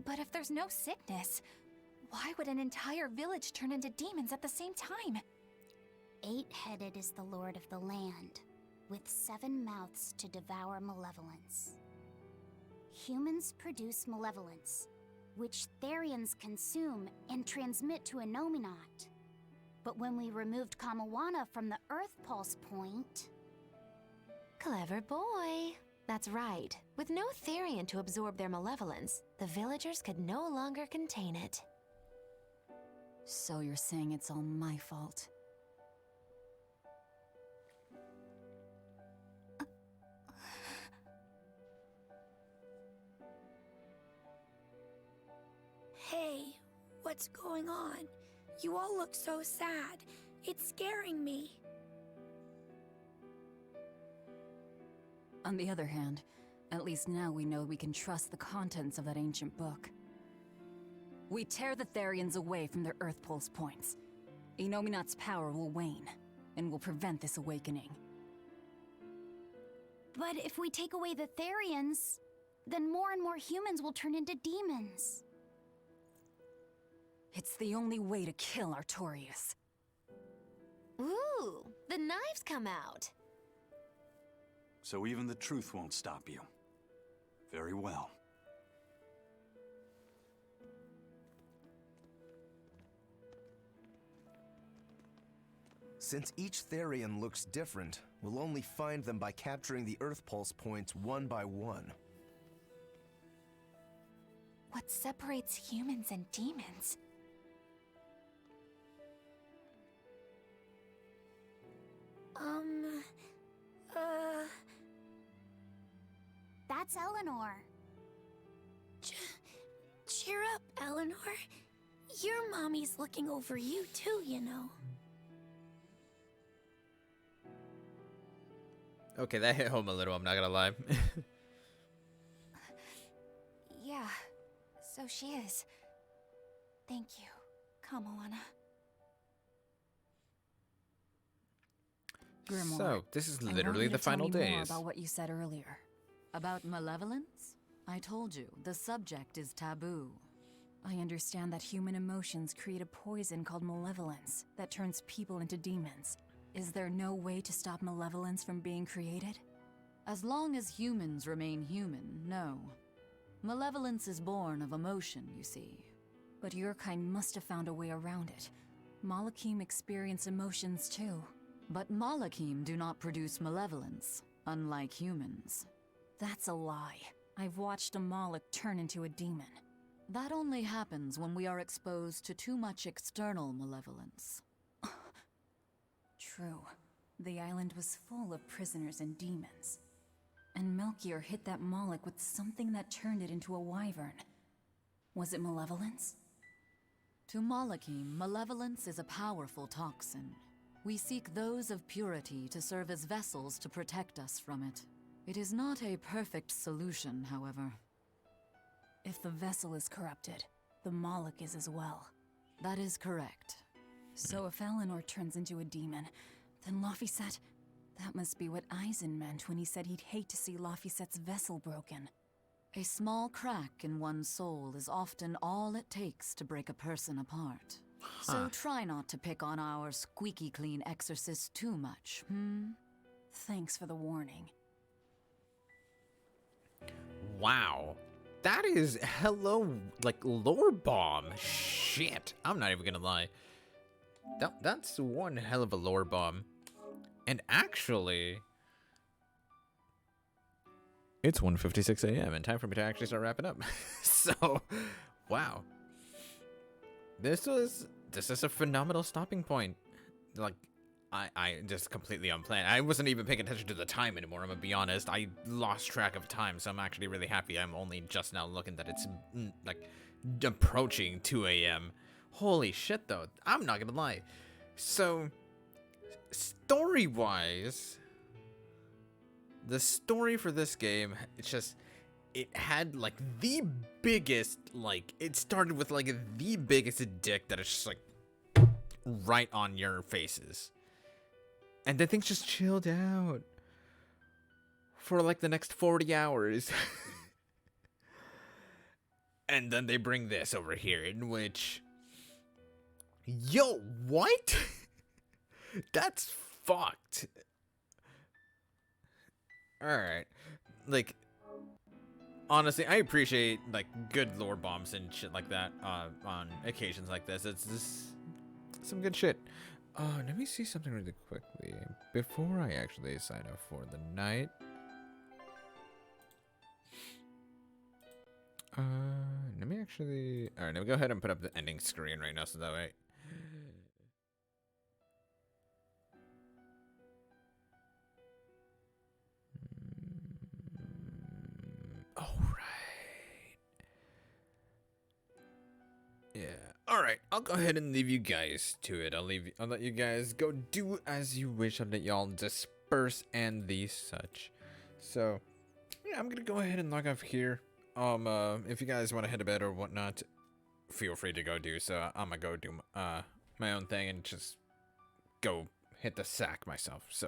But if there's no sickness, why would an entire village turn into demons at the same time? 8-headed is the lord of the land, with 7 mouths to devour malevolence. Humans produce malevolence, which Therians consume and transmit to Innominat. But when we removed Kamawana from the Earth Pulse point... Clever boy. That's right. With no Therian to absorb their malevolence, the villagers could no longer contain it. So you're saying it's all my fault? Hey, what's going on? You all look so sad. It's scaring me. On the other hand, at least now we know we can trust the contents of that ancient book. We tear the Therians away from their Earth Pulse points. Innominat's power will wane, and will prevent this awakening. But if we take away the Therians, then more and more humans will turn into demons. It's the only way to kill Artorius. Ooh, the knives come out. So even the truth won't stop you. Very well. Since each Therian looks different, we'll only find them by capturing the Earth Pulse points one by one. What separates humans and demons? That's Eleanor. Cheer up, Eleanor. Your mommy's looking over you too, you know. Okay, that hit home a little, I'm not gonna lie. Yeah, so she is. Thank you, Kamawana. Grimoire, So, this is I want literally you to the final tell me more days. about what you said earlier. About malevolence? I told you, the subject is taboo. I understand that human emotions create a poison called malevolence that turns people into demons. Is there no way to stop malevolence from being created? As long as humans remain human, no. Malevolence is born of emotion, you see. But your kind must have found a way around it. Malachim experience emotions too. But Malakim do not produce malevolence, unlike humans. That's a lie. I've watched a Moloch turn into a demon. That only happens when we are exposed to too much external malevolence. True. The island was full of prisoners and demons. And Melchior hit that Moloch with something that turned it into a wyvern. Was it malevolence? To Malakim, malevolence is a powerful toxin. We seek those of purity to serve as vessels to protect us from it. It is not a perfect solution, however. If the vessel is corrupted, the Moloch is as well. That is correct. So if Eleanor turns into a demon, then Laphicet... That must be what Eisen meant when he said he'd hate to see Laphicet's vessel broken. A small crack in one's soul is often all it takes to break a person apart. So try not to pick on our squeaky clean exorcist too much, Thanks for the warning. Wow. That is hello, like, lore bomb. Shit. I'm not even gonna lie. That's one hell of a lore bomb. And actually, it's 1:56 a.m. and time for me to actually start wrapping up. So, wow. This is a phenomenal stopping point. Like, I just completely unplanned. I wasn't even paying attention to the time anymore, I'm gonna be honest. I lost track of time, so I'm actually really happy. I'm only just now looking that it's, like, approaching 2 a.m. Holy shit, though. I'm not gonna lie. So, story-wise, the story for this game, it had, like, the biggest, like, it started with, like, the biggest dick that is just, like, right on your faces. And then things just chilled out for, like, the next 40 hours. And then they bring this over here, in which... Yo, what? That's fucked. Alright. Like, honestly, I appreciate, like, good lore bombs and shit like that on occasions like this. It's just some good shit. Let me see something really quickly before I actually sign up for the night. Let me actually... Alright, let me go ahead and put up the ending screen right now so that way... Yeah. All right. I'll go ahead and leave you guys to it. I'll let you guys go do as you wish. I'll let y'all disperse and the such. So, yeah, I'm gonna go ahead and log off here. If you guys want to head to bed or whatnot, feel free to go do so. I'm gonna go do my own thing and just go hit the sack myself. So,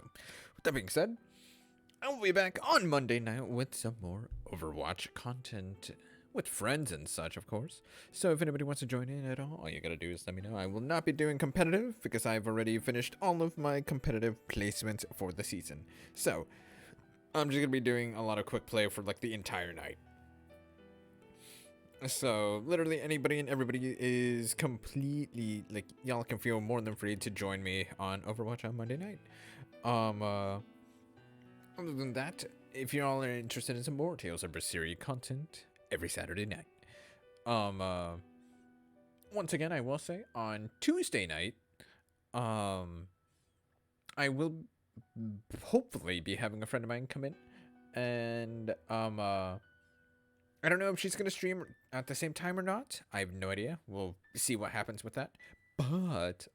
with that being said, I will be back on Monday night with some more Overwatch content. With friends and such, of course. So if anybody wants to join in at all you gotta do is let me know. I will not be doing competitive because I've already finished all of my competitive placements for the season. So I'm just gonna be doing a lot of quick play for like the entire night. So literally anybody and everybody is completely, like, y'all can feel more than free to join me on Overwatch on Monday night. Other than that, if y'all are interested in some more Tales of Berseria content, every Saturday night. Once again, I will say, on Tuesday night, I will hopefully be having a friend of mine come in, and, I don't know if she's gonna stream at the same time or not. I have no idea. We'll see what happens with that. But,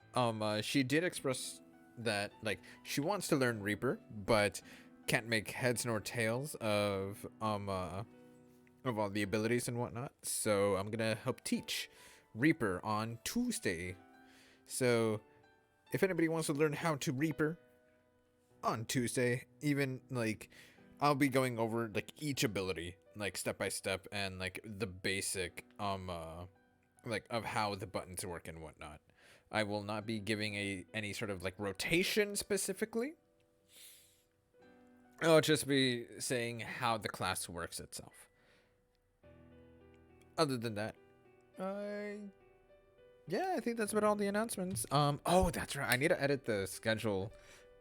she did express that, like, she wants to learn Reaper, but can't make heads nor tails of all the abilities and whatnot. So I'm gonna help teach Reaper on Tuesday. So if anybody wants to learn how to Reaper on Tuesday, even, like, I'll be going over, like, each ability, like, step by step, and, like, the basic like, of how the buttons work and whatnot. I will not be giving any sort of, like, rotation specifically. I'll just be saying how the class works itself. Other than that, yeah, I think that's about all the announcements. Oh, that's right. I need to edit the schedule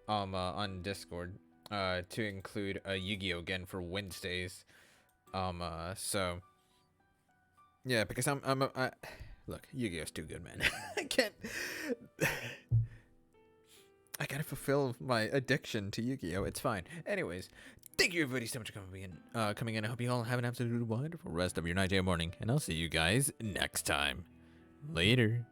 on Discord to include Yu-Gi-Oh again for Wednesdays. So yeah, because look, Yu-Gi-Oh's too good, man. I gotta fulfill my addiction to Yu-Gi-Oh. It's fine. Anyways, thank you everybody so much for coming in. I hope you all have an absolutely wonderful rest of your night, day, or morning, and I'll see you guys next time. Later.